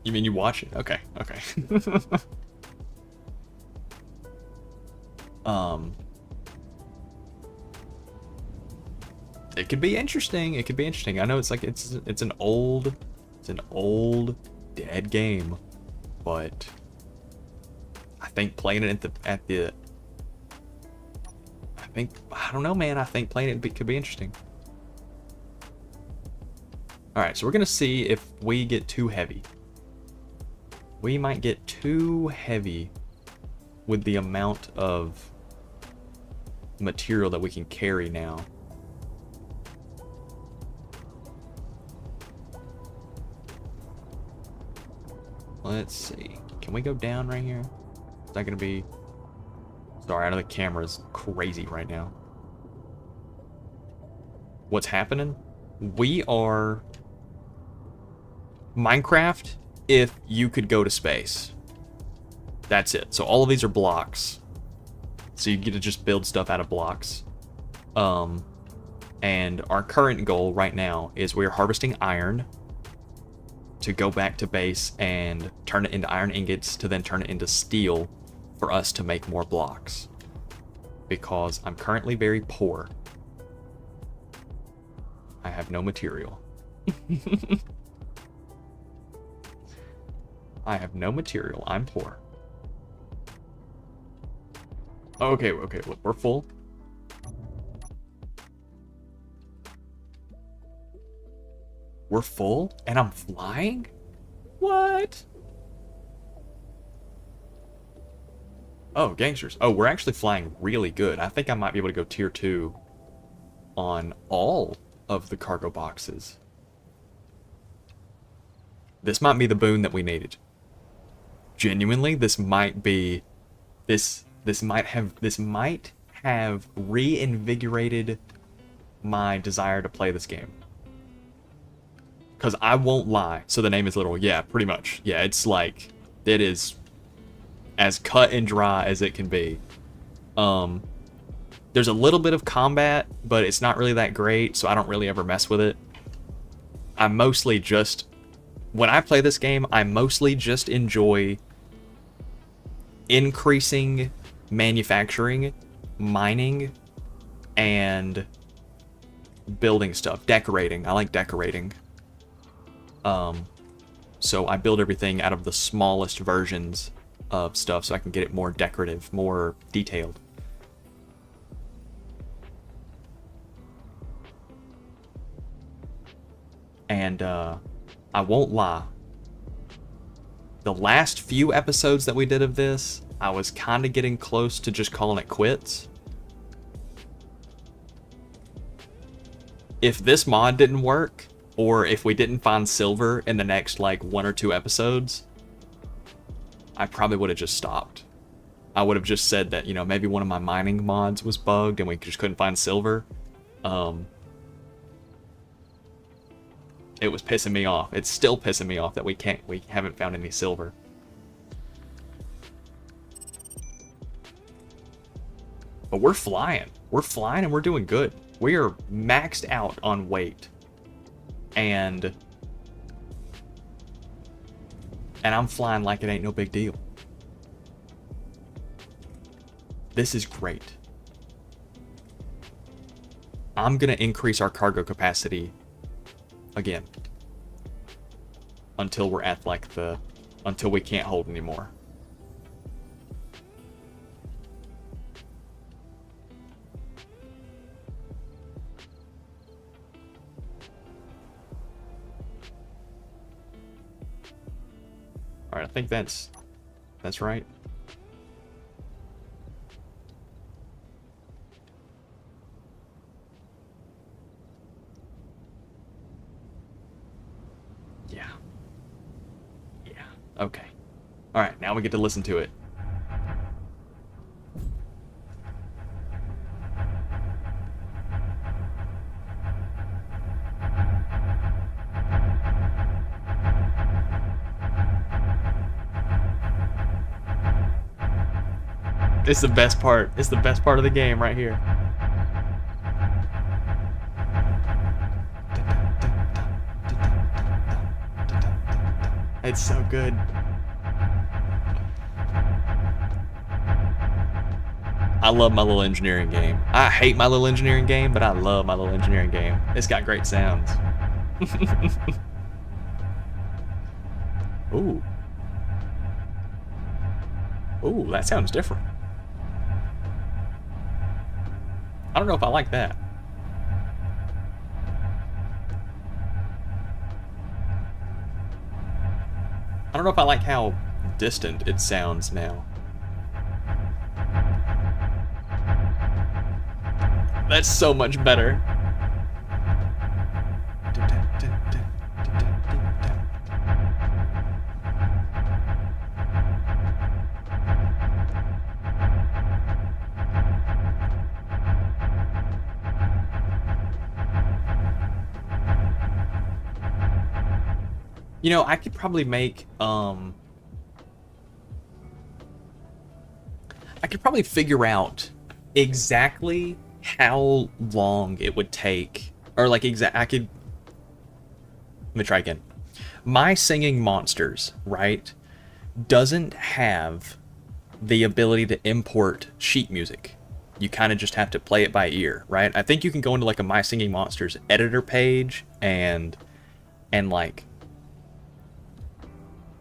You mean you watch it? Okay. It could be interesting. I know it's like it's an old dead game, but I think playing it I don't know, man. I think playing it could be interesting. All right, so we're gonna see if we get too heavy. We might get too heavy with the amount of material that we can carry now. Let's see. Can we go down right here? Is that gonna be... Sorry, I know the camera's crazy right now. What's happening? We are... Minecraft, if you could go to space. That's it. So all of these are blocks. So you get to just build stuff out of blocks. And our current goal right now is we're harvesting iron to go back to base and turn it into iron ingots to then turn it into steel for us to make more blocks. Because I'm currently very poor. I have no material. I have no material. I'm poor. Okay, look, we're full. We're full, and I'm flying? What? Oh, gangsters. Oh, we're actually flying really good. I think I might be able to go tier 2 on all of the cargo boxes. This might be the boon that we needed. genuinely, this might have reinvigorated my desire to play this game. Because I won't lie. So the name is literal. Yeah, pretty much. Yeah, it's like, it is as cut and dry as it can be. There's a little bit of combat, but it's not really that great, so I don't really ever mess with it. I mostly just, when I play this game, I mostly just enjoy increasing manufacturing, mining, and building stuff. Decorating. I like decorating. So I build everything out of the smallest versions of stuff so I can get it more decorative, more detailed. And I won't lie, the last few episodes that we did of this, I was kind of getting close to just calling it quits. If this mod didn't work, or if we didn't find silver in the next like 1 or 2 episodes, I probably would have just stopped. I would have just said that, you know, maybe one of my mining mods was bugged and we just couldn't find silver. It was pissing me off. It's still pissing me off that we haven't found any silver. But we're flying. We're flying and we're doing good. We are maxed out on weight. And I'm flying like it ain't no big deal. This is great. I'm gonna increase our cargo capacity again until we're at like until we can't hold anymore. All right, I think that's right. Okay. Alright, now we get to listen to it. It's the best part. It's the best part of the game right here. It's so good. I love my little engineering game. I hate my little engineering game, but I love my little engineering game. It's got great sounds. Ooh. Ooh, that sounds different. I don't know if I like that. I don't know if I like how distant it sounds now. That's so much better. You know, I could probably make, I could probably figure out exactly how long it would take, or like let me try again. My Singing Monsters, right, doesn't have the ability to import sheet music. You kind of just have to play it by ear, right? I think you can go into like a My Singing Monsters editor page and like,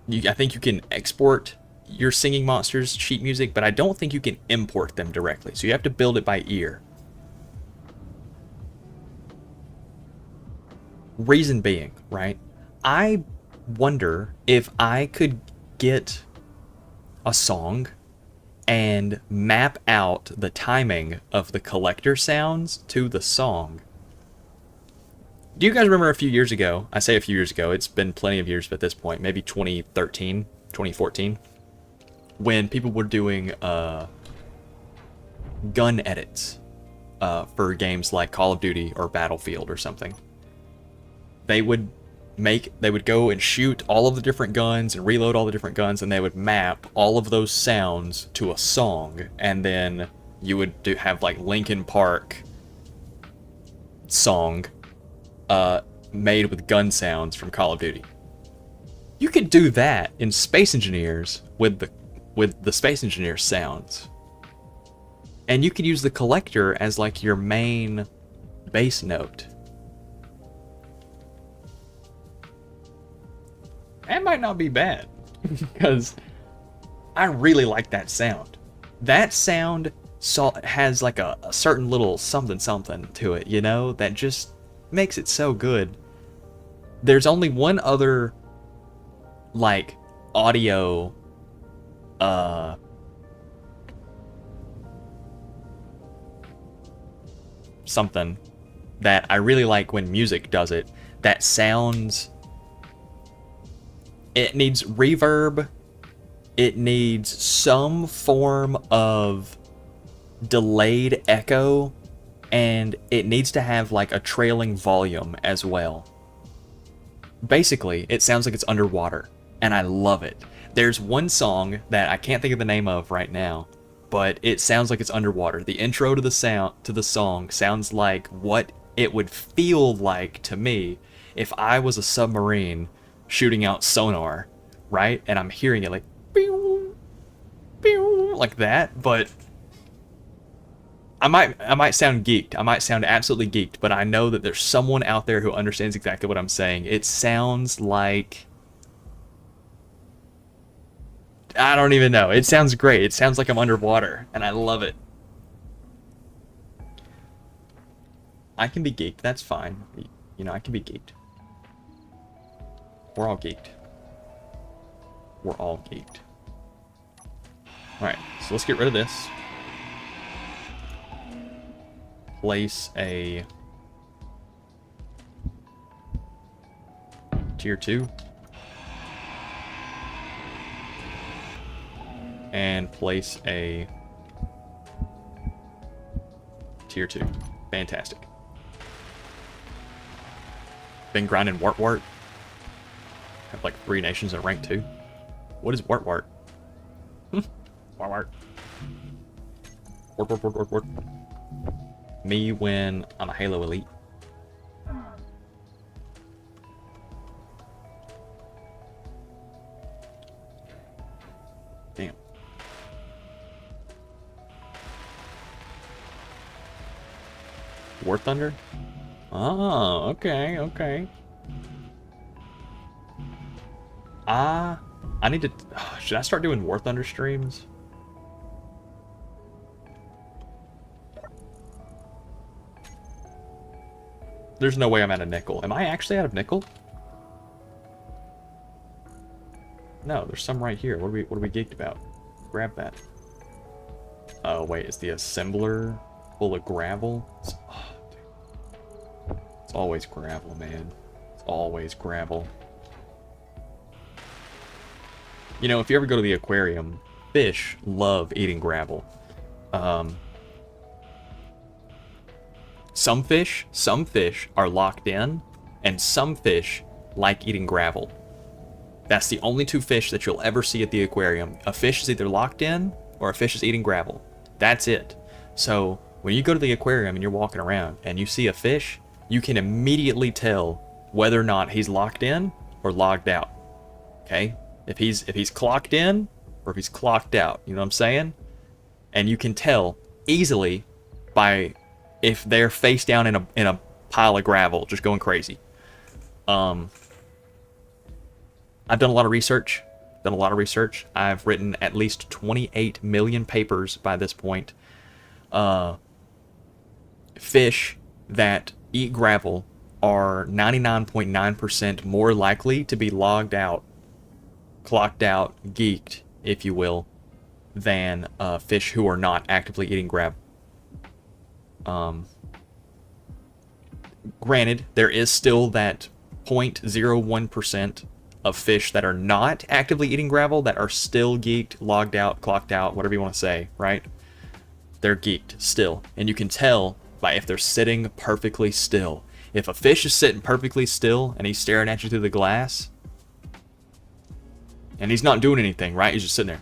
I think you can export your Singing Monsters sheet music, but I don't think you can import them directly. So you have to build it by ear. Reason being, right? I wonder if I could get a song and map out the timing of the collector sounds to the song. Do you guys remember a few years ago? I say a few years ago, it's been plenty of years at this point, maybe 2013, 2014. when people were doing gun edits for games like Call of Duty or Battlefield or something, they would go and shoot all of the different guns and reload all the different guns, and they would map all of those sounds to a song, and then you would have like Linkin Park song made with gun sounds from Call of Duty. You could do that in Space Engineers with the Space Engineers sounds. And you could use the collector as like your main bass note. That might not be bad, because I really like that sound. That sound has like a certain little something to it, you know, that just makes it so good. There's only one other like audio something that I really like when music does it, that sounds, it needs reverb, it needs some form of delayed echo, and it needs to have like a trailing volume as well. Basically, it sounds like it's underwater, and I love it. There's one song that I can't think of the name of right now, but it sounds like it's underwater. The intro to the song sounds like what it would feel like to me if I was a submarine shooting out sonar, right? And I'm hearing it like pew, pew, like that, but I might sound geeked. I might sound absolutely geeked, but I know that there's someone out there who understands exactly what I'm saying. It sounds like, I don't even know. It sounds great. It sounds like I'm underwater, and I love it. I can be geeked. That's fine. You know, I can be geeked. We're all geeked. We're all geeked. Alright, so let's get rid of this. Place a tier 2. And place a tier 2. Fantastic. Been grinding wart. Have like 3 nations at rank 2. What is wart? Wart. Wart. Me when I'm a Halo Elite. Damn. War Thunder? Oh, okay. I need to... should I start doing War Thunder streams? There's no way I'm out of nickel. Am I actually out of nickel? No, there's some right here. What are we geeked about? Grab that. Oh, wait, is the assembler full of gravel? It's always gravel, man. It's always gravel. You know, if you ever go to the aquarium, fish love eating gravel. Some fish are locked in, and some fish like eating gravel. That's the only 2 fish that you'll ever see at the aquarium. A fish is either locked in, or a fish is eating gravel. That's it. So, when you go to the aquarium and you're walking around, and you see a fish, you can immediately tell whether or not he's locked in, or logged out. Okay? If he's clocked in, or if he's clocked out. You know what I'm saying? And you can tell easily by if they're face down in a pile of gravel, just going crazy. I've done a lot of research. I've written at least 28 million papers by this point. Fish that eat gravel are 99.9% more likely to be logged out, clocked out, geeked, if you will, than fish who are not actively eating gravel. Granted, there is still that 0.01% of fish that are not actively eating gravel, that are still geeked, logged out, clocked out, whatever you want to say, right? They're geeked still. And you can tell by if they're sitting perfectly still. If a fish is sitting perfectly still and he's staring at you through the glass, and he's not doing anything, right? He's just sitting there.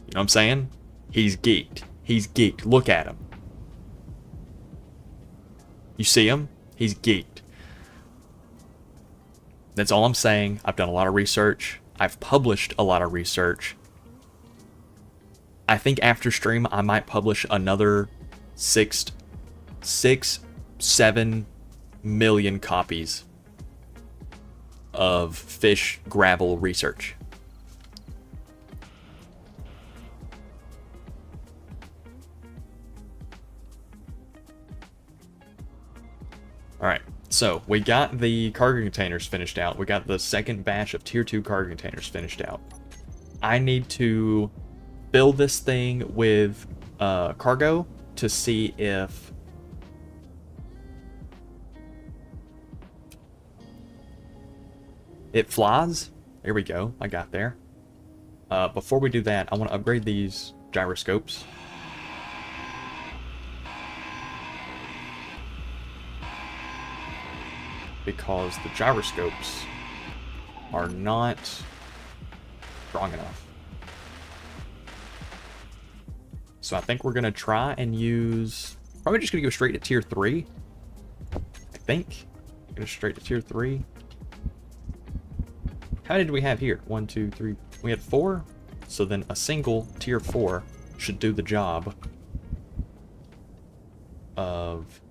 You know what I'm saying? He's geeked. He's geeked. Look at him. You see him? He's geeked. That's all I'm saying. I've done a lot of research. I've published a lot of research. I think after stream, I might publish another 7 million copies of fish gravel research. Alright, so we got the cargo containers finished out. We got the second batch of tier 2 cargo containers finished out. I need to fill this thing with cargo to see if it flies. There we go, I got there. Before we do that, I want to upgrade these gyroscopes. Because the gyroscopes are not strong enough. So I think we're going to try and use... Probably just going to go straight to tier 3. I think. Go straight to tier 3. How many did we have here? 1, 2, 3. We had 4. So then a single tier 4 should do the job of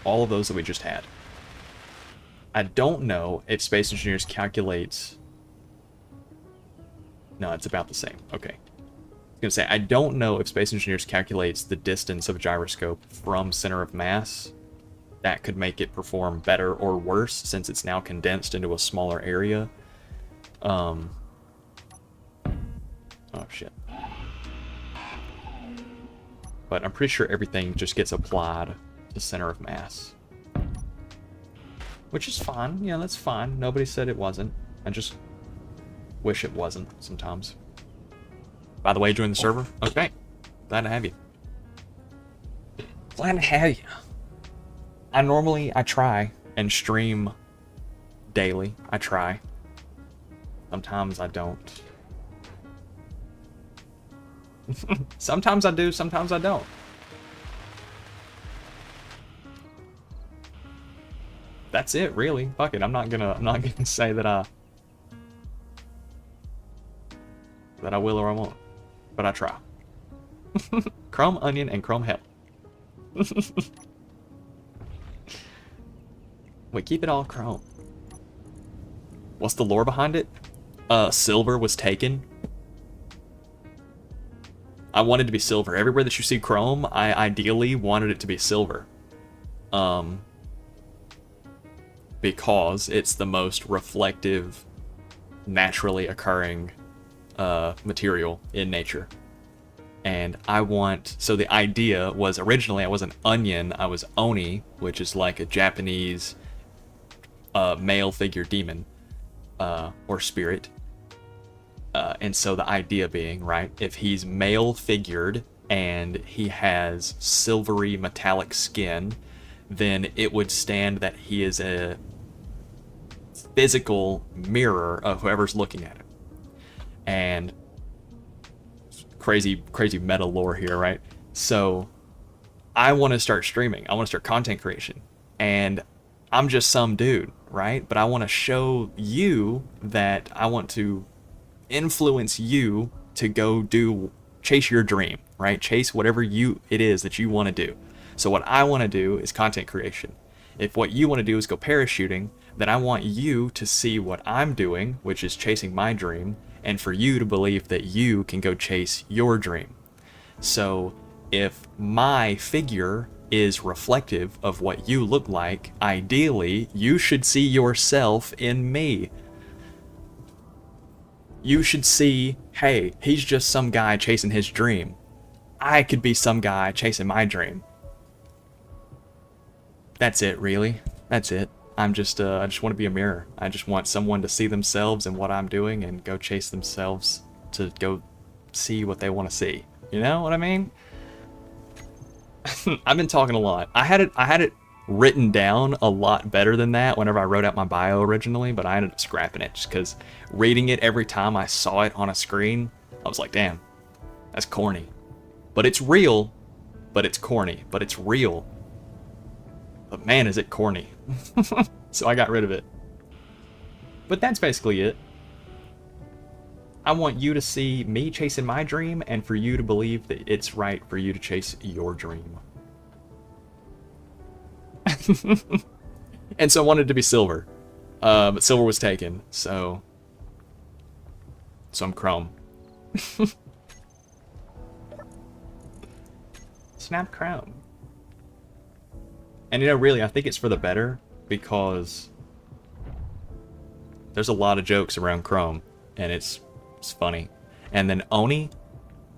all of those that we just had. I don't know if Space Engineers calculates... No, it's about the same. Okay. I was going to say, I don't know if Space Engineers calculates the distance of a gyroscope from center of mass. That could make it perform better or worse, since it's now condensed into a smaller area. Oh, shit. But I'm pretty sure everything just gets applied to center of mass. Which is fine. Yeah, that's fine. Nobody said it wasn't. I just wish it wasn't sometimes. By the way, join the server? Okay. Glad to have you. Glad to have you. I try and stream daily. I try. Sometimes I don't. Sometimes I do, sometimes I don't. That's it, really. Fuck it. I'm not gonna say that I will or I won't. But I try. Chrome onion and chrome hell. Wait, keep it all chrome. What's the lore behind it? Silver was taken. I wanted to be silver. Everywhere that you see chrome, I ideally wanted it to be silver. Because it's the most reflective, naturally occurring material in nature. And so the idea was, originally I was an onion, I was Oni, which is like a Japanese male figure demon, or spirit. And so the idea being, right, if he's male figured and he has silvery metallic skin, then it would stand that he is a physical mirror of whoever's looking at him. And crazy meta lore here, right? So I want to start streaming. I want to start content creation. And I'm just some dude, right? But I want to show you that I want to influence you to go chase your dream, right? Chase whatever it is that you want to do. So what I want to do is content creation. If what you want to do is go parachuting, then I want you to see what I'm doing, which is chasing my dream, and for you to believe that you can go chase your dream. So if my figure is reflective of what you look like, ideally, you should see yourself in me. You should see, hey, he's just some guy chasing his dream. I could be some guy chasing my dream. That's it, really. That's it. I just want to be a mirror. I just want someone to see themselves in what I'm doing and go chase themselves to go see what they want to see. You know what I mean? I've been talking a lot. I had it written down a lot better than that whenever I wrote out my bio originally, but I ended up scrapping it just because reading it every time I saw it on a screen, I was like, damn, that's corny. But it's real, but it's corny, but it's real. But man, is it corny. So I got rid of it. But that's basically it. I want you to see me chasing my dream and for you to believe that it's right for you to chase your dream. And so I wanted it to be silver. But silver was taken, so I'm chrome. Snap chrome. And you know, really, I think it's for the better because there's a lot of jokes around chrome and it's funny. And then Oni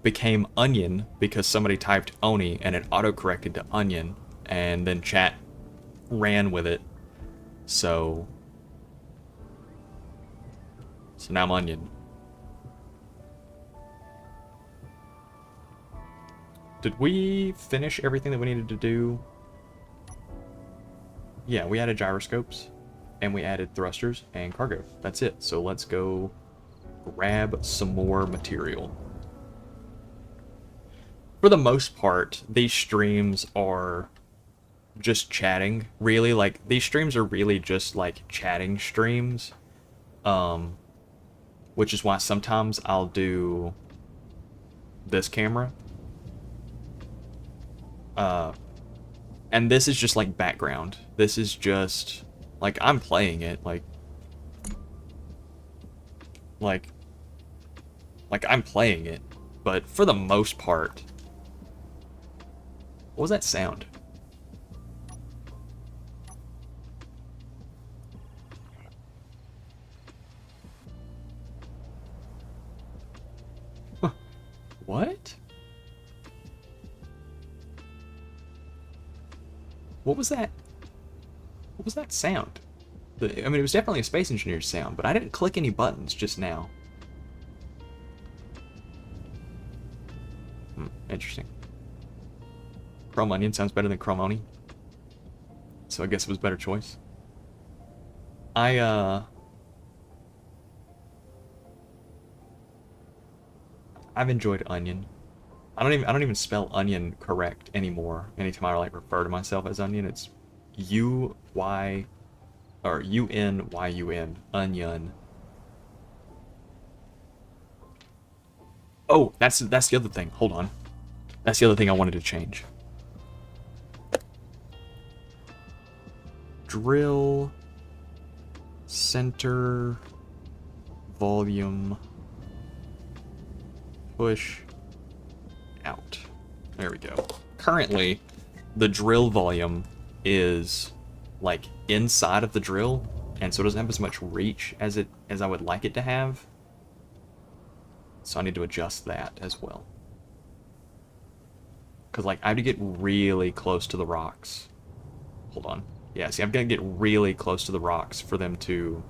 became onion because somebody typed Oni and it autocorrected to onion and then chat ran with it. So now I'm onion. Did we finish everything that we needed to do? Yeah, we added gyroscopes, and we added thrusters and cargo. That's it. So let's go grab some more material. For the most part, these streams are just chatting. Really, like, these streams are really just, like, chatting streams. Which is why sometimes I'll do this camera. And this is just like background. This is just like I'm playing it like I'm playing it, but for the most part. What was that sound? What? What was that? What was that sound? I mean, it was definitely a Space Engineer's sound, but I didn't click any buttons just now. Interesting. Chrome Onion sounds better than Chrome Oni. So I guess it was a better choice. I've enjoyed Onion. I don't even spell onion correct anymore. Anytime I like refer to myself as onion, it's U-Y or U-N-Y-U-N. Onion. Oh, that's the other thing. Hold on. That's the other thing I wanted to change. Drill center volume push out. There we go. Currently, the drill volume is like inside of the drill, and so it doesn't have as much reach as I would like it to have. So I need to adjust that as well. Cause like I have to get really close to the rocks. Hold on. Yeah, see, I'm gonna get really close to the rocks for them to,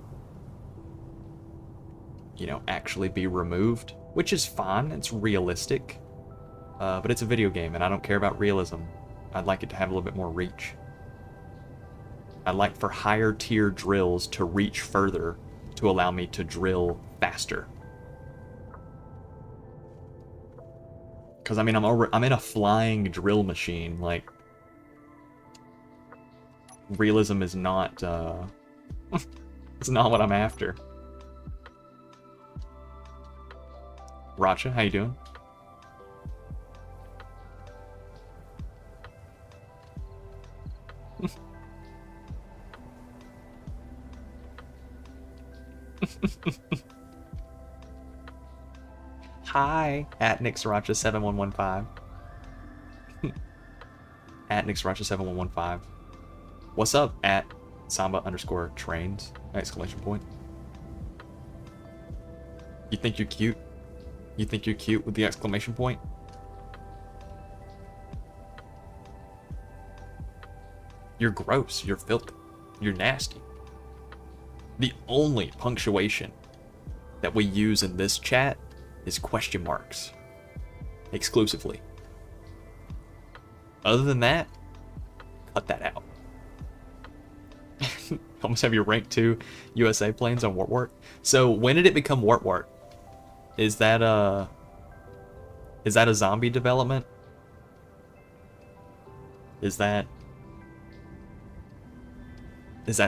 you know, actually be removed, which is fine. It's realistic. But it's a video game, and I don't care about realism. I'd like it to have a little bit more reach. I'd like for higher tier drills to reach further to allow me to drill faster. Because, I mean, I'm in a flying drill machine. Like, realism is not, it's not what I'm after. Racha, how you doing? Hi, at NixRacha7115. At NixRacha7115. What's up, at Samba_trains? Exclamation point. You think you're cute? You think you're cute with the exclamation point? You're gross. You're filthy. You're nasty. The only punctuation that we use in this chat is question marks. Exclusively. Other than that, cut that out. Almost have your rank 2 USA planes on Wartwart. So when did it become Wartwart? Is that a zombie development? Is that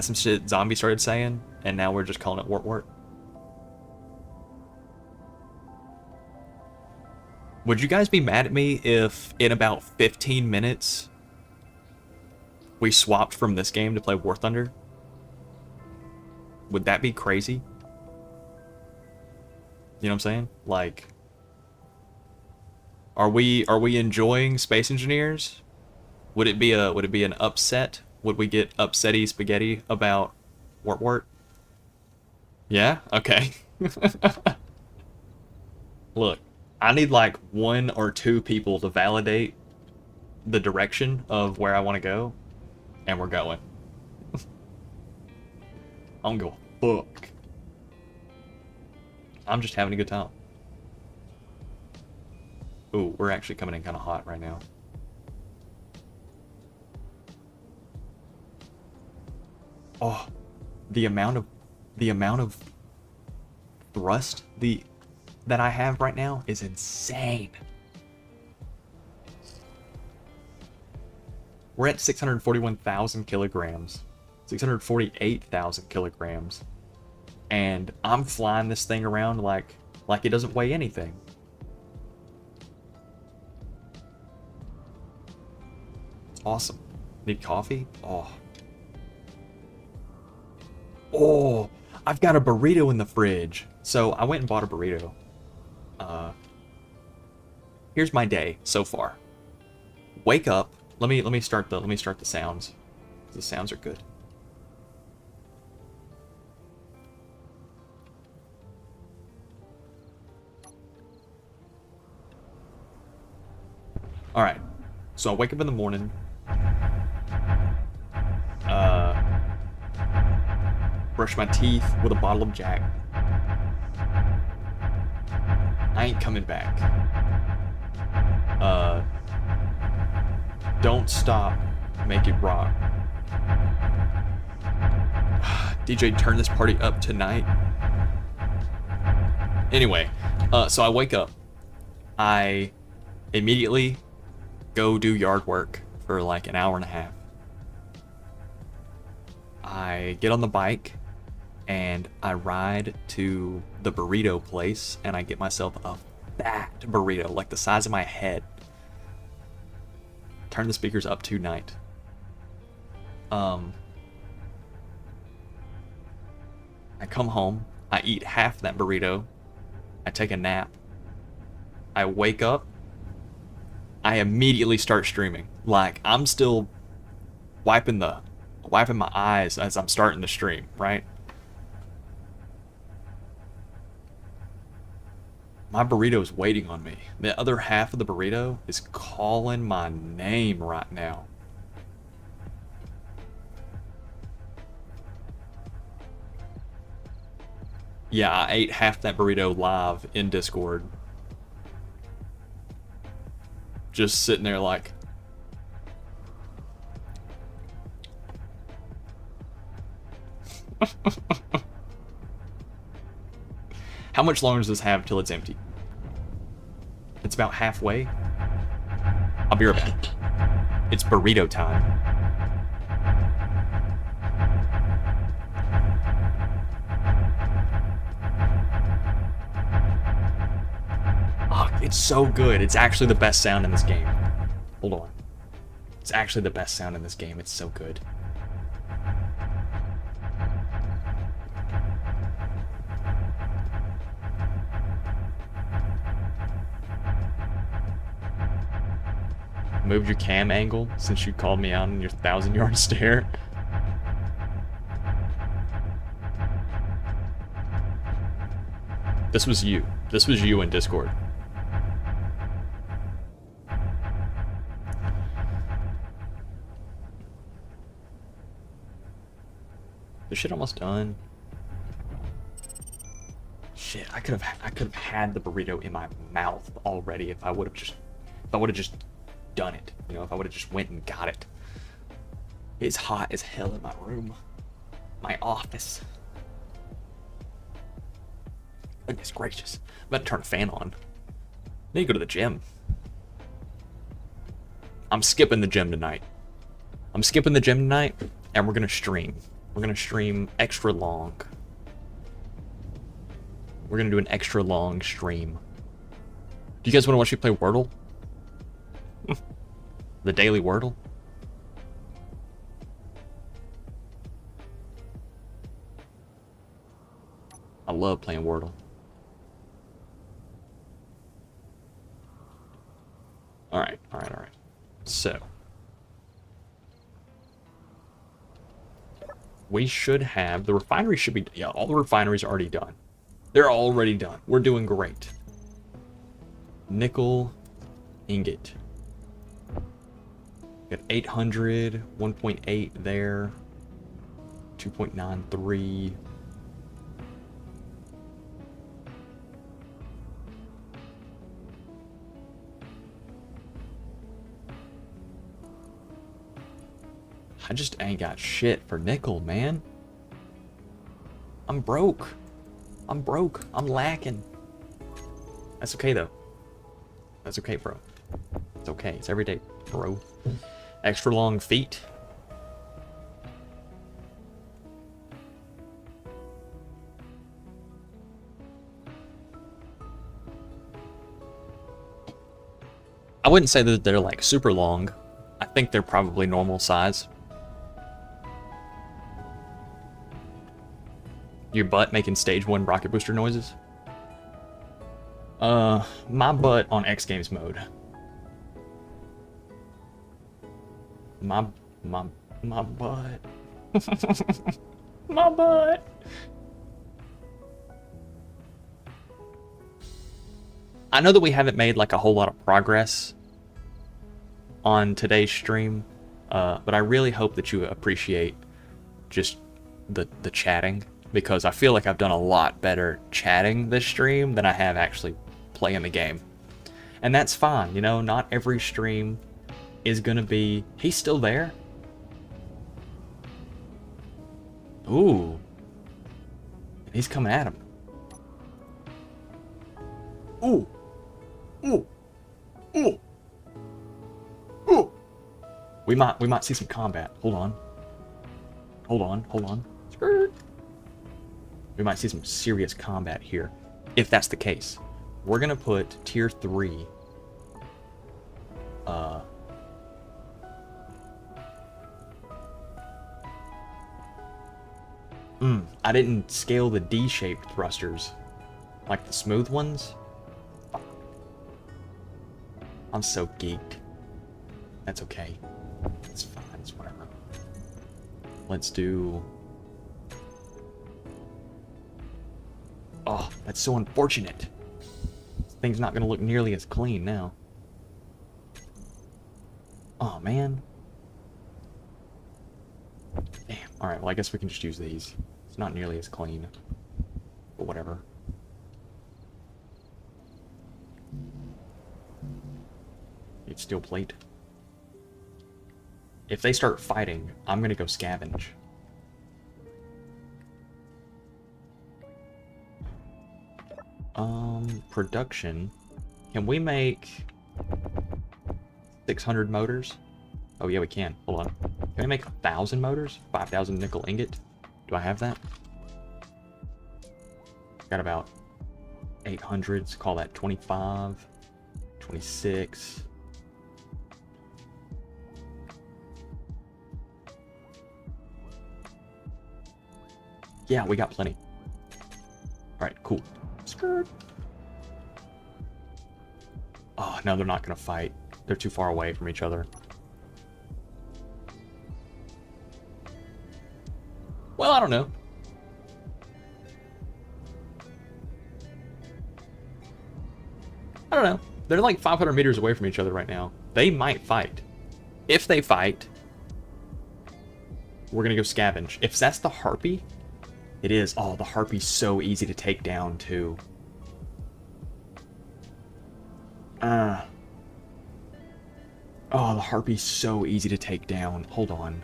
some shit Zombie started saying, and now we're just calling it Wartwart? Would you guys be mad at me if in about 15 minutes we swapped from this game to play War Thunder? Would that be crazy? You know what I'm saying? Like, are we enjoying Space Engineers? Would it be an upset? Would we get upsetty spaghetti about Wartwart? Yeah? Okay. Look, I need like 1 or 2 people to validate the direction of where I want to go, and we're going. I don't give a fuck. I'm just having a good time. Ooh, we're actually coming in kind of hot right now. Oh, the amount of thrust that I have right now is insane. We're at 641,000 kilograms, 648,000 kilograms, and I'm flying this thing around like it doesn't weigh anything. It's awesome. Need coffee? Oh, I've got a burrito in the fridge. So I went and bought a burrito. Here's my day so far. Wake up. Let me start the sounds. The sounds are good. All right. So I wake up in the morning. Brush my teeth with a bottle of Jack. I ain't coming back. Don't stop, make it rock. DJ, turn this party up tonight. Anyway, so I wake up. I immediately go do yard work for like an hour and a half. I get on the bike and I ride to the burrito place and I get myself a fat burrito, like the size of my head. Turn the speakers up tonight. I come home, I eat half that burrito, I take a nap, I wake up, I immediately start streaming. Like, I'm still wiping my eyes as I'm starting to stream, right? My burrito's waiting on me. The other half of the burrito is calling my name right now. Yeah, I ate half that burrito live in Discord. Just sitting there like... How much longer does this have till it's empty? It's about halfway. I'll be right back. It's burrito time. Oh, it's so good. It's actually the best sound in this game. Hold on. It's actually the best sound in this game. It's so good. Moved your cam angle since you called me out on your 1,000-yard stare. This was you. This was you in Discord. This shit almost done. Shit, I could have had the burrito in my mouth already if I would have just done it. You know, if I would have just went and got it. It's hot as hell in my room. My office. Goodness gracious. I'm about to turn a fan on. I need to go to the gym. I'm skipping the gym tonight. I'm skipping the gym tonight, and we're gonna stream. We're gonna stream extra long. We're gonna do an extra long stream. Do you guys want to watch me play Wordle? The daily Wordle? I love playing Wordle. Alright. So. We should have, the refinery should be, yeah, all the refineries are already done. They're already done. We're doing great. Nickel ingot. Got 800, 1.8 there. 2.93. I just ain't got shit for nickel, man. I'm broke. I'm lacking. That's okay, though. That's okay, bro. It's okay. It's every day, bro. Extra long feet. I wouldn't say that they're like super long. I think they're probably normal size. Your butt making stage 1 rocket booster noises? My butt on X Games mode. My butt. My butt. I know that we haven't made like a whole lot of progress on today's stream, but I really hope that you appreciate just the chatting. Because I feel like I've done a lot better chatting this stream than I have actually playing the game. And that's fine, you know, not every stream is gonna be... He's still there? Ooh. He's coming at him. Ooh. Ooh. Ooh. Ooh. We might see some combat. Hold on. Skirt. We might see some serious combat here. If that's the case, we're gonna put tier 3. I didn't scale the D-shaped thrusters, like the smooth ones. I'm so geeked. That's okay. It's fine. It's whatever. Let's do. Oh, that's so unfortunate. This thing's not gonna look nearly as clean now. Oh, man. Damn. Alright, well, I guess we can just use these. It's not nearly as clean. But whatever. Need steel plate. If they start fighting, I'm gonna go scavenge. Production. Can we make 600 motors? Oh yeah, we can. Hold on. Can we make 1,000 motors? 5,000 nickel ingot? Do I have that? Got about 800. So call that 25, 26. Yeah, we got plenty. All right, cool. Skirt. Oh, no, they're not gonna fight. They're too far away from each other. Well, I don't know. I don't know. They're like 500 meters away from each other right now. They might fight. If they fight, We're gonna go scavenge. If that's the harpy, it is. Oh, the harpy's so easy to take down too. Oh, the harpy's so easy to take down. Hold on.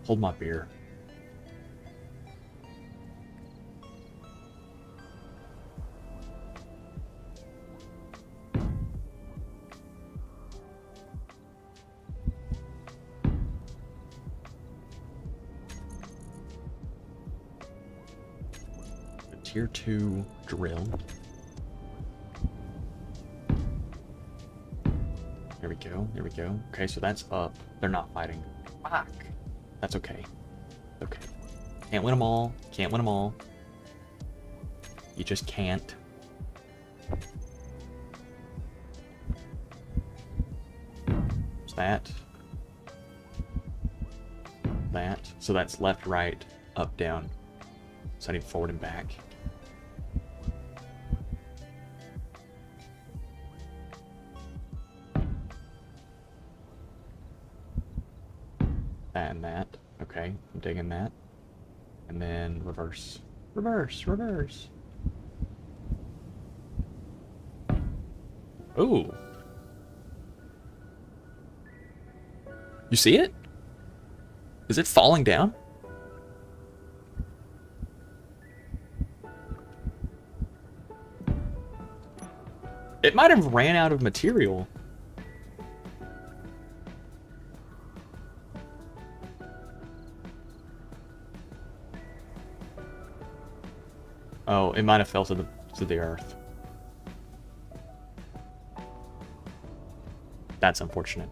Hold my beer. Tier 2 drill. There we go. There we go. Okay, so that's up. They're not fighting. Fuck. That's okay. Okay. Can't win them all. Can't win them all. You just can't. What's that? That. So that's left, right, up, down. So I need forward and back. That and that. Okay, I'm digging that. And then reverse. Reverse, reverse. Ooh. You see it? Is it falling down? It might have ran out of material. Oh, it might have fell to the earth. That's unfortunate.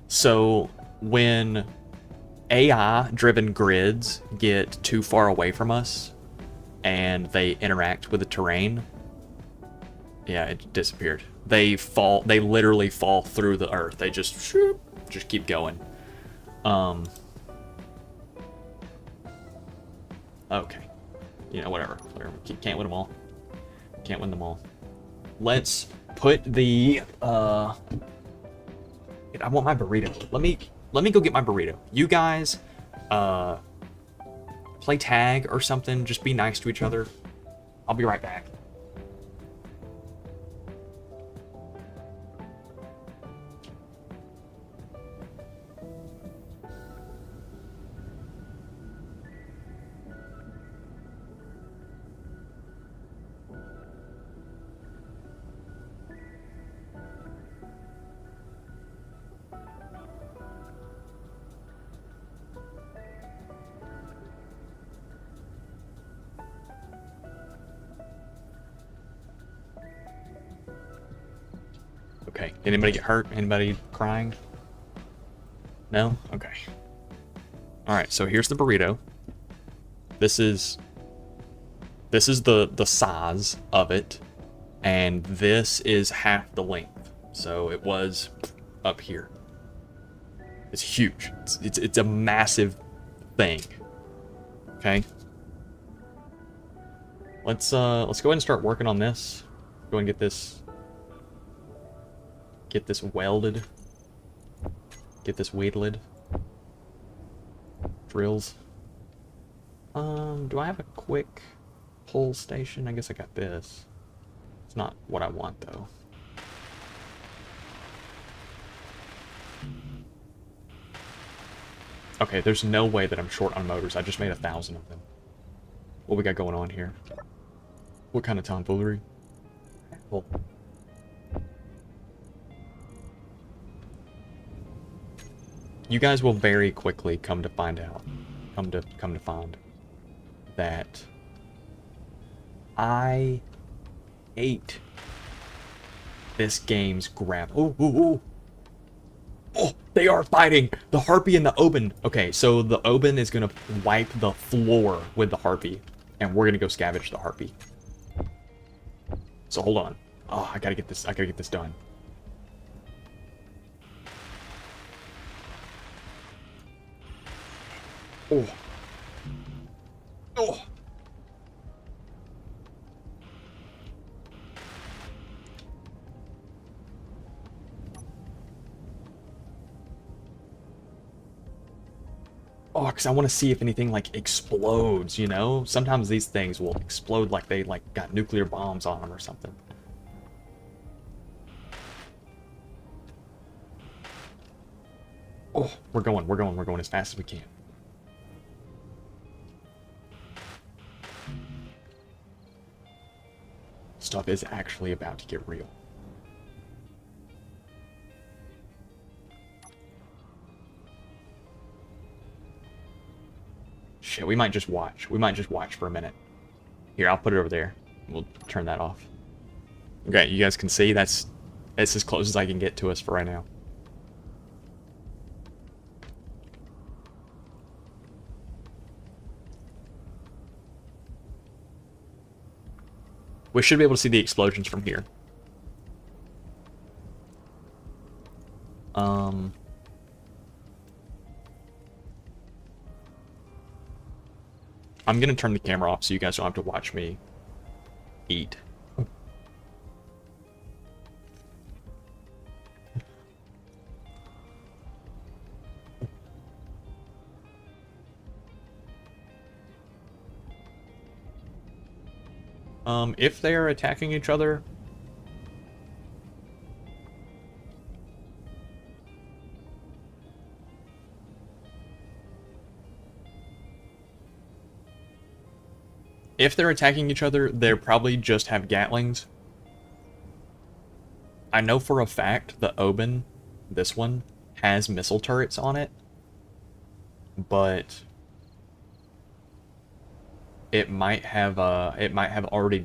So when AI-driven grids get too far away from us and they interact with the terrain, yeah, it disappeared. They literally fall through the earth. They just keep going. Okay. You know, whatever. Can't win them all. Can't win them all. Let's put the I want my burrito. Let me go get my burrito. You guys play tag or something. Just be nice to each other. I'll be right back. Okay. Anybody get hurt? Anybody crying? No? Okay. Alright, so here's the burrito. This is the size of it. And this is half the length. So it was up here. It's huge. It's a massive thing. Okay. Let's go ahead and start working on this. Go and get this welded. Get this wheatled. Drills. Do I have a quick pull station? I guess I got this. It's not what I want though. Okay, there's no way that I'm short on motors. I just made 1,000 of them. What we got going on here? What kind of tomfoolery? Well, you guys will very quickly come to find that I hate this game's grab. Oh, they are fighting! The Harpy and the Oban. Okay, so the Oban is gonna wipe the floor with the Harpy, and we're gonna go scavenge the Harpy. So hold on. Oh, I gotta get this done. Oh. Oh. Oh, because I want to see if anything, like, explodes, you know? Sometimes these things will explode like they, like, got nuclear bombs on them or something. Oh, we're going as fast as we can. Stuff is actually about to get real. Shit, we might just watch. We might just watch for a minute. Here, I'll put it over there. We'll turn that off. Okay, you guys can see that's as close as I can get to us for right now. We should be able to see the explosions from here. I'm gonna turn the camera off so you guys don't have to watch me eat. If they are attacking each other, they probably just have Gatlings. I know for a fact the Oben, this one, has missile turrets on it, but it might have already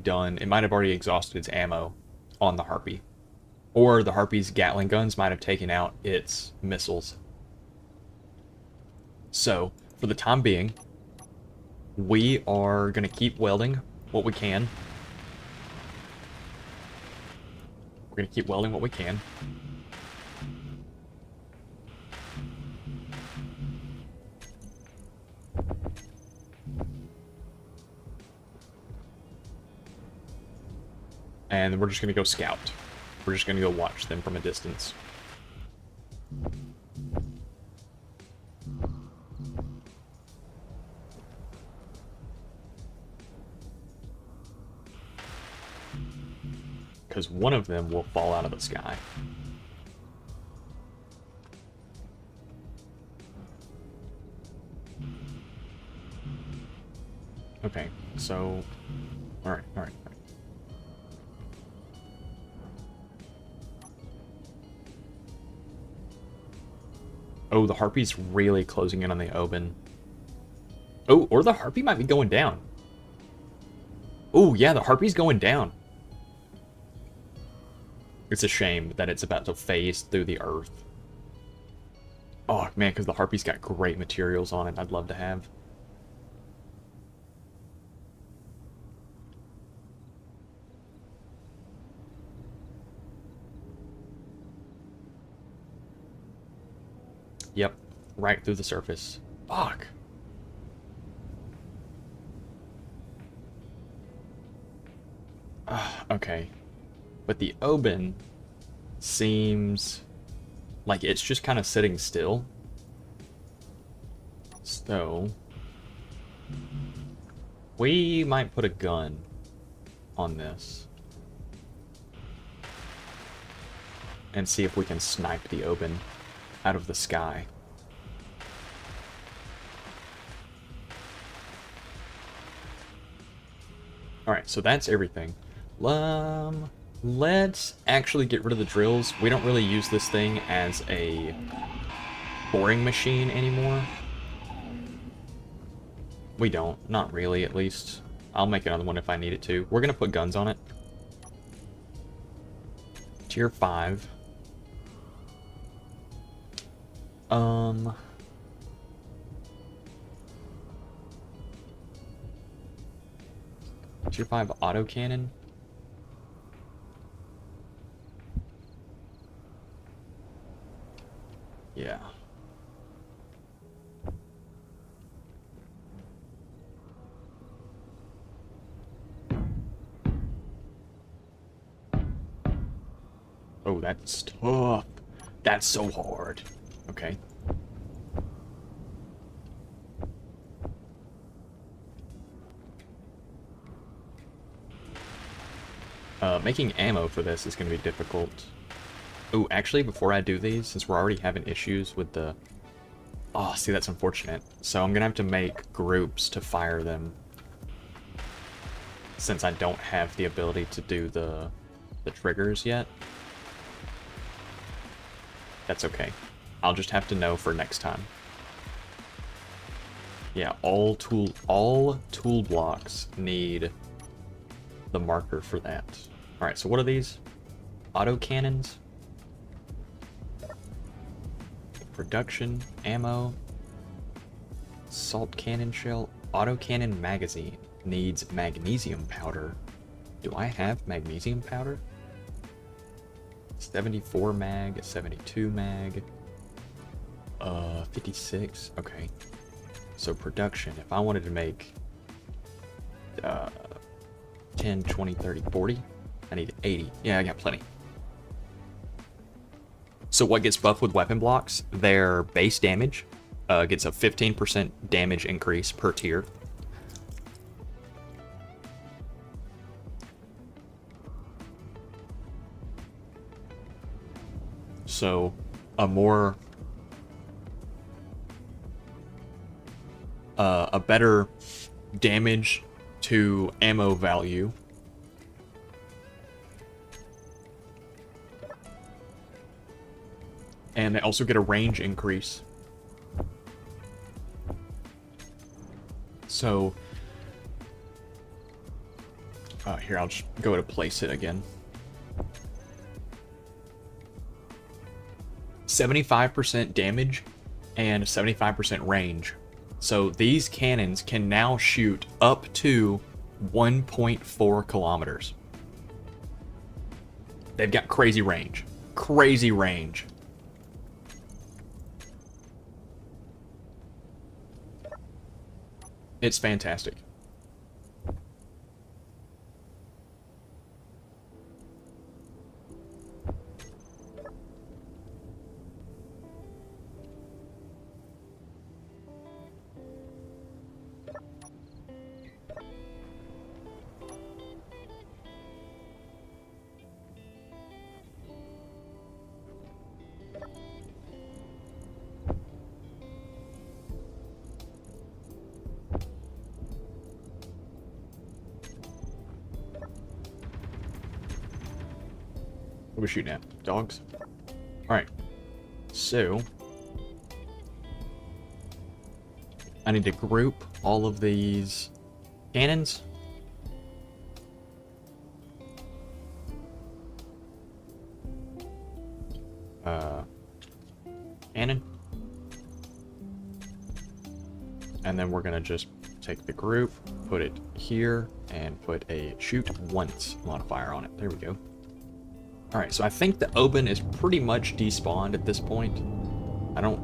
exhausted its ammo on the Harpy. Or the Harpy's Gatling guns might have taken out its missiles. So, for the time being, we are going to keep welding what we can. We're going to keep welding what we can. And we're just going to go scout. We're just going to go watch them from a distance. Because one of them will fall out of the sky. Okay, so... Alright. Oh, the Harpy's really closing in on the Oben. Oh, or the Harpy might be going down. Oh, yeah, the Harpy's going down. It's a shame that it's about to phase through the earth. Oh, man, because the Harpy's got great materials on it I'd love to have. Yep, right through the surface. Fuck. Okay. But the Oben seems like it's just kind of sitting still. So, we might put a gun on this. And see if we can snipe the Oben out of the sky. Alright, so that's everything. Let's actually get rid of the drills. We don't really use this thing as a boring machine anymore. We don't. Not really, at least. I'll make another one if I need it to. We're going to put guns on it. Tier 5. Tier 5 autocannon. Yeah. Oh, that's tough. That's so hard. Okay. Making ammo for this is going to be difficult. Oh, actually, before I do these, since we're already having issues with the... Oh, see, that's unfortunate. So I'm going to have to make groups to fire them, since I don't have the ability to do the triggers yet. That's okay. I'll just have to know for next time. Yeah, all tool blocks need the marker for that. Alright, so what are these? Auto cannons? Production, ammo, salt cannon shell, autocannon magazine needs magnesium powder. Do I have magnesium powder? 74 mag, 72 mag, 56, okay. So production, if I wanted to make 10, 20, 30, 40, I need 80. Yeah, I got plenty. So what gets buffed with weapon blocks? Their base damage gets a 15% damage increase per tier. So a better damage to ammo value. And they also get a range increase. So, here, I'll just go to place it again. 75% damage and 75% range. So these cannons can now shoot up to 1.4 kilometers. They've got crazy range. Crazy range. It's fantastic. What are we shooting at? Dogs? Alright. So, I need to group all of these cannons. Cannon. And then we're gonna just take the group, put it here, and put a shoot once modifier on it. There we go. Alright, so I think the Oban is pretty much despawned at this point. I don't...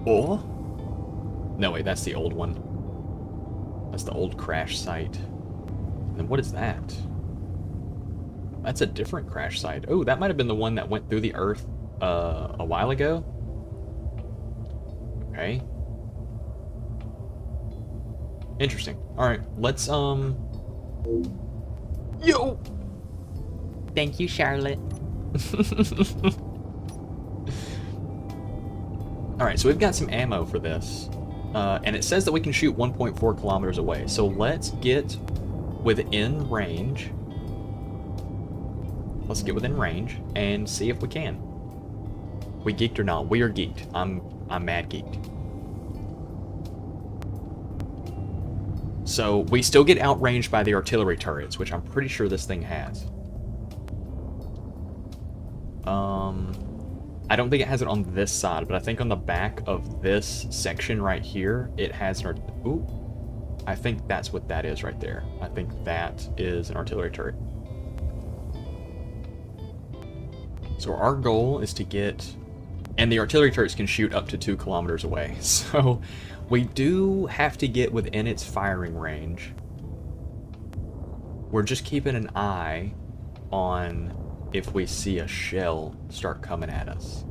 Oh? No, wait, that's the old one. That's the old crash site. And then what is that? That's a different crash site. Oh, that might have been the one that went through the Earth a while ago. Okay. Interesting. Alright, let's, Yo! Thank you, Charlotte. Alright, so we've got some ammo for this. And it says that we can shoot 1.4 kilometers away. So let's get within range. Let's get within range and see if we can. We geeked or not? We are geeked. I'm mad geeked. So we still get outranged by the artillery turrets, which I'm pretty sure this thing has. I don't think it has it on this side, but I think on the back of this section right here, it has an ooh, I think that's what that is right there. I think that is an artillery turret. So our goal is to get, and the artillery turrets can shoot up to 2 kilometers away. So we do have to get within its firing range. We're just keeping an eye on if we see a shell start coming at us.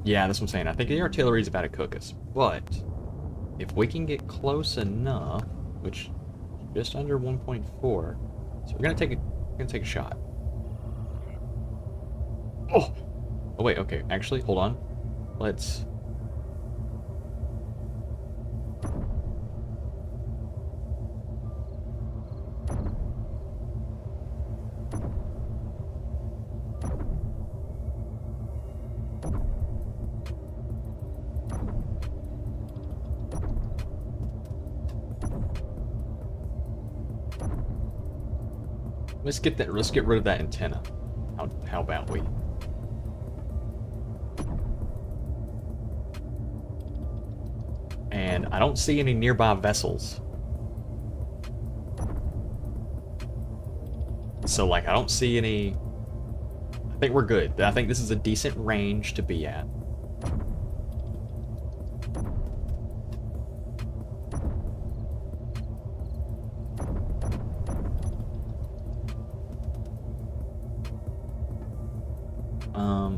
Yeah, that's what I'm saying. I think the artillery is about to cook us, but if we can get close enough, which just under 1.4, so we're gonna take a shot. Oh, oh wait, okay, actually, hold on. Let's. Let's get that. Let's get rid of that antenna. How about we? And I don't see any nearby vessels. So like I don't see any. I think we're good. I think this is a decent range to be at.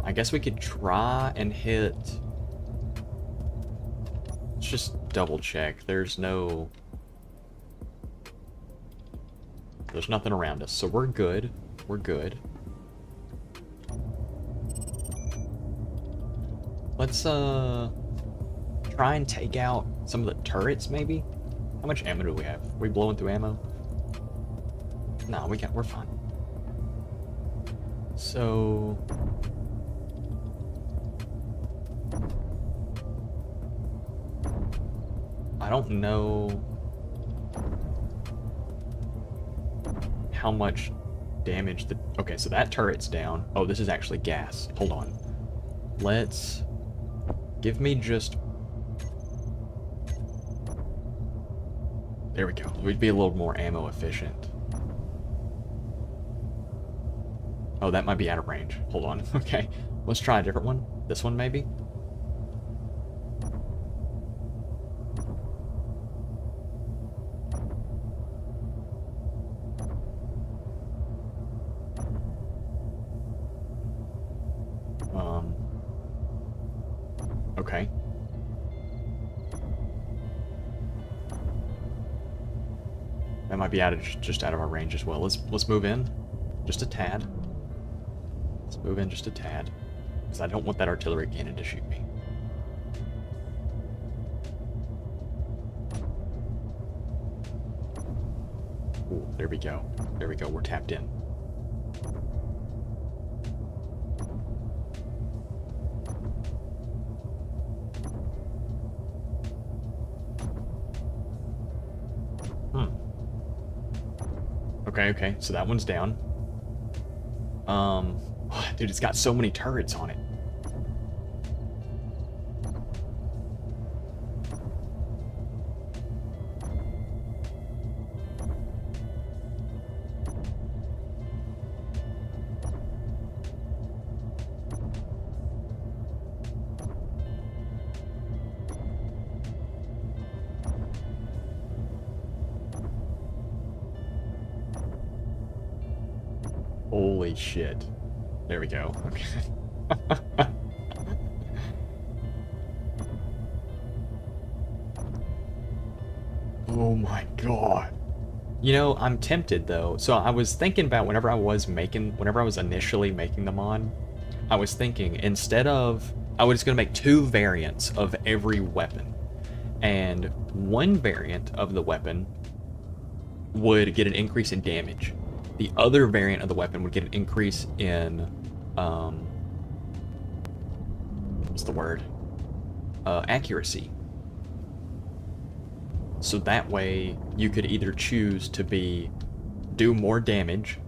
I guess we could try and hit. Let's just double check. There's nothing around us, so we're good. We're good. Let's try and take out some of the turrets, maybe. How much ammo do we have? Are we blowing through ammo? No, we're fine. So I don't know how much damage the. Okay, so that turret's down. Oh, this is actually gas. Hold on. Let's give me just. There we go. We'd be a little more ammo efficient. Oh, that might be out of range. Hold on. Okay. Let's try a different one. This one, maybe? Okay. That might be just out of our range as well. Let's move in just a tad. Let's move in just a tad, because I don't want that artillery cannon to shoot me. Ooh, there we go. There we go. We're tapped in. Okay, so that one's down. Dude, it's got so many turrets on it. Holy shit. There we go. Okay. Oh my god. You know, I'm tempted though. So I was thinking about whenever I was initially making the mod, I was thinking I was gonna make 2 variants of every weapon. And one variant of the weapon would get an increase in damage. The other variant of the weapon would get an increase in, what's the word? Accuracy. So that way, you could either choose to do more damage,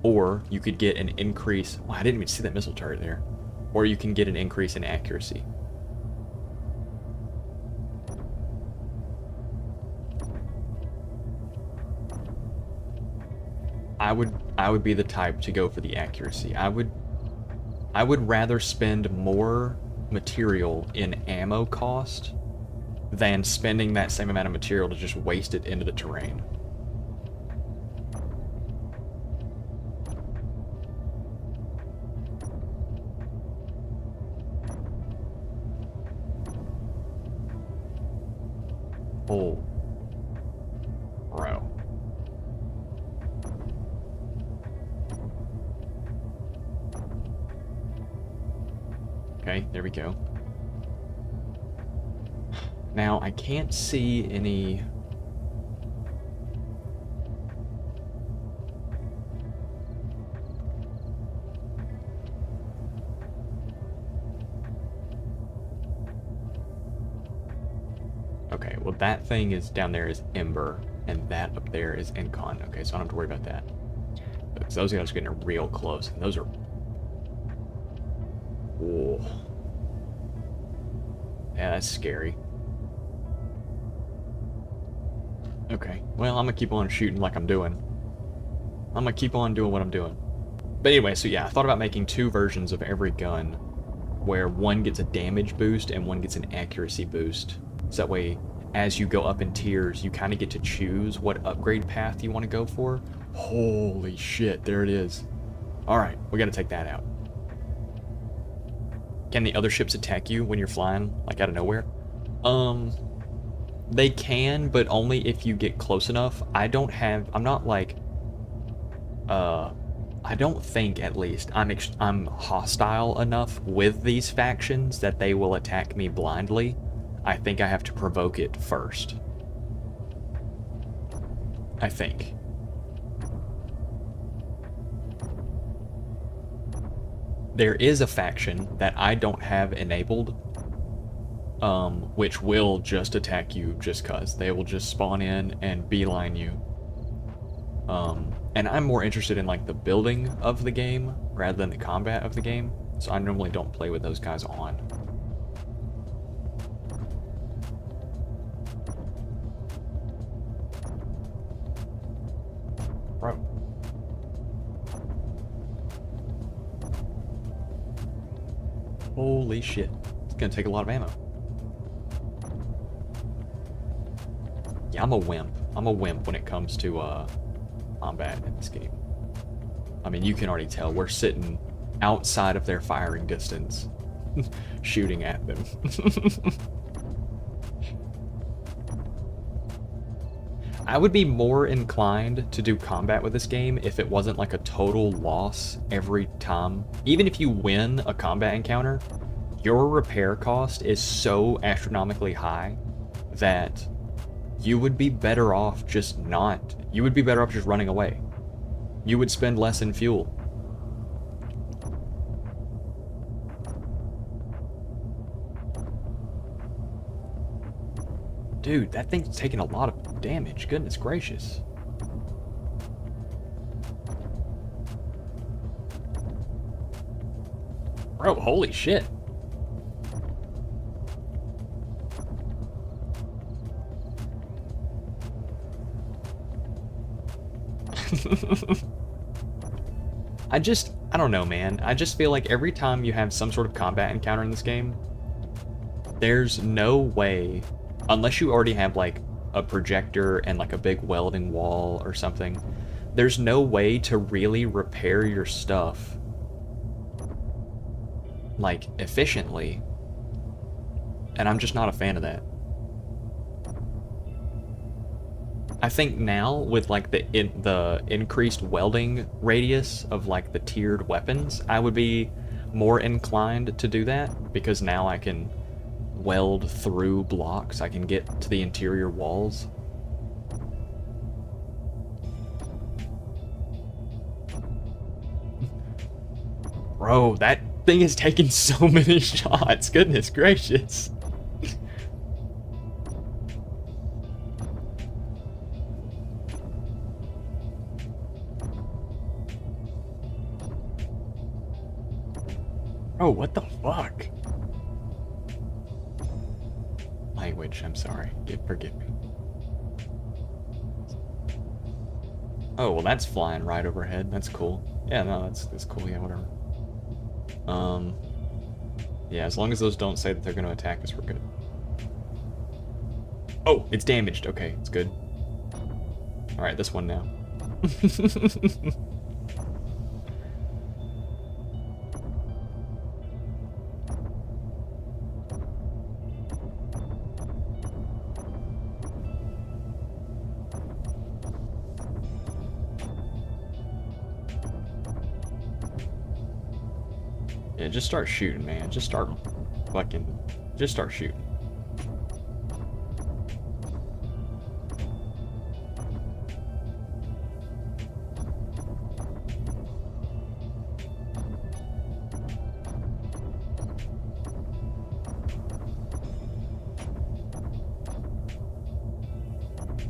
or you could get an increase. Oh, I didn't even see that missile turret there. Or you can get an increase in accuracy. I would be the type to go for the accuracy. I would rather spend more material in ammo cost than spending that same amount of material to just waste it into the terrain. Oh. Bro. Okay, there we go. Now, I can't see any... Okay, well that thing is down there is Ember, and that up there is Incon. Okay, so I don't have to worry about that. Because those guys are getting real close, and those are... Whoa. Yeah, that's scary. Okay, well, I'm gonna keep on shooting like I'm doing. I'm gonna keep on doing what I'm doing. But anyway, so yeah, I thought about making 2 versions of every gun, where one gets a damage boost and one gets an accuracy boost. So that way, as you go up in tiers, you kind of get to choose what upgrade path you want to go for. Holy shit, there it is. Alright, we gotta take that out. Can the other ships attack you when you're flying, like out of nowhere? They can, but only if you get close enough. I'm not like, I don't think, at least, I'm hostile enough with these factions that they will attack me blindly. I think I have to provoke it first. I think. There is a faction that I don't have enabled, which will just attack you just cause. They will just spawn in and beeline you. And I'm more interested in like the building of the game rather than the combat of the game, so I normally don't play with those guys on. Bro. Holy shit. It's gonna take a lot of ammo. Yeah, I'm a wimp. I'm a wimp when it comes to combat in this game. I mean, you can already tell we're sitting outside of their firing distance, shooting at them. I would be more inclined to do combat with this game if it wasn't like a total loss every time. Even if you win a combat encounter, your repair cost is so astronomically high that you would be better off just running away. You would spend less in fuel. Dude, that thing's taking a lot of damage. Goodness gracious. Bro, holy shit. I don't know, man. I just feel like every time you have some sort of combat encounter in this game, there's no way, unless you already have like a projector and like a big welding wall or something, there's no way to really repair your stuff like efficiently. And I'm just not a fan of that. I think now with like the increased welding radius of like the tiered weapons, I would be more inclined to do that, because now I can weld through blocks. I can get to the interior walls. Bro, that thing is taking so many shots. Goodness gracious. Oh, what the fuck? Language, I'm sorry. Forgive me. Oh, well that's flying right overhead. That's cool. Yeah, no, that's cool. Yeah, whatever. Yeah, as long as those don't say that they're gonna attack us, we're good. Oh, it's damaged. Okay, it's good. Alright, this one now. Yeah, just start shooting, man. Just start shooting.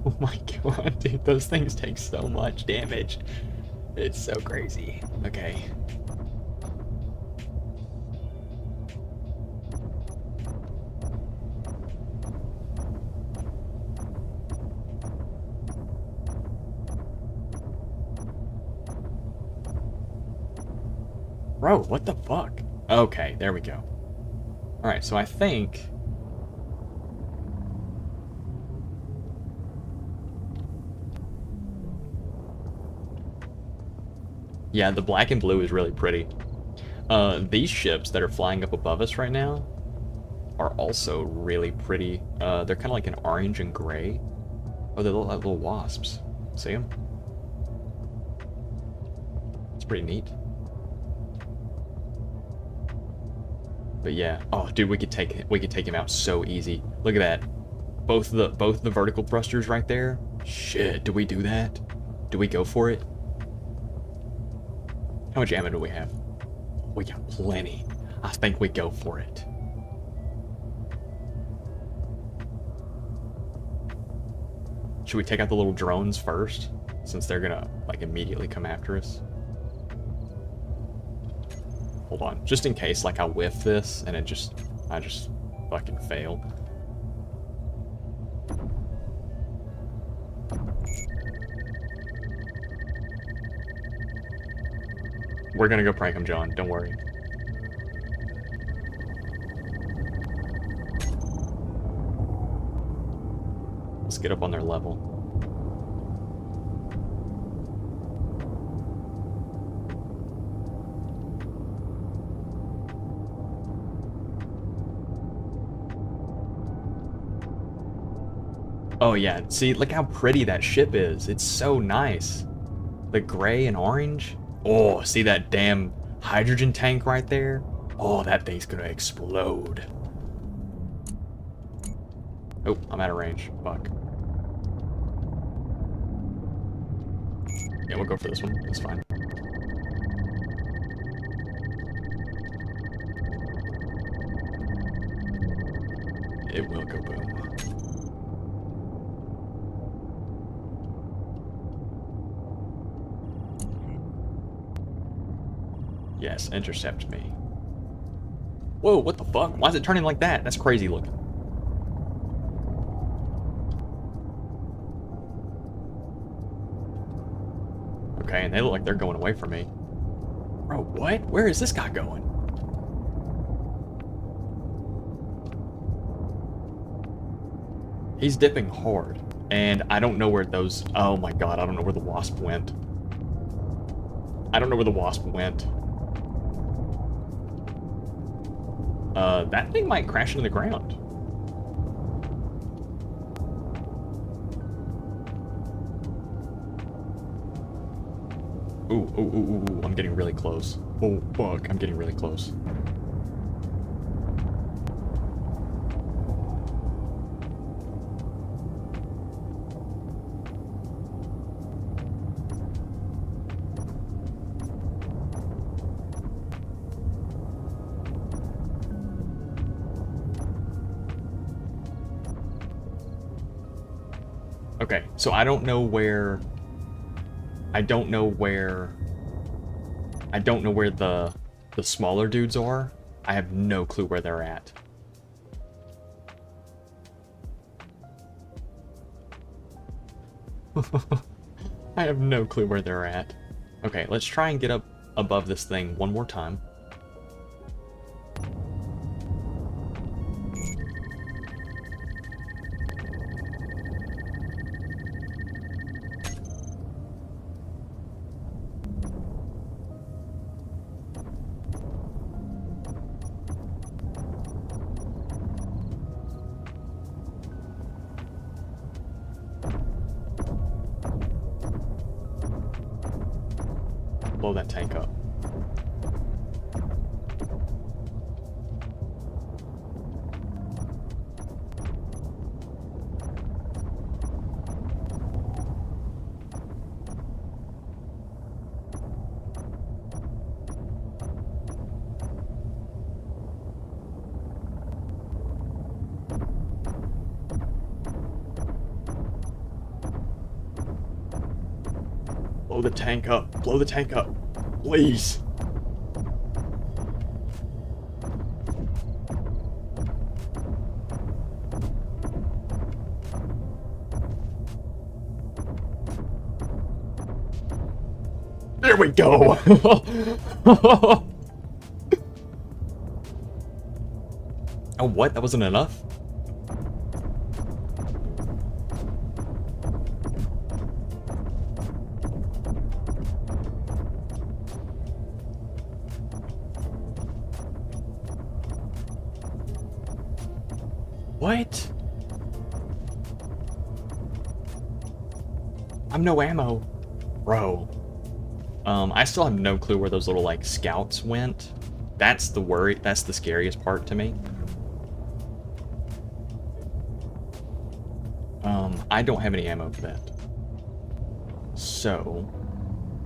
Oh my god, dude, those things take so much damage. It's so crazy. Okay. Bro, what the fuck? Okay, there we go. Alright, so I think... Yeah, the black and blue is really pretty. These ships that are flying up above us right now are also really pretty. They're kind of like an orange and gray. Oh, they look like little wasps. See them? It's pretty neat. But yeah, oh dude, we could take him out so easy. Look at that. Both the vertical thrusters right there. Shit, do we do that? Do we go for it? How much ammo do we have? We got plenty. I think we go for it. Should we take out the little drones first? Since they're gonna, like, immediately come after us. Hold on. Just in case, like, I whiff this and I just fucking fail. We're gonna go prank him, John. Don't worry. Let's get up on their level. Oh yeah, see, look how pretty that ship is. It's so nice. The gray and orange. Oh, see that damn hydrogen tank right there? Oh, that thing's gonna explode. Oh, I'm out of range. Fuck. Yeah, we'll go for this one. It's fine. It will go boom. Yes, intercept me. Whoa, what the fuck? Why is it turning like that? That's crazy looking. Okay, and they look like they're going away from me. Bro, what? Where is this guy going? He's dipping hard. And I don't know where those... Oh my god, I don't know where the wasp went. I don't know where the wasp went. That thing might crash into the ground. Ooh, ooh, ooh, ooh, I'm getting really close. Oh, fuck, I'm getting really close. Okay, so I don't know where the smaller dudes are. I have no clue where they're at. I have no clue where they're at. Okay, let's try and get up above this thing one more time. Blow that tank up. Blow the tank up. Blow the tank up. Please. There we go. Oh, what? That wasn't enough? What? I'm no ammo. Bro. I still have no clue where those little, like, scouts went. That's the worry. That's the scariest part to me. I don't have any ammo for that. So,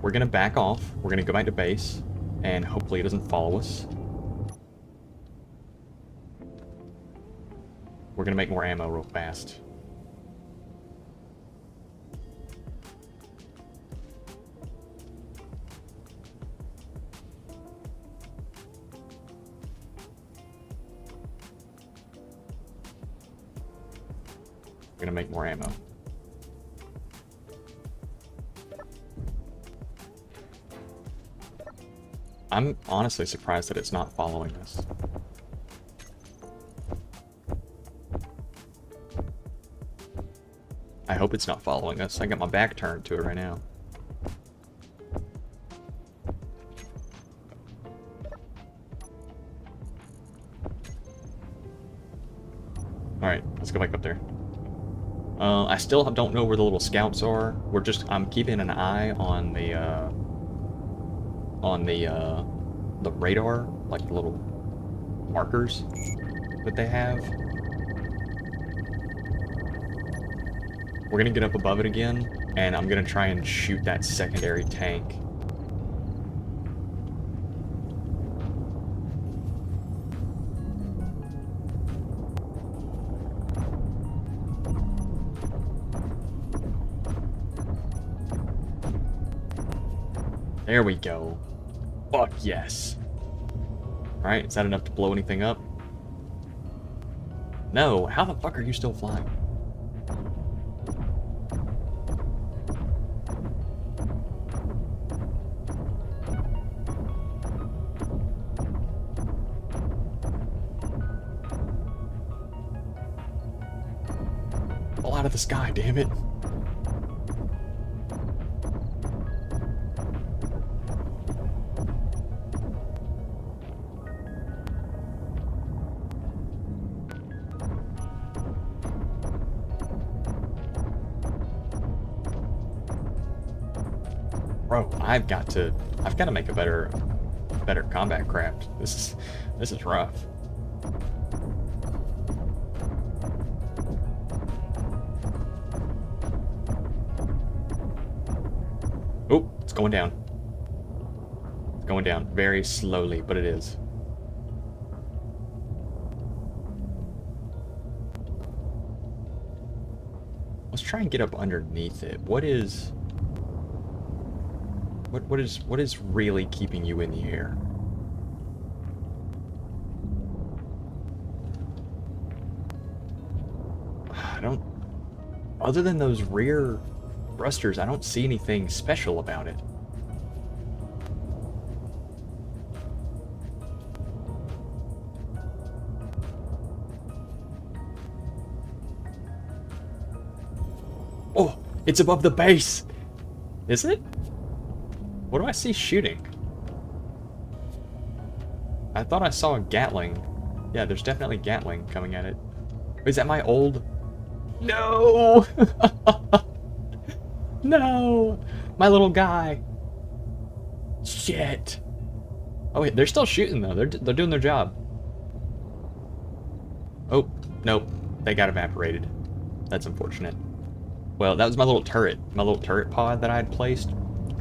we're gonna back off. We're gonna go back to base, and hopefully it doesn't follow us. We're gonna make more ammo real fast. We're gonna make more ammo. I'm honestly surprised that it's not following us. I hope it's not following us. I got my back turned to it right now. Alright, let's go back up there. I still don't know where the little scouts are. I'm keeping an eye on the radar, like the little markers that they have. We're gonna get up above it again, and I'm gonna try and shoot that secondary tank. There we go. Fuck yes. Alright, is that enough to blow anything up? No, how the fuck are you still flying? Fall out of the sky, damn it. Bro, I've got to make a better combat craft. This is rough. Oh, it's going down. It's going down very slowly, but it is. Let's try and get up underneath it. What is really keeping you in the air? Other than those rear thrusters, I don't see anything special about it. Oh, it's above the base. Is it? What do I see shooting? I thought I saw a Gatling. Yeah, there's definitely Gatling coming at it. Is that my old? No! No! My little guy. Shit. Oh wait, they're still shooting though. They're doing their job. Oh, nope. They got evaporated. That's unfortunate. Well, that was my little turret pod that I had placed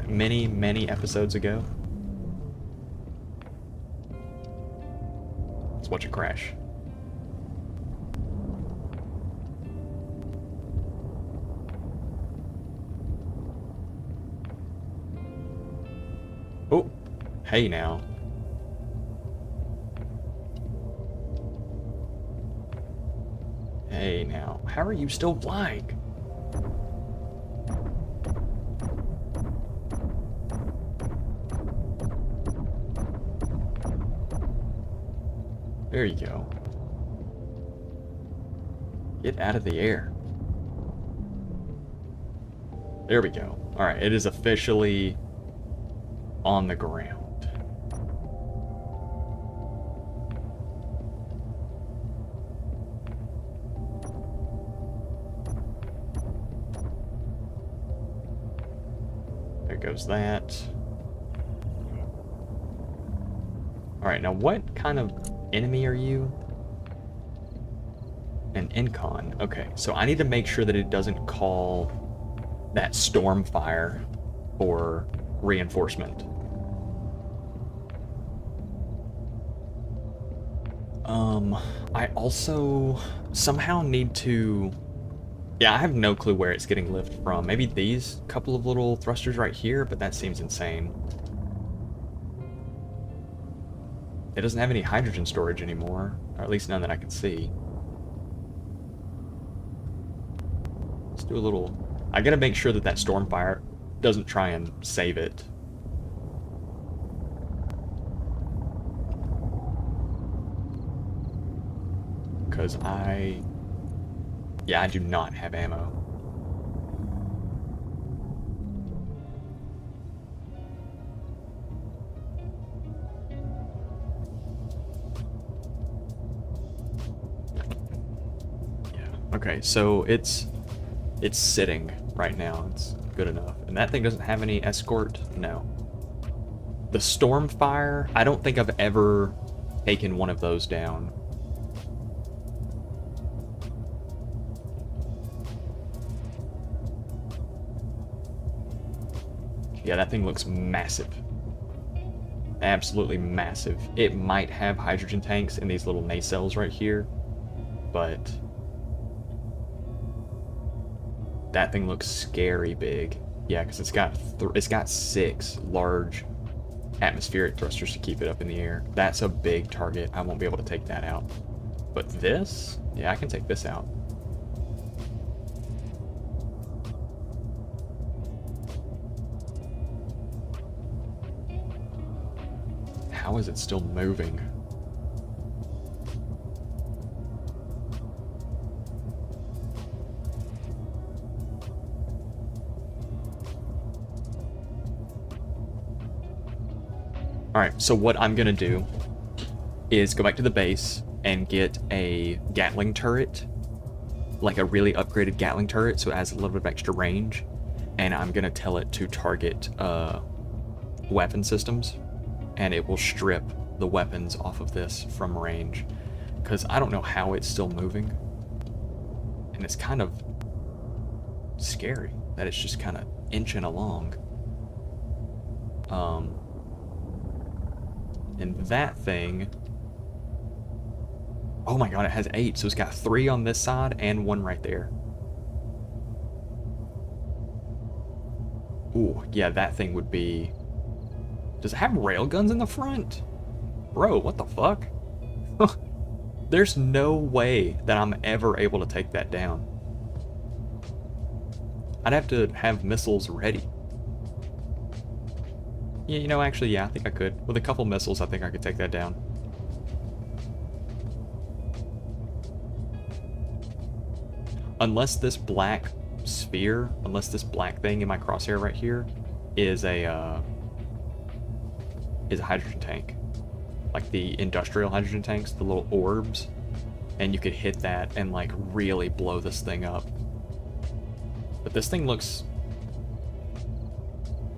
many episodes ago. Let's watch it crash. Hey now. Hey now. How are you still flying? There you go. Get out of the air. There we go. Alright, it is officially on the ground. There goes that. Alright, now what kind of enemy are you? An Incon. Okay, so I need to make sure that it doesn't call that storm fire for reinforcement. I also somehow need to... Yeah, I have no clue where it's getting lift from. Maybe these couple of little thrusters right here, but that seems insane. It doesn't have any hydrogen storage anymore, or at least none that I can see. Let's do a little... I gotta make sure that that Stormfire doesn't try and save it. Because yeah, I do not have ammo. Okay, so it's sitting right now. It's good enough. And that thing doesn't have any escort? No. The Stormfire, I don't think I've ever taken one of those down. Yeah, that thing looks massive. Absolutely massive. It might have hydrogen tanks in these little nacelles right here, but that thing looks scary big. Yeah, because it's got 6 large atmospheric thrusters to keep it up in the air. That's a big target. I won't be able to take that out. But this, yeah, I can take this out. How is it still moving? Alright, so what I'm gonna do is go back to the base and get a Gatling turret, like a really upgraded Gatling turret, so it has a little bit of extra range, and I'm gonna tell it to target weapon systems, and it will strip the weapons off of this from range, because I don't know how it's still moving, and it's kind of scary that it's just kind of inching along. And that thing, oh my god, it has 8, so it's got 3 on this side and 1 right there. Ooh, yeah, that thing would be... Does it have railguns in the front? Bro, what the fuck? There's no way that I'm ever able to take that down. I'd have to have missiles ready. Yeah, you know, actually, yeah, I think I could. With a couple missiles, I think I could take that down. Unless this black sphere, unless this black thing in my crosshair right here is a hydrogen tank. Like the industrial hydrogen tanks, the little orbs. And you could hit that and like really blow this thing up. But this thing looks...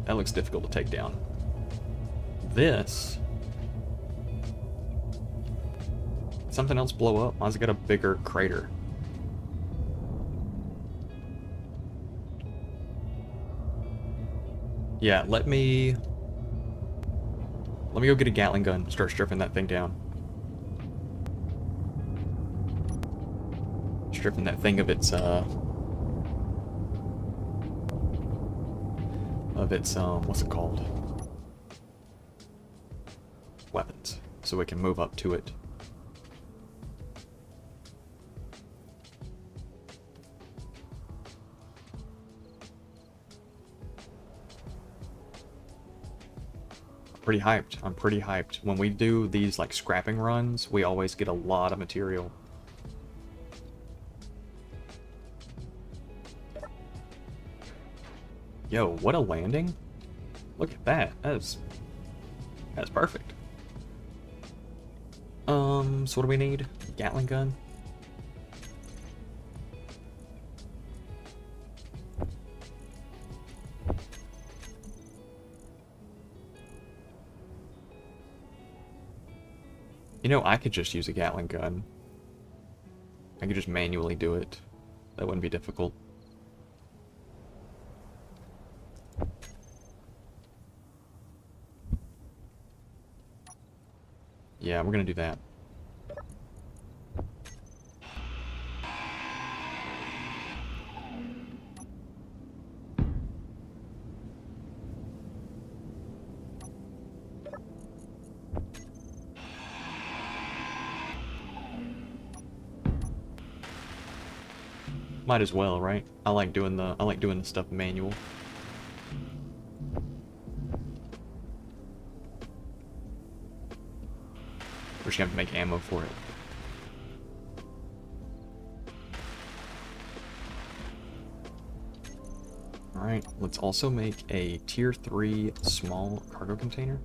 That looks difficult to take down. This... Something else blow up? Why has it got a bigger crater? Yeah, let me go get a Gatling gun, start stripping that thing down. Stripping that thing of its, what's it called? weapons, so we can move up to it. Pretty hyped. I'm pretty hyped. When we do these like scrapping runs, we always get a lot of material. Yo, what a landing. Look at that. That's perfect. So what do we need? Gatling gun? You know, I could just use a Gatling gun. I could just manually do it. That wouldn't be difficult. Yeah, we're gonna do that. Might as well, right? I like doing the stuff manual. We're just gonna have to make ammo for it. Alright, let's also make a tier 3 small cargo container.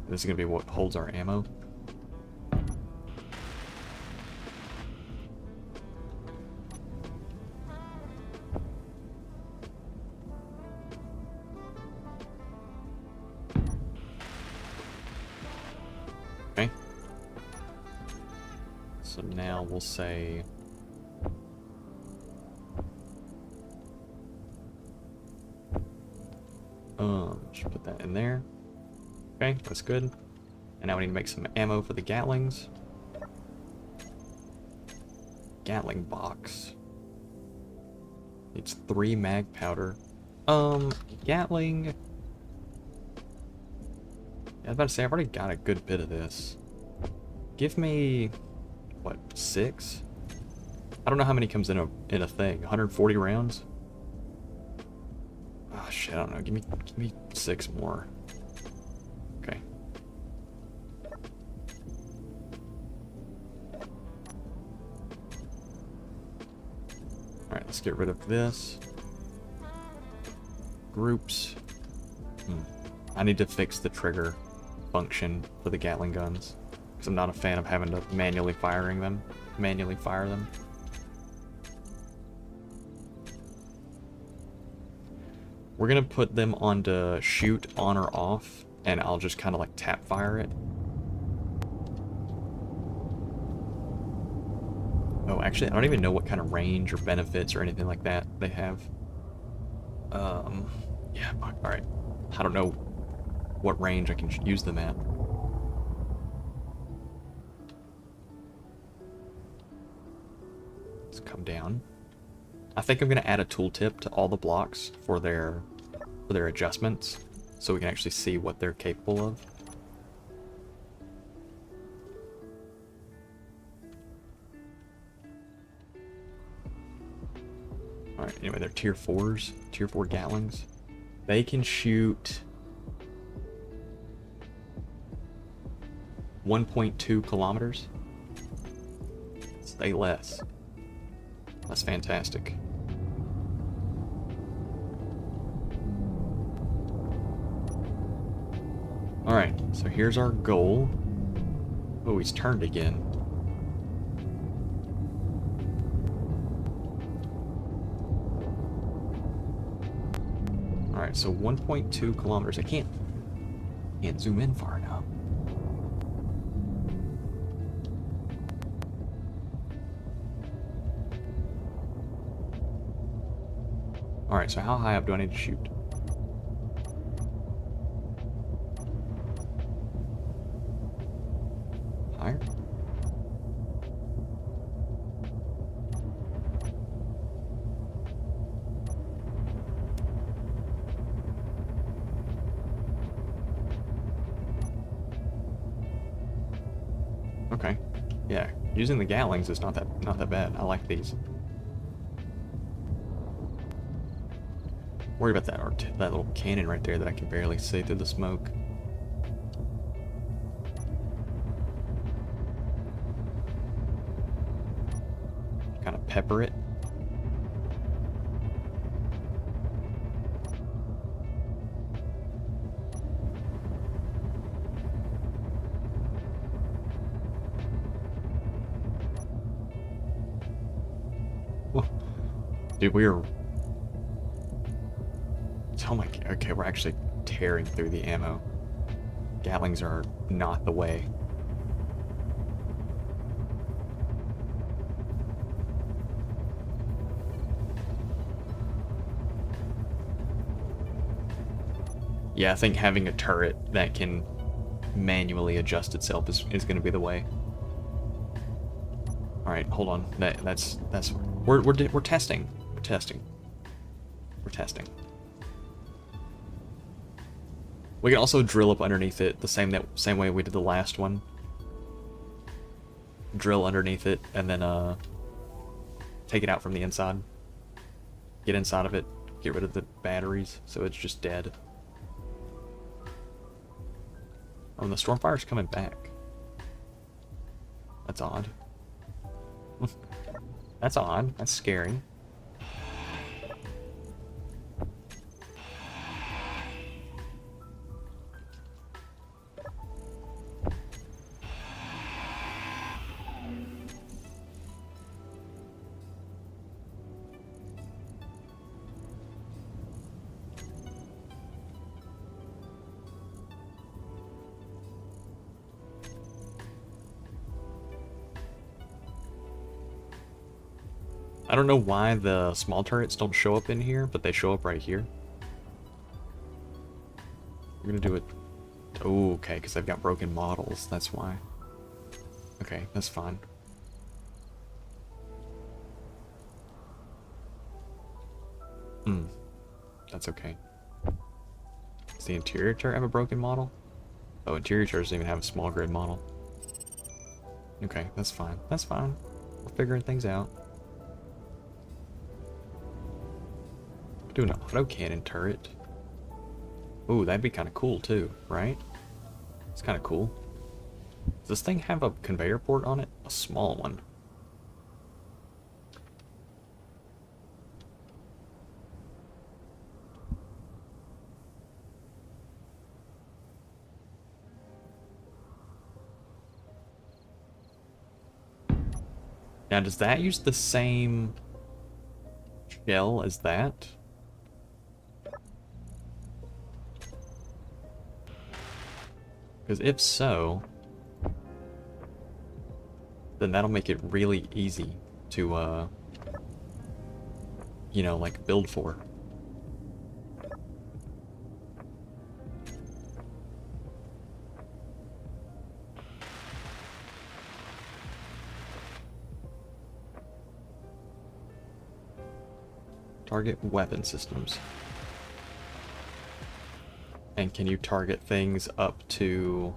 This is gonna be what holds our ammo. Okay. So now we'll say just put that in there. Okay, that's good. And now we need to make some ammo for the Gatlings. Gatling box. It's 3 mag powder. Gatling. I was about to say, I've already got a good bit of this. Give me, what, 6? I don't know how many comes in a thing. 140 rounds? Oh shit, I don't know. Give me 6 more. Okay. Alright, let's get rid of this. Groups. I need to fix the trigger function for the Gatling guns, because I'm not a fan of having to manually fire them. We're gonna put them onto shoot on or off, and I'll just kind of like tap fire it. Oh, actually, I don't even know what kind of range or benefits or anything like that they have. Yeah, alright. I don't know what range I can use them at. Let's come down. I think I'm going to add a tooltip to all the blocks for their adjustments, so we can actually see what they're capable of. Alright, anyway, they're tier 4s, tier 4 Gatlings. They can shoot 1.2 kilometers. Stay less. That's fantastic. Alright, so here's our goal. Oh, he's turned again. Alright, so 1.2 kilometers. I can't zoom in far enough. Alright, so how high up do I need to shoot? Higher? Yeah, using the Gatlings is not that bad. I like these. Worry about that that little cannon right there that I can barely see through the smoke. Kind of pepper it. Dude, we are... Oh my... Okay, we're actually tearing through the ammo. Gatlings are not the way. Yeah, I think having a turret that can manually adjust itself is going to be the way. All right, hold on. That's we're testing. We're testing. We're testing. We can also drill up underneath it the same way we did the last one. Drill underneath it and then take it out from the inside. Get inside of it. Get rid of the batteries so it's just dead. Oh, and the Stormfire's coming back. That's odd. That's odd. That's scary. I don't know why the small turrets don't show up in here, but they show up right here. We're gonna do it... Oh, okay, because they've got broken models, that's why. Okay, that's fine. That's okay. Does the interior turret have a broken model? Oh, interior turret doesn't even have a small grid model. Okay, that's fine. That's fine. We're figuring things out. Do an autocannon turret. Ooh, that'd be kind of cool too, right? It's kind of cool. Does this thing have a conveyor port on it? A small one. Now, does that use the same shell as that? Because if so, then that'll make it really easy to, you know, like, build for. Target weapon systems. And can you target things up to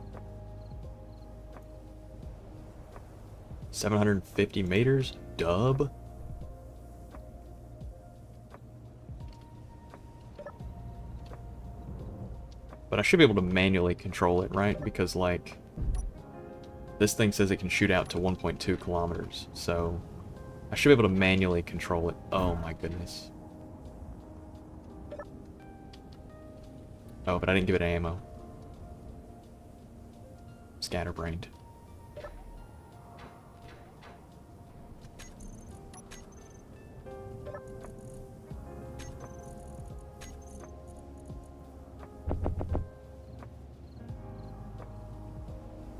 750 meters? Dub? But I should be able to manually control it, right? Because, like, this thing says it can shoot out to 1.2 kilometers, so I should be able to manually control it. Oh my goodness. Oh, but I didn't give it ammo. Scatterbrained.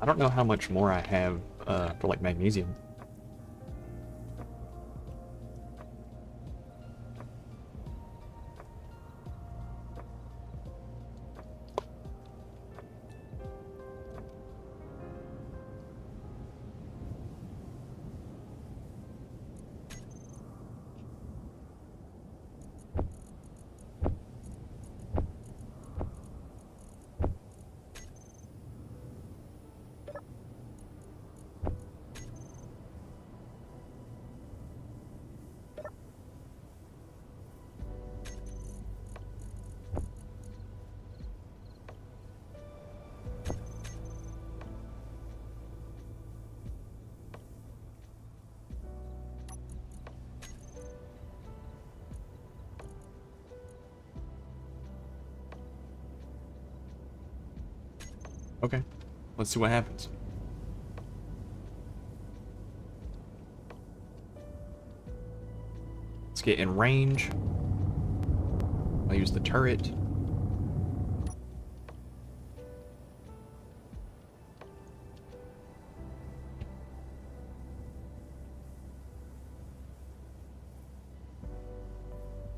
I don't know how much more I have for like magnesium. Okay, let's see what happens. Let's get in range. I'll use the turret.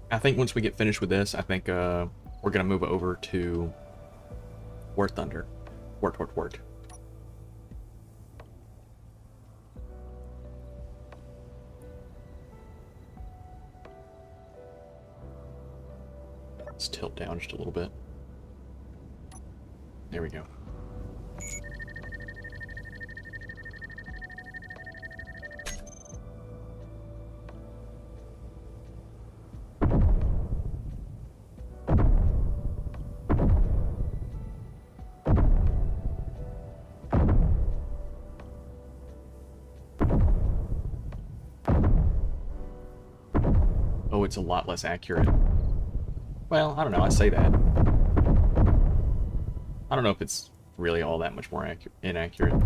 I think once we get finished with this, I think we're gonna move over to War Thunder. Wort. Let's tilt down just a little bit. There we go. Oh, it's a lot less accurate. Well, I don't know, I say that. I don't know if it's really all that much more inaccurate.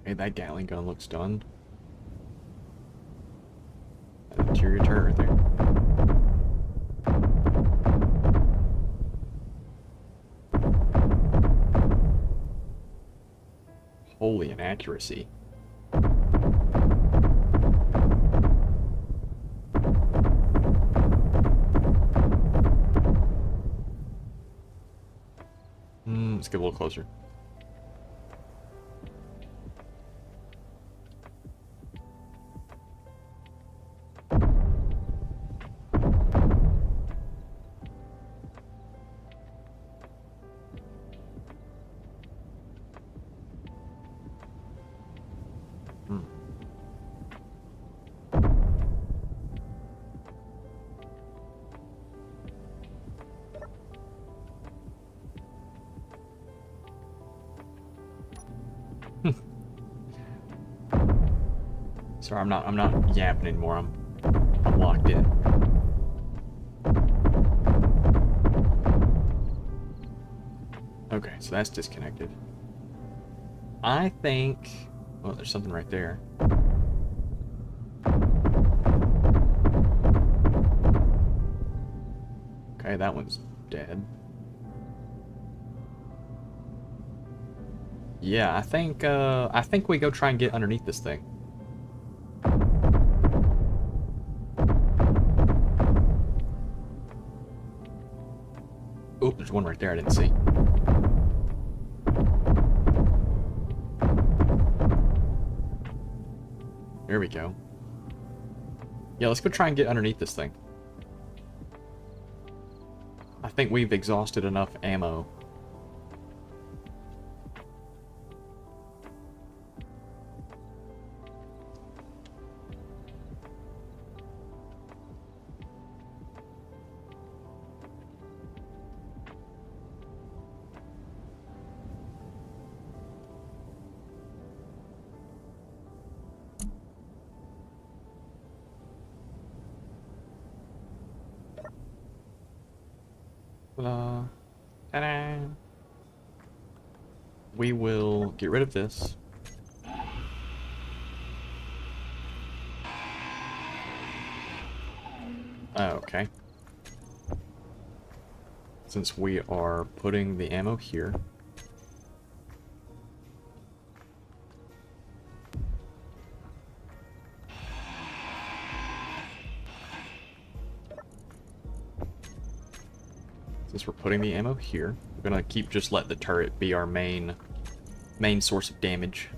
Okay, that Gatling gun looks done. That interior turret right there. Holy inaccuracy. Let's get a little closer. Sorry, I'm not yapping anymore. I'm locked in. Okay, so that's disconnected. I think... Oh, there's something right there. Okay, that one's dead. Yeah, I think we go try and get underneath this thing. Oh, there's one right there I didn't see. There we go. Yeah, let's go try and get underneath this thing. I think we've exhausted enough ammo. Ta-da! We will get rid of this. Okay. Since we are putting the ammo here. Since we're putting the ammo here, we're gonna just let the turret be our main source of damage.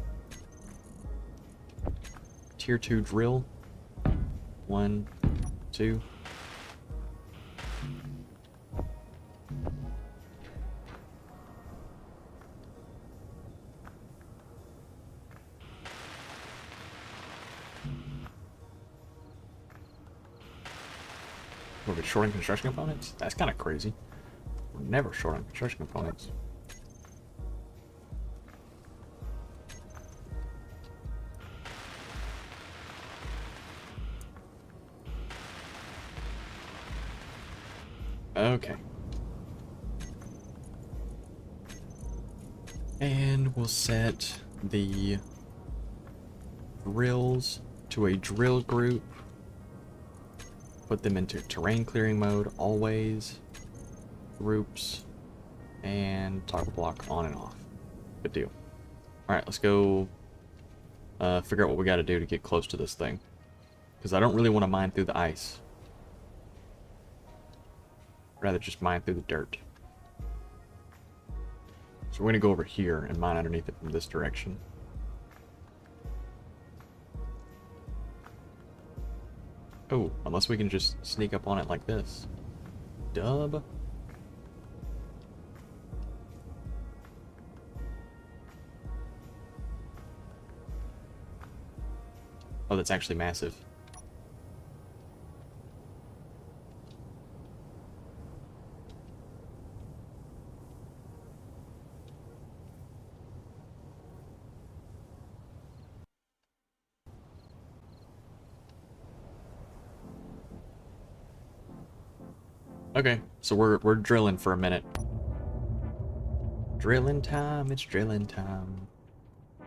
Tier 2 drill. 1, 2. We're short on construction components? That's kind of crazy. We're never short on construction components. Okay. And we'll set the drills to a drill group. Put them into terrain clearing mode, always. Groups. And toggle block on and off. Good deal. Alright, let's go figure out what we gotta do to get close to this thing. Because I don't really want to mine through the ice. I'd rather just mine through the dirt. So we're going to go over here and mine underneath it from this direction. Oh, unless we can just sneak up on it like this. Dub. Oh, that's actually massive. Okay, so we're drilling for a minute. Drilling time, it's drilling time.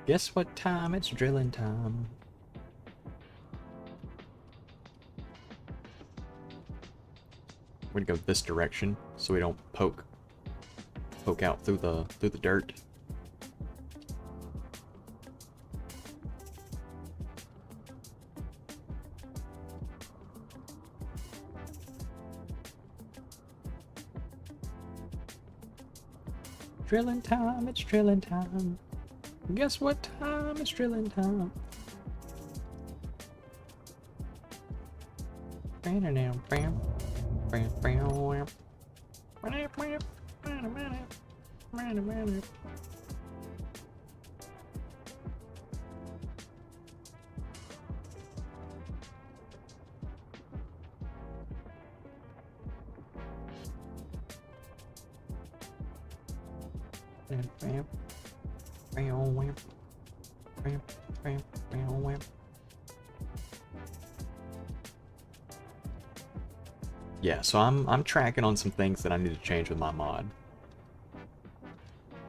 Guess what time? It's drilling time. We're gonna go this direction so we don't poke out through the dirt. Drilling time, it's drilling time. Guess what time? It's drilling time. Yeah, so I'm tracking on some things that I need to change with my mod.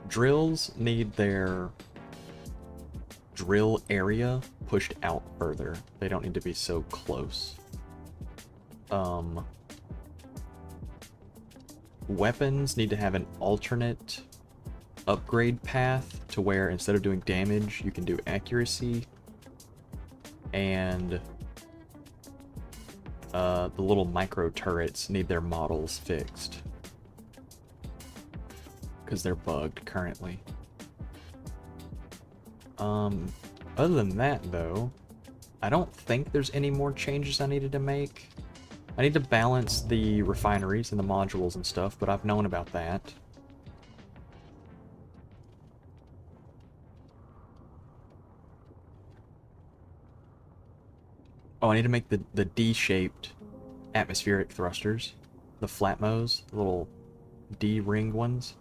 Drills need their drill area pushed out further. They don't need to be so close. Weapons need to have an alternate upgrade path to where instead of doing damage, you can do accuracy. And the little micro turrets need their models fixed. Because they're bugged currently. Other than that, though, I don't think there's any more changes I needed to make. I need to balance the refineries and the modules and stuff, but I've known about that. Oh, I need to make the D-shaped atmospheric thrusters. The flatmos, the little D-ringed ones.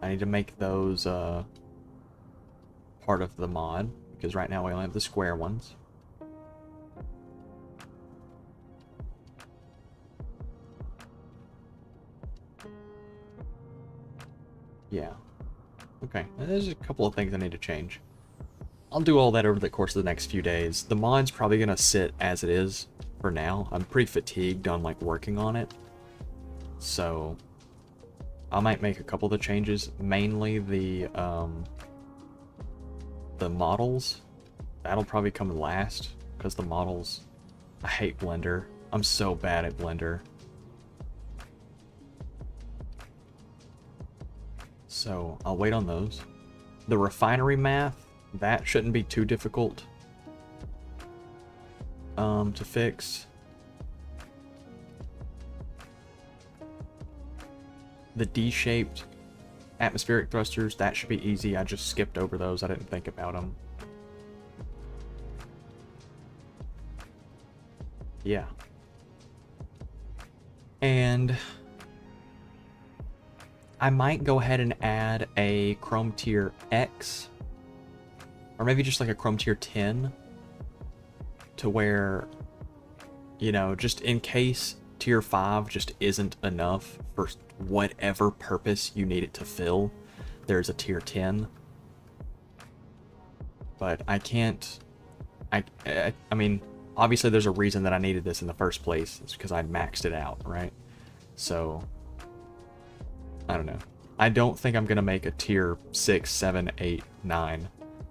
I need to make those part of the mod, because right now we only have the square ones. Yeah. Okay, there's a couple of things I need to change. I'll do all that over the course of the next few days. The mod's probably gonna sit as it is for now. I'm pretty fatigued on like working on it. So I might make a couple of the changes, mainly the models. That'll probably come last, because the models, I hate Blender. I'm so bad at Blender. So I'll wait on those. The refinery math, that shouldn't be too difficult to fix. The D-shaped atmospheric thrusters, that should be easy. I just skipped over those. I didn't think about them. Yeah. And I might go ahead and add a Chrome Tier X, or maybe just like a Chrome Tier 10, to where, you know, just in case tier 5 just isn't enough for whatever purpose you need it to fill, there's a tier 10. But I can't... I mean, obviously there's a reason that I needed this in the first place. It's because I maxed it out, right? So, I don't know. I don't think I'm going to make a tier 6, 7, 8, 9.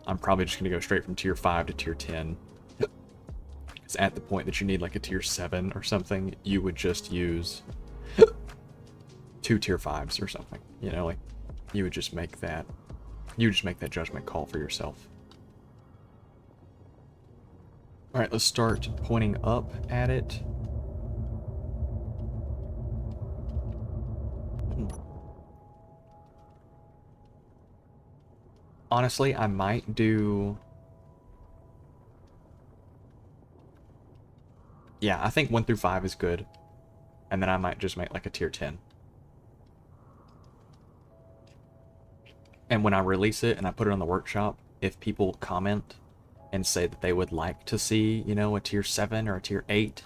I'm probably just going to go straight from tier 5 to tier 10. Because at the point that you need like a tier 7 or something, you would just use 2 tier 5s or something. You know, like, you would just make that... You would just make that judgment call for yourself. Alright, let's start pointing up at it. Honestly, I might do... Yeah, I think 1 through 5 is good. And then I might just make like a tier 10. And when I release it and I put it on the workshop, if people comment and say that they would like to see, you know, a tier 7 or a tier 8,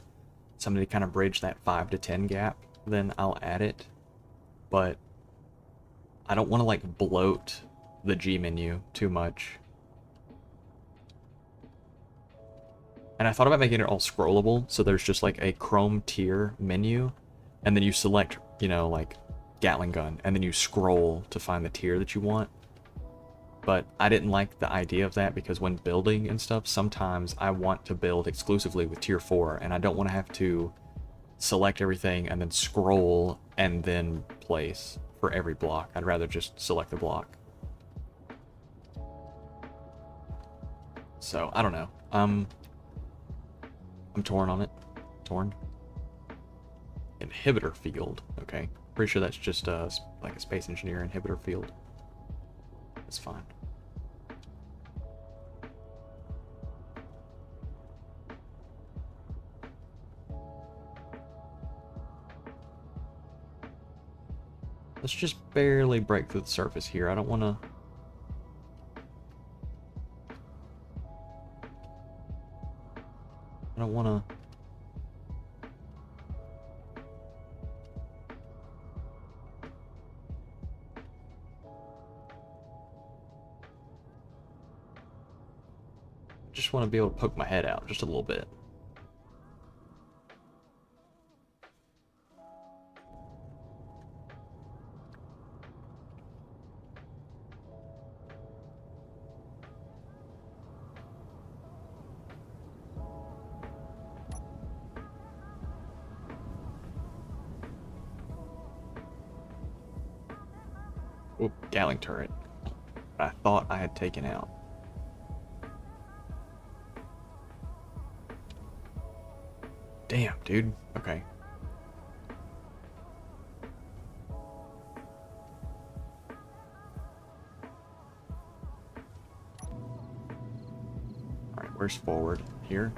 something to kind of bridge that 5 to 10 gap, then I'll add it. But I don't want to like bloat the G menu too much. And I thought about making it all scrollable, so there's just like a Chrome tier menu, and then you select, you know, like Gatling gun, and then you scroll to find the tier that you want. But I didn't like the idea of that because when building and stuff, sometimes I want to build exclusively with tier 4, and I don't want to have to select everything and then scroll and then place for every block. I'd rather just select the block. So, I don't know. I'm torn on it. Torn. Inhibitor field. Okay. Pretty sure that's just like a space engineer inhibitor field. That's fine. Let's just barely break through the surface here. I don't want to... I don't want to... Just want to be able to poke my head out just a little bit. Oop, Gatling turret. I thought I had taken out. Damn, dude. Okay. Alright, where's forward? Here?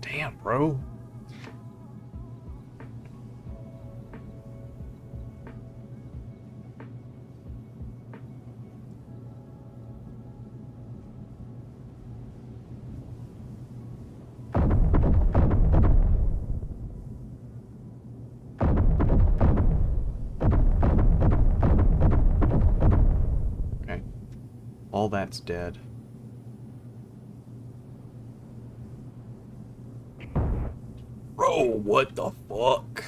Damn, bro. All that's dead. Bro, what the fuck?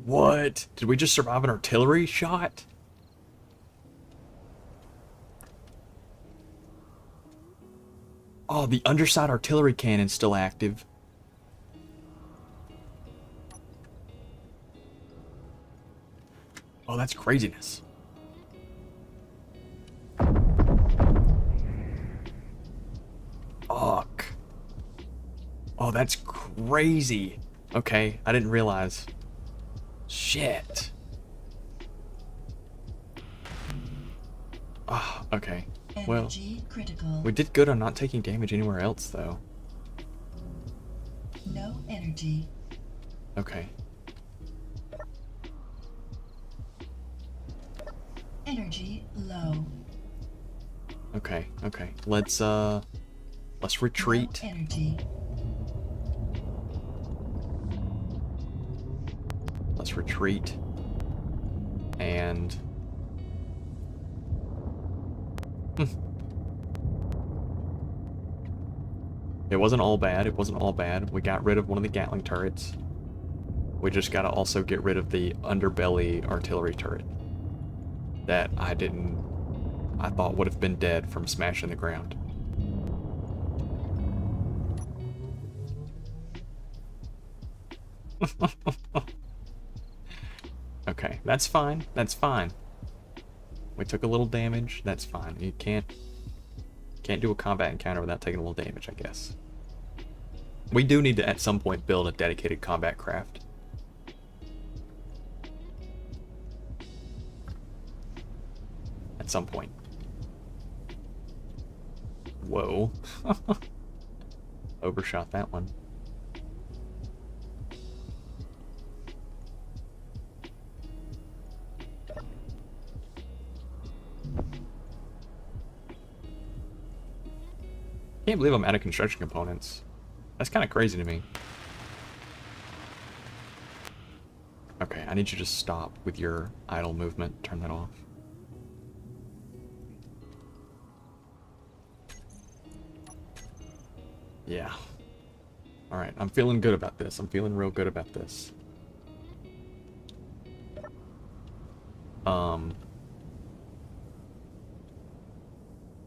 What? Did we just survive an artillery shot? Oh, the underside artillery cannon's still active. Oh, that's craziness. Fuck. Oh, that's crazy. Okay, I didn't realize. Shit. Oh, okay. Well, critical. we did good on not taking damage anywhere else, though. No energy. Okay. Energy low. Okay, okay. Let's retreat. No energy. Let's retreat. And... It wasn't all bad. It wasn't all bad. We got rid of one of the Gatling turrets. We just gotta also get rid of the underbelly artillery turret that I thought would have been dead from smashing the ground. Okay, that's fine. That's fine. We took a little damage. That's fine. You can't do a combat encounter without taking a little damage, I guess. We do need to, at some point, build a dedicated combat craft. At some point. Whoa. Overshot that one. Can't believe I'm out of construction components. That's kind of crazy to me. Okay, I need you to stop with your idle movement. Turn that off. Yeah. Alright, I'm feeling good about this. I'm feeling real good about this.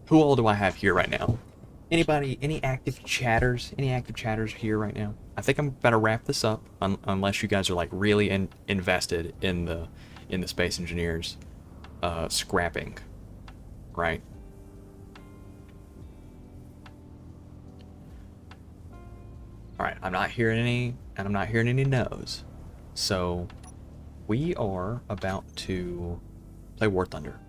Who all do I have here right now? Anybody, any active chatters? Any active chatters here right now? I think I'm about to wrap this up, unless you guys are like really invested in the Space Engineers scrapping, right? All right, I'm not hearing any, and I'm not hearing any no's. So we are about to play War Thunder.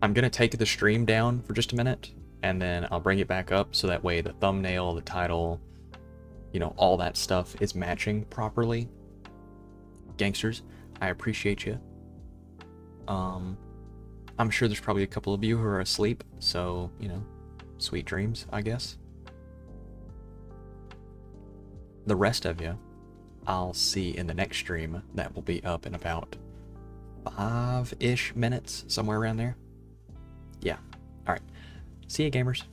I'm going to take the stream down for just a minute, and then I'll bring it back up so that way the thumbnail, the title, you know, all that stuff is matching properly. Gangsters, I appreciate you. I'm sure there's probably a couple of you who are asleep, so, you know, sweet dreams, I guess. The rest of you, I'll see in the next stream that will be up in about 5-ish minutes, somewhere around there. Yeah. All right. See you, gamers.